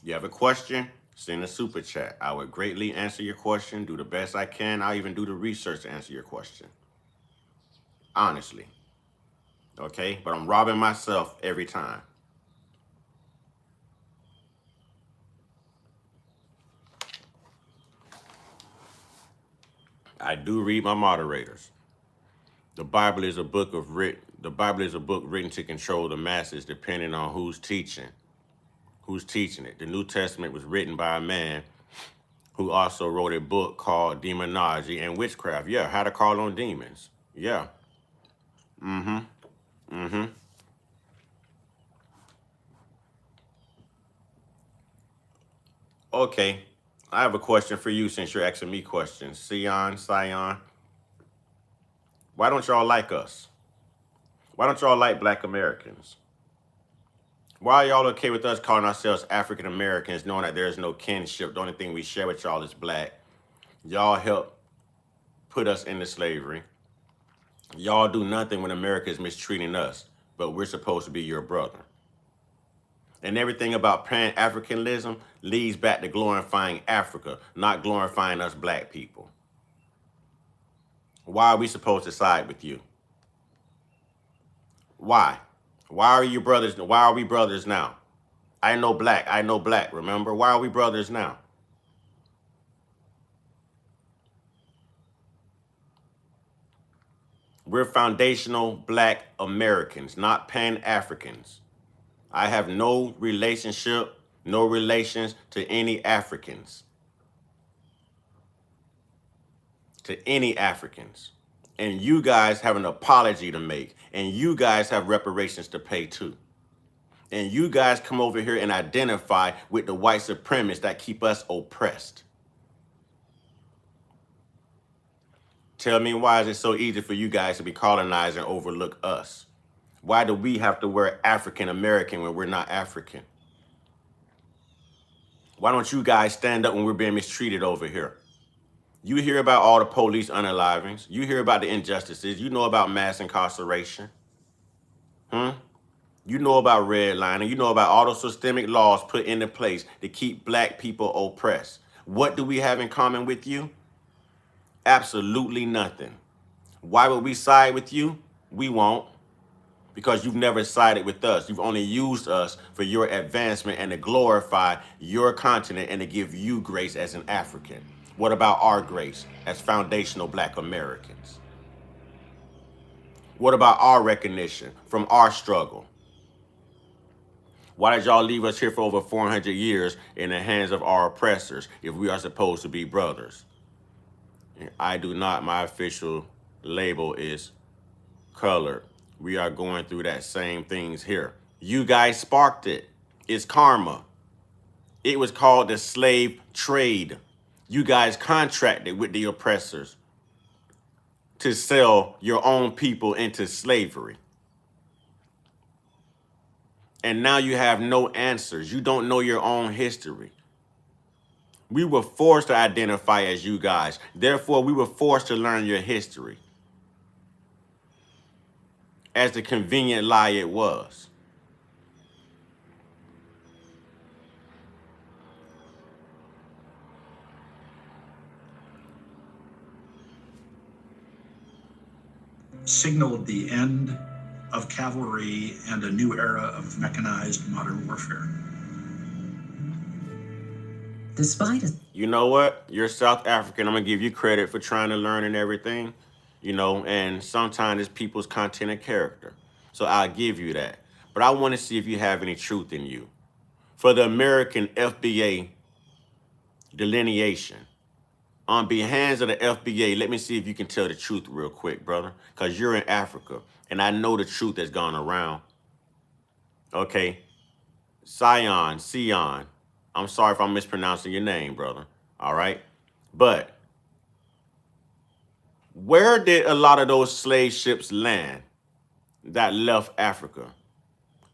You have a question, send a super chat. I would greatly answer your question, do the best I can. I'll even do the research to answer your question. Honestly. Okay? But I'm robbing myself every time. I do read my moderators. The Bible is a book written to control the masses, depending on who's teaching it. The New Testament was written by a man who also wrote a book called Demonology and Witchcraft. Yeah, how to call on demons. Yeah. Okay, I have a question for you since you're asking me questions. Sion, why don't y'all like us? Why don't y'all like Black Americans? Why are y'all okay with us calling ourselves African Americans, knowing that there's no kinship? The only thing we share with y'all is black. Y'all help put us into slavery. Y'all do nothing when America is mistreating us, but we're supposed to be your brother. And everything about Pan-Africanism leads back to glorifying Africa, not glorifying us black people. Why are we supposed to side with you? Why? Why are you brothers? Why are we brothers now? I know black, remember? Why are we brothers now? We're foundational Black Americans, not Pan-Africans. I have no relations to any Africans. And you guys have an apology to make. And you guys have reparations to pay too. And you guys come over here and identify with the white supremacists that keep us oppressed. Tell me, why is it so easy for you guys to be colonized and overlook us? Why do we have to wear African American when we're not African? Why don't you guys stand up when we're being mistreated over here? You hear about all the police unalivings. You hear about the injustices. You know about mass incarceration. You know about redlining. You know about all those systemic laws put into place to keep black people oppressed. What do we have in common with you? Absolutely nothing. Why would we side with you? We won't. Because you've never sided with us. You've only used us for your advancement and to glorify your continent and to give you grace as an African. What about our grace as foundational Black Americans? What about our recognition from our struggle? Why did y'all leave us here for over 400 years in the hands of our oppressors if we are supposed to be brothers? I do not. My official label is colored. We are going through that same things here. You guys sparked it. It's karma. It was called the slave trade. You guys contracted with the oppressors to sell your own people into slavery. And now you have no answers. You don't know your own history. We were forced to identify as you guys. Therefore, we were forced to learn your history. As the convenient lie it was. Signaled the end of cavalry and a new era of mechanized modern warfare. Despite it. You know what? You're South African. I'm going to give you credit for trying to learn and everything, you know, and sometimes it's people's content and character. So I'll give you that. But I want to see if you have any truth in you. For the American FBA delineation, on behalf of the FBA, let me see if you can tell the truth real quick, brother, because you're in Africa, and I know the truth that's gone around. Okay. Sion. I'm sorry if I'm mispronouncing your name, brother. All right. But where did a lot of those slave ships land that left Africa?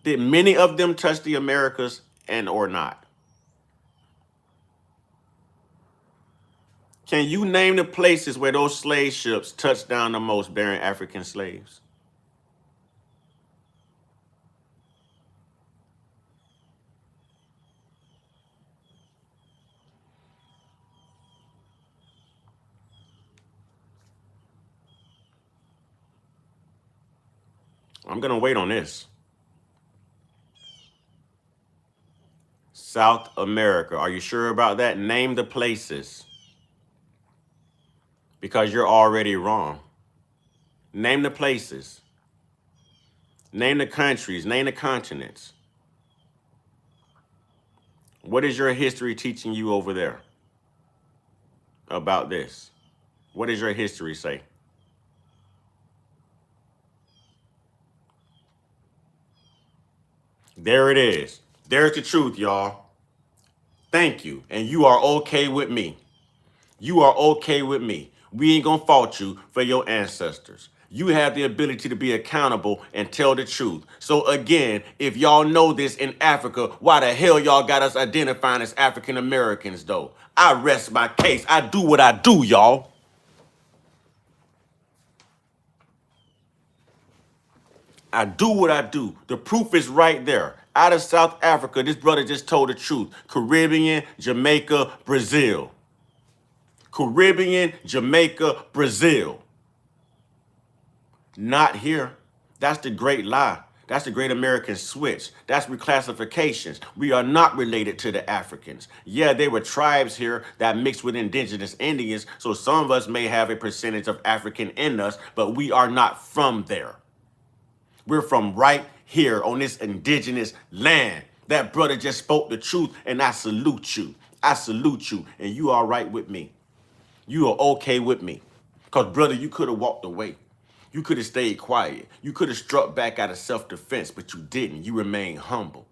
Did many of them touch the Americas and or not? Can you name the places where those slave ships touched down the most, bearing African slaves? I'm going to wait on this. South America. Are you sure about that? Name the places. Because you're already wrong. Name the places. Name the countries. Name the continents. What is your history teaching you over there about this? What does your history say? There it is. There's the truth, y'all. Thank you. And you are okay with me. You are okay with me. We ain't gonna fault you for your ancestors. You have the ability to be accountable and tell the truth. So again, if y'all know this in Africa, why the hell y'all got us identifying as African Americans though? I rest my case. I do what I do, y'all. I do what I do. The proof is right there. Out of South Africa, this brother just told the truth. Caribbean, Jamaica, Brazil. Caribbean, Jamaica, Brazil. Not here. That's the great lie. That's the great American switch. That's reclassifications. We are not related to the Africans. Yeah, there were tribes here that mixed with indigenous Indians, so some of us may have a percentage of African in us, but we are not from there. We're from right here on this indigenous land. That brother just spoke the truth, and I salute you. I salute you, and you are right with me. You are okay with me. Because, brother, you could have walked away. You could have stayed quiet. You could have struck back out of self-defense, but you didn't. You remained humble.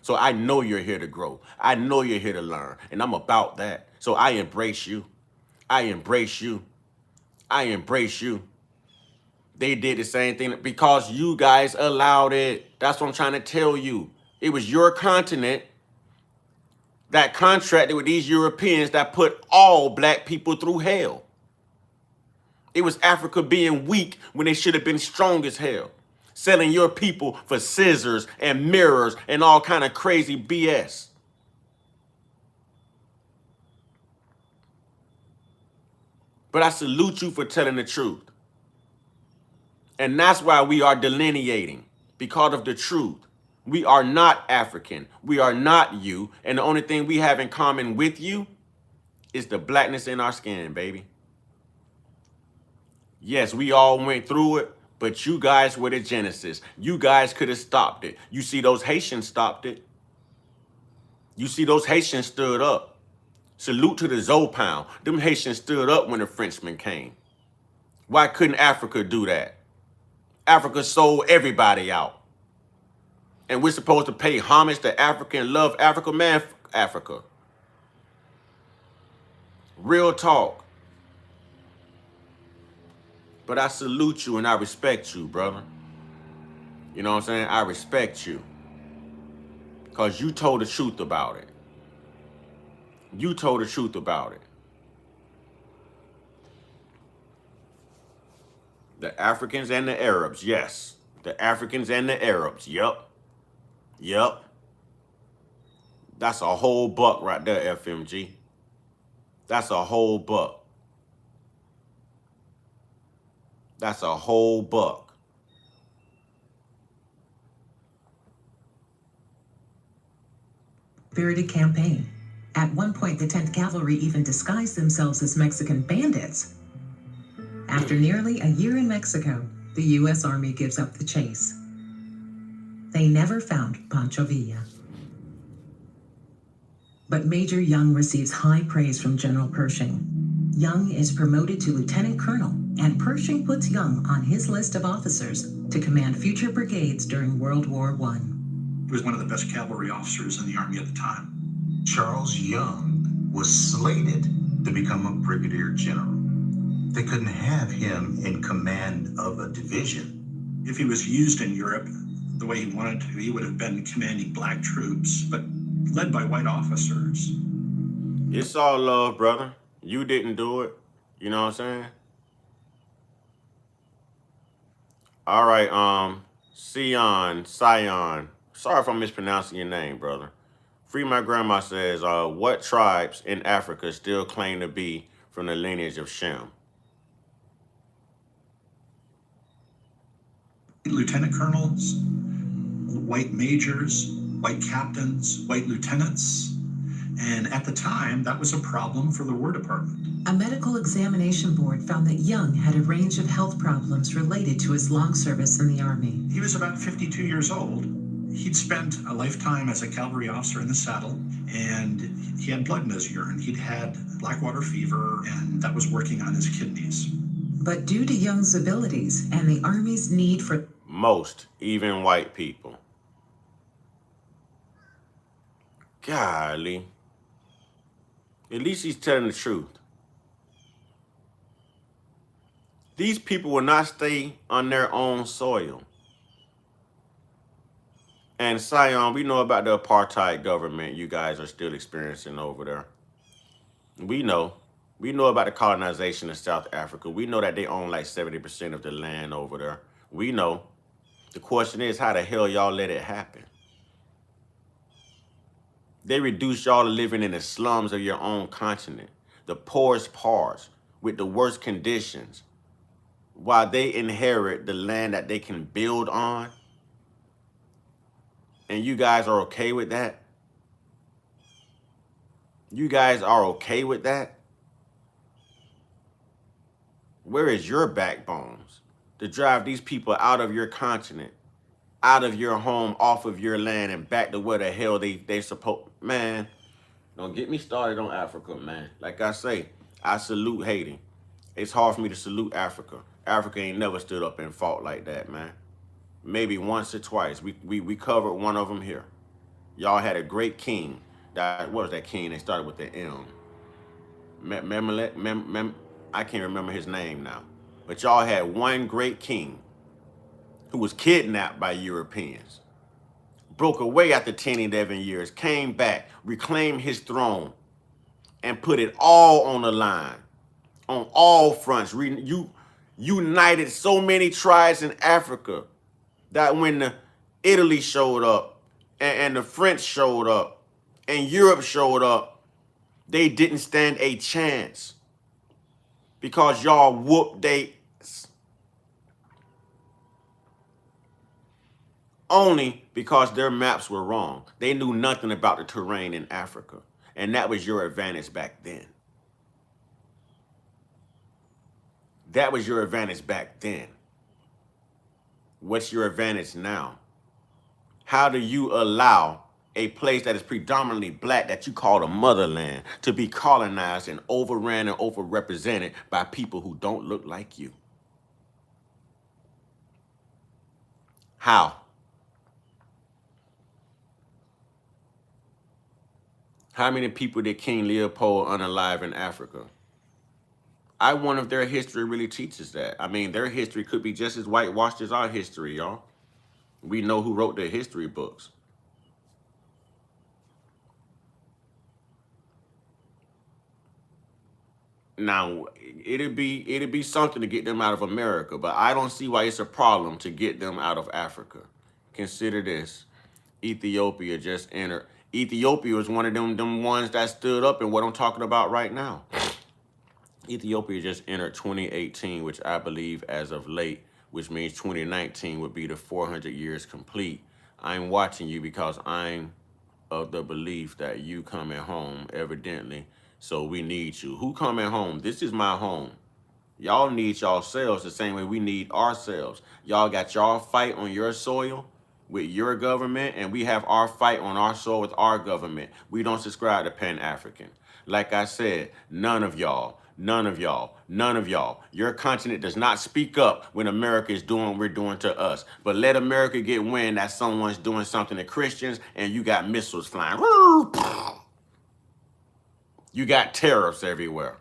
So I know you're here to grow. I know you're here to learn, and I'm about that. So I embrace you. I embrace you. I embrace you. They did the same thing because you guys allowed it. That's what I'm trying to tell you. It was your continent that contracted with these Europeans that put all black people through hell. It was Africa being weak when they should have been strong as hell. Selling your people for scissors and mirrors and all kind of crazy BS. But I salute you for telling the truth. And that's why we are delineating, because of the truth. We are not African. We are not you. And the only thing we have in common with you is the blackness in our skin, baby. Yes, we all went through it, but you guys were the genesis. You guys could have stopped it. You see, those Haitians stopped it. You see, those Haitians stood up. Salute to the Zopound. Them Haitians stood up when the Frenchmen came. Why couldn't Africa do that? Africa sold everybody out. And we're supposed to pay homage to Africa and love Africa. Man, Africa. Real talk. But I salute you and I respect you, brother. You know what I'm saying? I respect you. Because you told the truth about it. You told the truth about it. The Africans and the Arabs, yes. The Africans and the Arabs, yep. Yep. That's a whole buck right there, FMG. That's a whole buck. That's a whole buck. Spirited campaign. At one point, the 10th Cavalry even disguised themselves as Mexican bandits. After nearly a year in Mexico, the U.S. Army gives up the chase. They never found Pancho Villa. But Major Young receives high praise from General Pershing. Young is promoted to Lieutenant Colonel, and Pershing puts Young on his list of officers to command future brigades during World War I. He was one of the best cavalry officers in the Army at the time. Charles Young was slated to become a brigadier general. They couldn't have him in command of a division. If he was used in Europe the way he wanted to, he would have been commanding black troops, but led by white officers. It's all love, brother. You didn't do it. You know what I'm saying? All right, Sion. Sorry if I'm mispronouncing your name, brother. Free My Grandma says, what tribes in Africa still claim to be from the lineage of Shem? Lieutenant colonels, white majors, white captains, white lieutenants. And at the time, that was a problem for the War Department. A medical examination board found that Young had a range of health problems related to his long service in the Army. He was about 52 years old. He'd spent a lifetime as a cavalry officer in the saddle, and he had blood in his urine. He'd had blackwater fever, and that was working on his kidneys. But due to Young's abilities and the Army's need for most, even white people. Golly. At least he's telling the truth. These people will not stay on their own soil. And Sion, we know about the apartheid government you guys are still experiencing over there. We know. We know about the colonization of South Africa. We know that they own like 70% of the land over there. We know. The question is, how the hell y'all let it happen? They reduced y'all to living in the slums of your own continent, the poorest parts with the worst conditions, while they inherit the land that they can build on. And you guys are okay with that? You guys are okay with that? Where is your backbones to drive these people out of your continent, out of your home, off of your land, and back to where the hell they supposed? Man, don't get me started on Africa, man. Like I say, I salute Haiti. It's hard for me to salute Africa. Africa ain't never stood up and fought like that, man. Maybe once or twice. We covered one of them here. Y'all had a great king. What was that king? They started with the M. I can't remember his name now. But y'all had one great king who was kidnapped by Europeans, broke away after 10, 11 years, came back, reclaimed his throne, and put it all on the line, on all fronts. You united so many tribes in Africa that when Italy showed up and the French showed up and Europe showed up, they didn't stand a chance because y'all whooped they only because their maps were wrong. They knew nothing about the terrain in Africa, and that was your advantage back then. That was your advantage back then. What's your advantage now? How do you allow a place that is predominantly black, that you call the motherland, to be colonized and overran and overrepresented by people who don't look like you? How? How many people did King Leopold unalive in Africa? I wonder if their history really teaches that. I mean, their history could be just as whitewashed as our history, y'all. We know who wrote the history books. Now, it'd be something to get them out of America, but I don't see why it's a problem to get them out of Africa. Consider this. Ethiopia just entered. Ethiopia was one of them ones that stood up in what I'm talking about right now. Ethiopia just entered 2018, which I believe as of late, which means 2019 would be the 400 years complete. I'm watching you because I'm of the belief that you coming home, evidently. So we need you. Who coming home? This is my home. Y'all need yourselves the same way we need ourselves. Y'all got y'all fight on your soil with your government, and we have our fight on our soil with our government. We don't subscribe to Pan-African. Like I said, none of y'all, none of y'all, none of y'all. Your continent does not speak up when America is doing what we're doing to us. But let America get wind that someone's doing something to Christians and you got missiles flying. You got tariffs everywhere.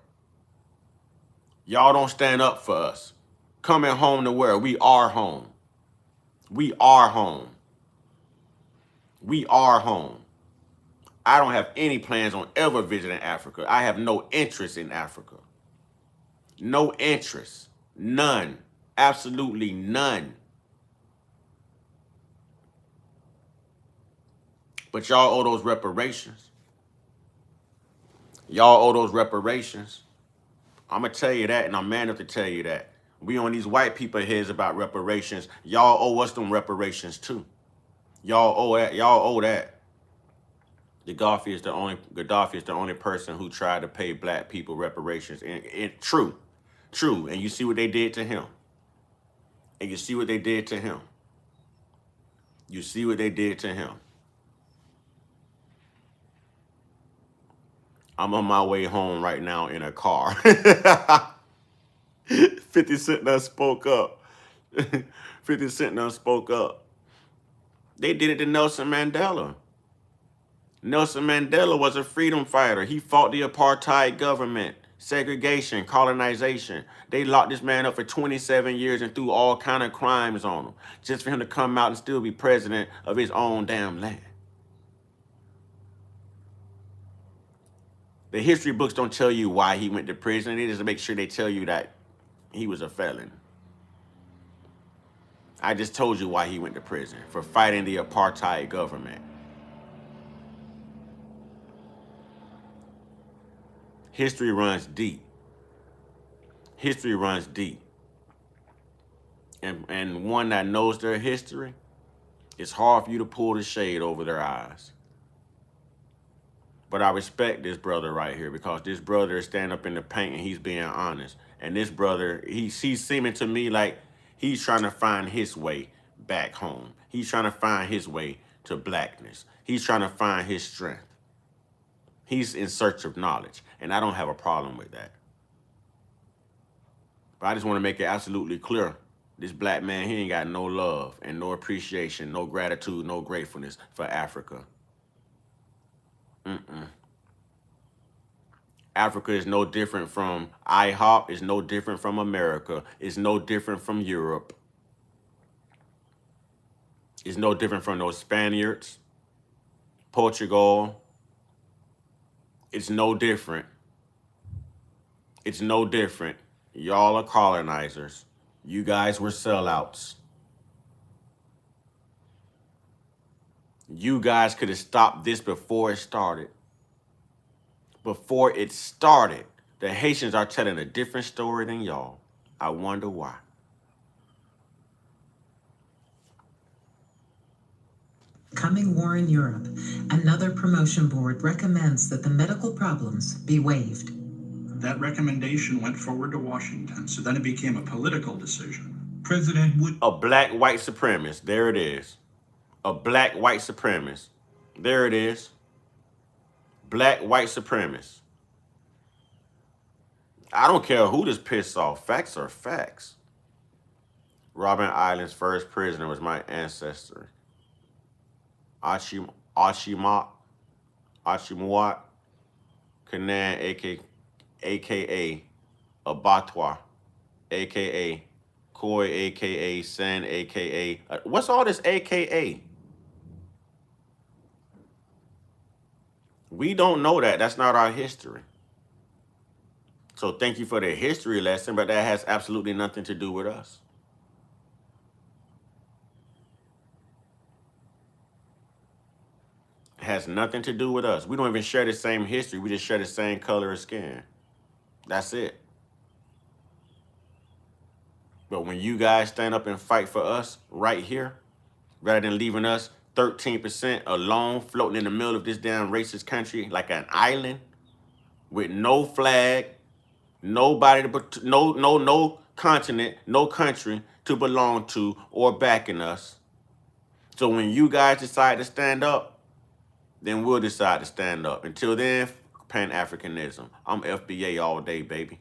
Y'all don't stand up for us. Coming home to where? We are home. We are home. We are home. I don't have any plans on ever visiting Africa. I have no interest in Africa. No interest. None. Absolutely none. But y'all owe those reparations. Y'all owe those reparations. I'm going to tell you that, and I'm man enough to tell you that. We on these white people heads about reparations. Y'all owe us them reparations too. Y'all owe that. Y'all owe that. Gaddafi is the only person who tried to pay black people reparations. And true. And you see what they did to him. And you see what they did to him. You see what they did to him. I'm on my way home right now in a car. 50 Cent done spoke up. 50 Cent done spoke up. They did it to Nelson Mandela. Nelson Mandela was a freedom fighter. He fought the apartheid government, segregation, colonization. They locked this man up for 27 years and threw all kind of crimes on him just for him to come out and still be president of his own damn land. The history books don't tell you why he went to prison. They just make sure they tell you that he was a felon. I just told you why he went to prison, for fighting the apartheid government. History runs deep. History runs deep. And one that knows their history, it's hard for you to pull the shade over their eyes. But I respect this brother right here, because this brother is standing up in the paint and he's being honest. And this brother, he's seeming to me like he's trying to find his way back home. He's trying to find his way to blackness. He's trying to find his strength. He's in search of knowledge, and I don't have a problem with that. But I just want to make it absolutely clear. This black man, he ain't got no love and no appreciation, no gratitude, no gratefulness for Africa. Africa is no different from IHOP, is no different from America, is no different from Europe. It's no different from those Spaniards, Portugal. It's no different. It's no different. Y'all are colonizers. You guys were sellouts. You guys could have stopped this before it started. Before it started, the Haitians are telling a different story than y'all. I wonder why. Coming war in Europe, another promotion board recommends that the medical problems be waived. That recommendation went forward to Washington, so then it became a political decision. President Wood. A black white supremacist. There it is. A black white supremacist. There it is. Black white supremacist. I don't care who this piss off. Facts are facts. Robben Island's first prisoner was my ancestor. Achimuat Kanan, a.k.a. Abattoir, a.k.a. Koi, a.k.a. Sen, a.k.a. What's all this a.k.a.? We don't know that. That's not our history. So thank you for the history lesson, but that has absolutely nothing to do with us. It has nothing to do with us. We don't even share the same history. We just share the same color of skin. That's it. But when you guys stand up and fight for us right here, rather than leaving us 13% alone floating in the middle of this damn racist country like an island with no flag, nobody to, no continent, no country to belong to or backing us. So when you guys decide to stand up, then we'll decide to stand up. Until then, Pan-Africanism. I'm FBA all day, baby.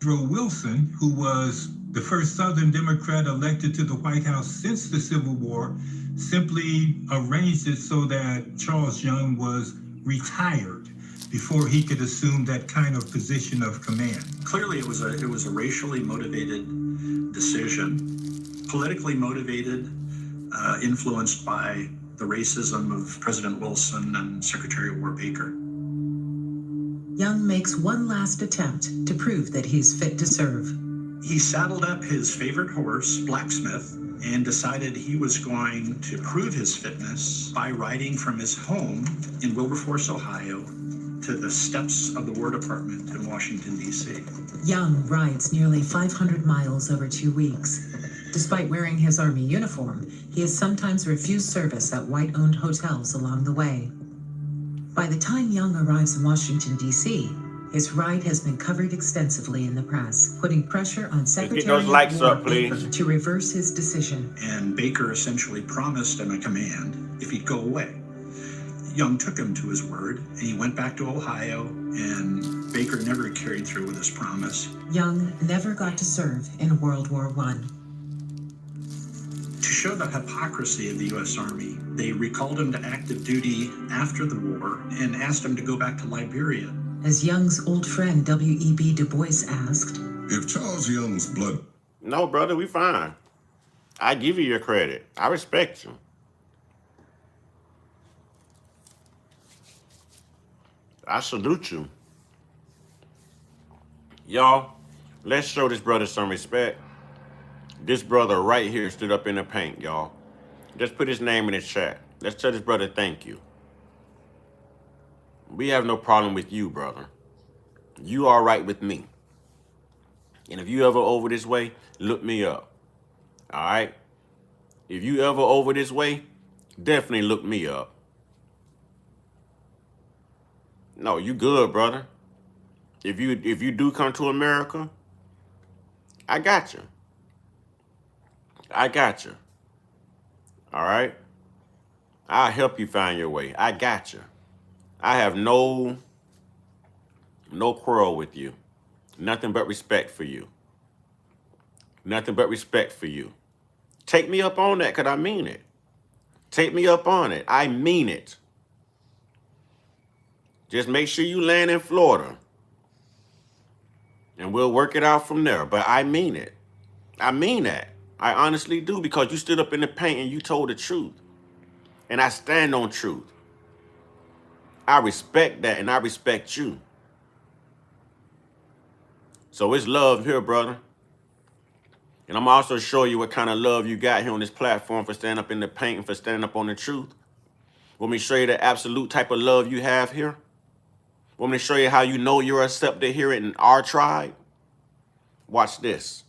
Woodrow Wilson, who was the first Southern Democrat elected to the White House since the Civil War, simply arranged it so that Charles Young was retired before he could assume that kind of position of command. Clearly, it was a racially motivated decision, politically motivated, influenced by the racism of President Wilson and Secretary of War Baker. Young makes one last attempt to prove that he's fit to serve. He saddled up his favorite horse, Blacksmith, and decided he was going to prove his fitness by riding from his home in Wilberforce, Ohio, to the steps of the War Department in Washington, D.C. Young rides nearly 500 miles over 2 weeks. Despite wearing his Army uniform, he has sometimes refused service at white-owned hotels along the way. By the time Young arrives in Washington, D.C., his ride has been covered extensively in the press, putting pressure on Secretary of War Baker to reverse his decision. And Baker essentially promised him a command if he'd go away. Young took him to his word, and he went back to Ohio, and Baker never carried through with his promise. Young never got to serve in World War I. To show the hypocrisy of the U.S. Army, they recalled him to active duty after the war and asked him to go back to Liberia. As Young's old friend W.E.B. Du Bois asked, if Charles Young's blood... No, brother, we fine. I give you your credit. I respect you. I salute you. Y'all, let's show this brother some respect. This brother right here stood up in the paint, y'all. Just put his name in the chat. Let's tell this brother thank you. We have no problem with you, brother. You are right with me. And if you ever over this way, look me up. All right? If you ever over this way, definitely look me up. No, you good, brother. If you do come to America, I got you. I got you. All right? I'll help you find your way. I got you. I have no quarrel with you. Nothing but respect for you. Nothing but respect for you. Take me up on that, because I mean it. Take me up on it. I mean it. Just make sure you land in Florida. And we'll work it out from there. But I mean it. I mean that. I honestly do, because you stood up in the paint and you told the truth. And I stand on truth. I respect that, and I respect you. So it's love here, brother. And I'm also show you what kind of love you got here on this platform for standing up in the paint and for standing up on the truth. Want me to show you the absolute type of love you have here? Want me to show you how you know you're accepted here in our tribe? Watch this.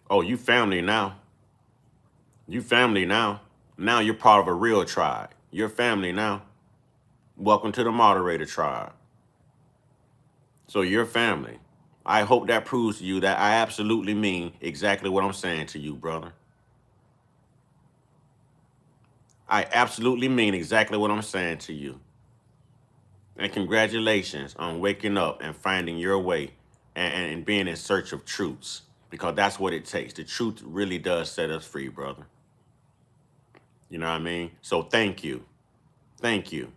Oh, you family now. You family now. Now you're part of a real tribe. You're family now. Welcome to the moderator tribe. So you're family. I hope that proves to you that I absolutely mean exactly what I'm saying to you, brother. I absolutely mean exactly what I'm saying to you. And congratulations on waking up and finding your way and being in search of truths. Because that's what it takes. The truth really does set us free, brother. You know what I mean? So thank you. Thank you.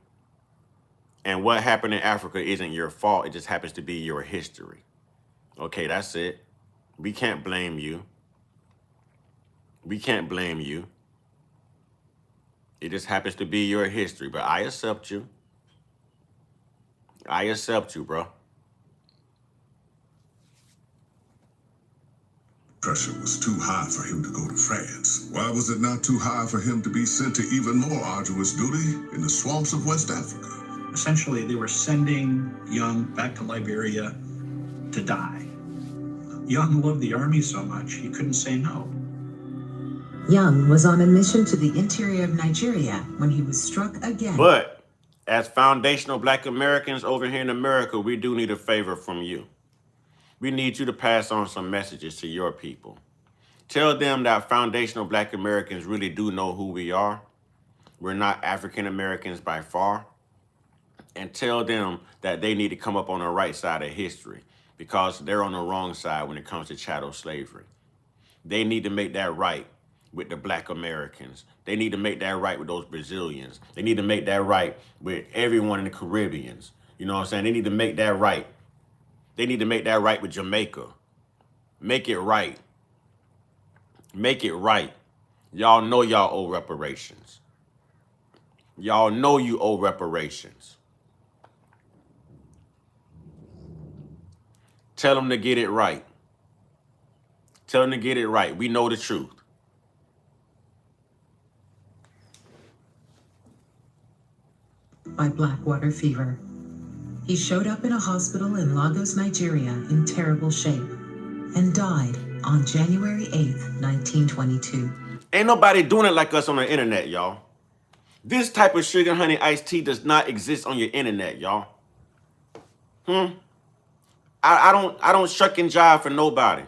And what happened in Africa isn't your fault. It just happens to be your history. Okay, that's it. We can't blame you. We can't blame you. It just happens to be your history. But I accept you. I accept you, bro. Pressure was too high for him to go to France. Why was it not too high for him to be sent to even more arduous duty in the swamps of West Africa? Essentially, they were sending Young back to Liberia to die. Young loved the Army so much, he couldn't say no. Young was on a mission to the interior of Nigeria when he was struck again. But as foundational Black Americans over here in America, we do need a favor from you. We need you to pass on some messages to your people. Tell them that foundational Black Americans really do know who we are. We're not African Americans by far. And tell them that they need to come up on the right side of history because they're on the wrong side when it comes to chattel slavery. They need to make that right with the Black Americans. They need to make that right with those Brazilians. They need to make that right with everyone in the Caribbeans. You know what I'm saying? They need to make that right. They need to make that right with Jamaica. Make it right. Make it right. Y'all know y'all owe reparations. Y'all know you owe reparations. Tell them to get it right. Tell them to get it right. We know the truth. By Blackwater fever. He showed up in a hospital in Lagos, Nigeria in terrible shape and died on January 8th, 1922. Ain't nobody doing it like us on the internet, y'all. This type of sugar honey iced tea does not exist on your internet, y'all. I don't shuck and jive for nobody.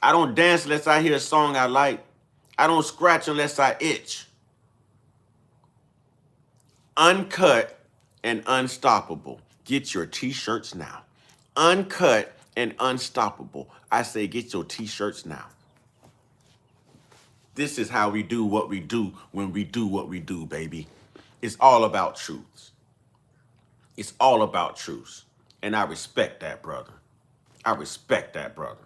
I don't dance unless I hear a song I like. I don't scratch unless I itch. Uncut and unstoppable. Get your t-shirts now. Uncut and unstoppable. I say get your t-shirts now. This is how we do what we do when we do what we do, baby. It's all about truths. It's all about truths. And I respect that, brother. I respect that, brother.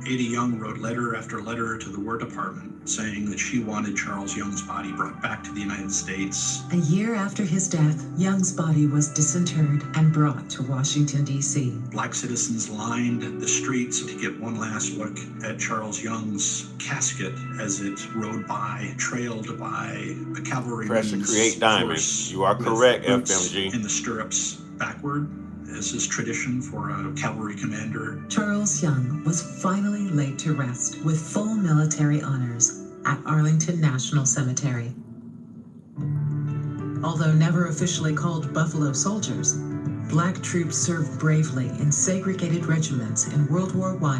Ada Young wrote letter after letter to the War Department saying that she wanted Charles Young's body brought back to the United States. A year after his death, Young's body was disinterred and brought to Washington, D.C. Black citizens lined the streets to get one last look at Charles Young's casket as it rode by, trailed by a cavalryman's Pressure create diamonds. You are correct, FMG. In the stirrups backward, as is tradition for a cavalry commander. Charles Young was finally laid to rest with full military honors at Arlington National Cemetery. Although never officially called Buffalo Soldiers, Black troops served bravely in segregated regiments in World War I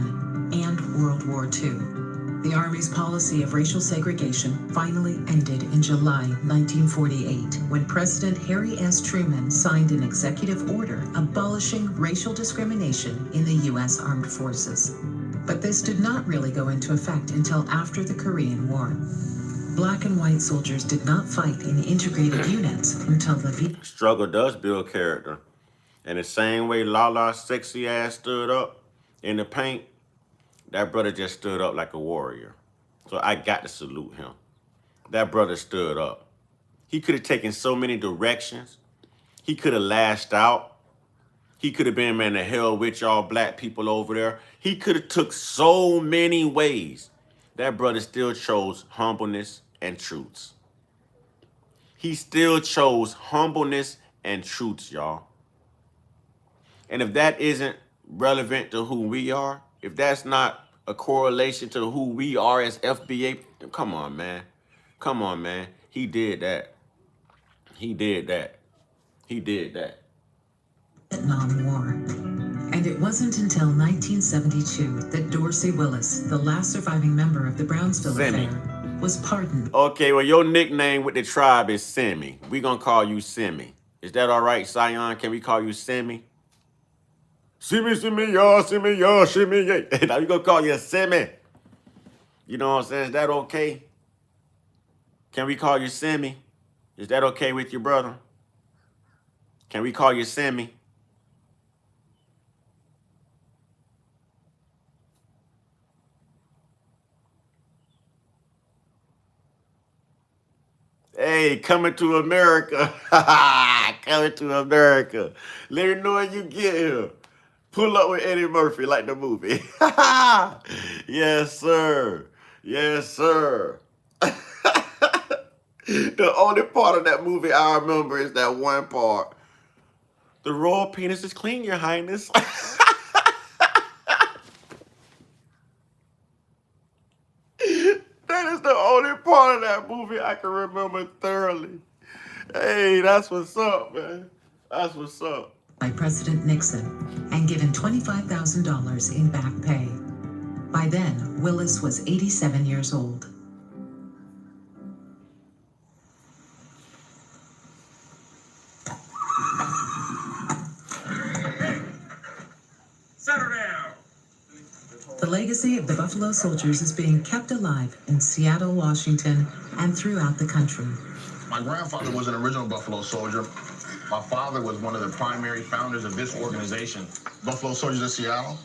and World War II. The Army's policy of racial segregation finally ended in July 1948 when President Harry S. Truman signed an executive order abolishing racial discrimination in the U.S. Armed Forces. But this did not really go into effect until after the Korean War. Black and white soldiers did not fight in integrated units until the struggle does build character. And the same way Lala's sexy ass stood up in the paint, that brother just stood up like a warrior. So I got to salute him. That brother stood up. He could have taken so many directions. He could have lashed out. He could have been, man, the hell with y'all black people over there. He could have took so many ways. That brother still chose humbleness and truths. He still chose humbleness and truths, y'all. And if that isn't relevant to who we are, if that's not a correlation to who we are as FBA, come on, man. Come on, man. He did that. He did that. He did that. Vietnam War. And it wasn't until 1972 that Dorsey Willis, the last surviving member of the Brownsville Affair, was pardoned. Okay, well, your nickname with the tribe is Simi. We're going to call you Simi. Is that all right, Sion? Can we call you Simi? Simi, Simi, y'all, Simi, y'all, Simi, yeah. Now we gonna call you Simi. You know what I'm saying? Is that okay? Can we call you Simi? Is that okay with you, brother? Can we call you Simi? Hey, coming to America. Coming to America. Let me know when you get here. Pull up with Eddie Murphy like the movie. Yes, sir. Yes, sir. The only part of that movie I remember is that one part. The royal penis is clean, your highness. of that movie I can remember thoroughly. Hey, that's what's up, man. That's what's up. By President Nixon and given $25,000 in back pay. By then, Willis was 87 years old. Settle down. The legacy of the Buffalo Soldiers is being kept alive in Seattle, Washington, and throughout the country. My grandfather was an original Buffalo Soldier. My father was one of the primary founders of this organization, Buffalo Soldiers of Seattle.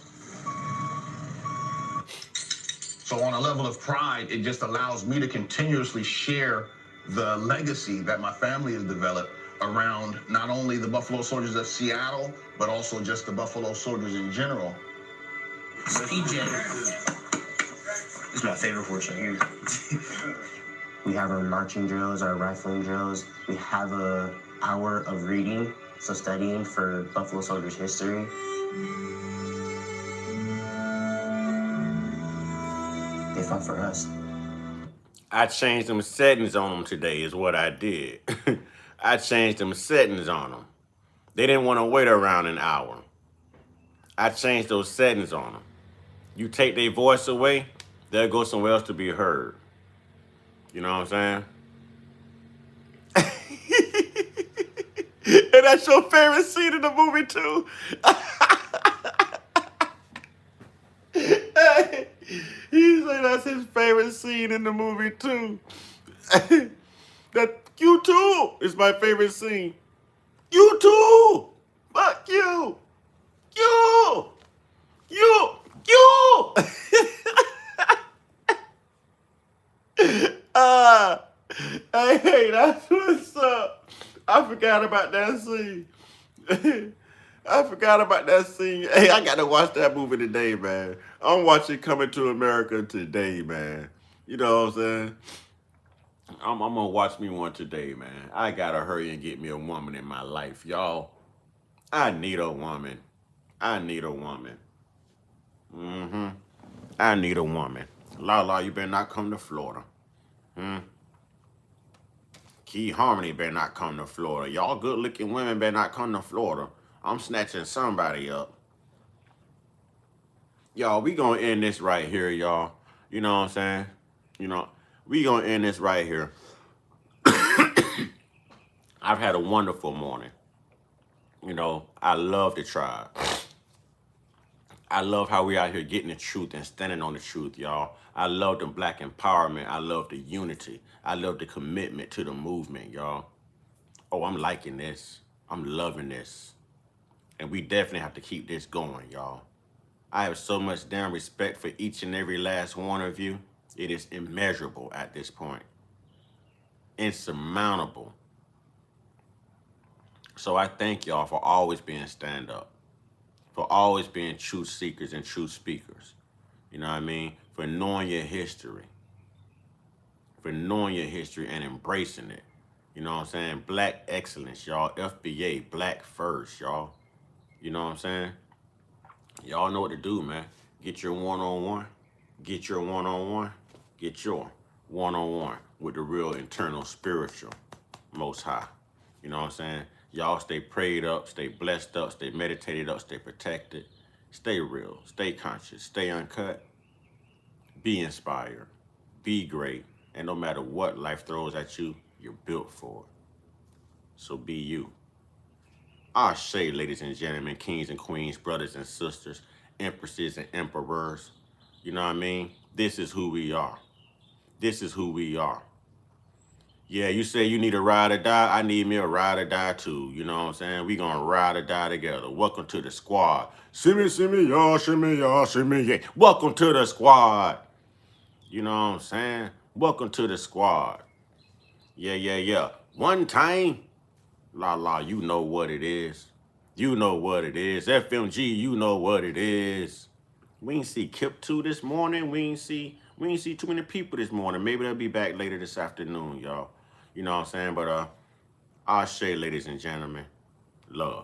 So on a level of pride, it just allows me to continuously share the legacy that my family has developed around not only the Buffalo Soldiers of Seattle, but also just the Buffalo Soldiers in general. PJ. This is my favorite horse right here. We have our marching drills, our rifling drills. We have an hour of reading, so studying for Buffalo Soldiers history. They fought for us. I changed them settings on them today is what I did. I changed them settings on them. They didn't want to wait around an hour. I changed those settings on them. You take their voice away, they'll go somewhere else to be heard. You know what I'm saying? And that's your favorite scene in the movie too? He said that's his favorite scene in the movie too. That you too is my favorite scene. You too. Fuck you. You. Hey, that's what's up. I forgot about that scene. I forgot about that scene. Hey, I got to watch that movie today, man. I'm watching Coming to America today, man. You know what I'm saying? I'm going to watch me one today, man. I got to hurry and get me a woman in my life, y'all. I need a woman. I need a woman. I need a woman. La, you better not come to Florida. Key Harmony better not come to Florida. Y'all good-looking women better not come to Florida. I'm snatching somebody up. Y'all, we gonna end this right here, y'all. You know what I'm saying? You know, we gonna end this right here. I've had a wonderful morning. You know, I love the tribe. I love how we out here getting the truth and standing on the truth, y'all. I love the black empowerment. I love the unity. I love the commitment to the movement, y'all. Oh, I'm liking this. I'm loving this. And we definitely have to keep this going, y'all. I have so much damn respect for each and every last one of you. It is immeasurable at this point. Insurmountable. So I thank y'all for always being stand up. For always being truth seekers and truth speakers. You know what I mean? For knowing your history. For knowing your history and embracing it. You know what I'm saying? Black excellence, y'all. FBA, black first, y'all. You know what I'm saying? Y'all know what to do, man. Get your one-on-one. Get your one-on-one. Get your one-on-one with the real internal spiritual Most High. You know what I'm saying? Y'all stay prayed up, stay blessed up, stay meditated up, stay protected. Stay real, stay conscious, stay uncut. Be inspired. Be great. And no matter what life throws at you, you're built for it. So be you. Ashe, ladies and gentlemen, kings and queens, brothers and sisters, empresses and emperors. You know what I mean? This is who we are. This is who we are. Yeah, you say you need a ride or die. I need me a ride or die too. You know what I'm saying? We gonna ride or die together. Welcome to the squad. Shimmy, y'all, shimmy, yeah. Welcome to the squad. You know what I'm saying? Welcome to the squad. Yeah. One time. La, you know what it is. You know what it is. FMG, you know what it is. We ain't see Kip 2 this morning. We ain't see too many people this morning. Maybe they'll be back later this afternoon, y'all. You know what I'm saying? But Ashe, ladies and gentlemen. Love.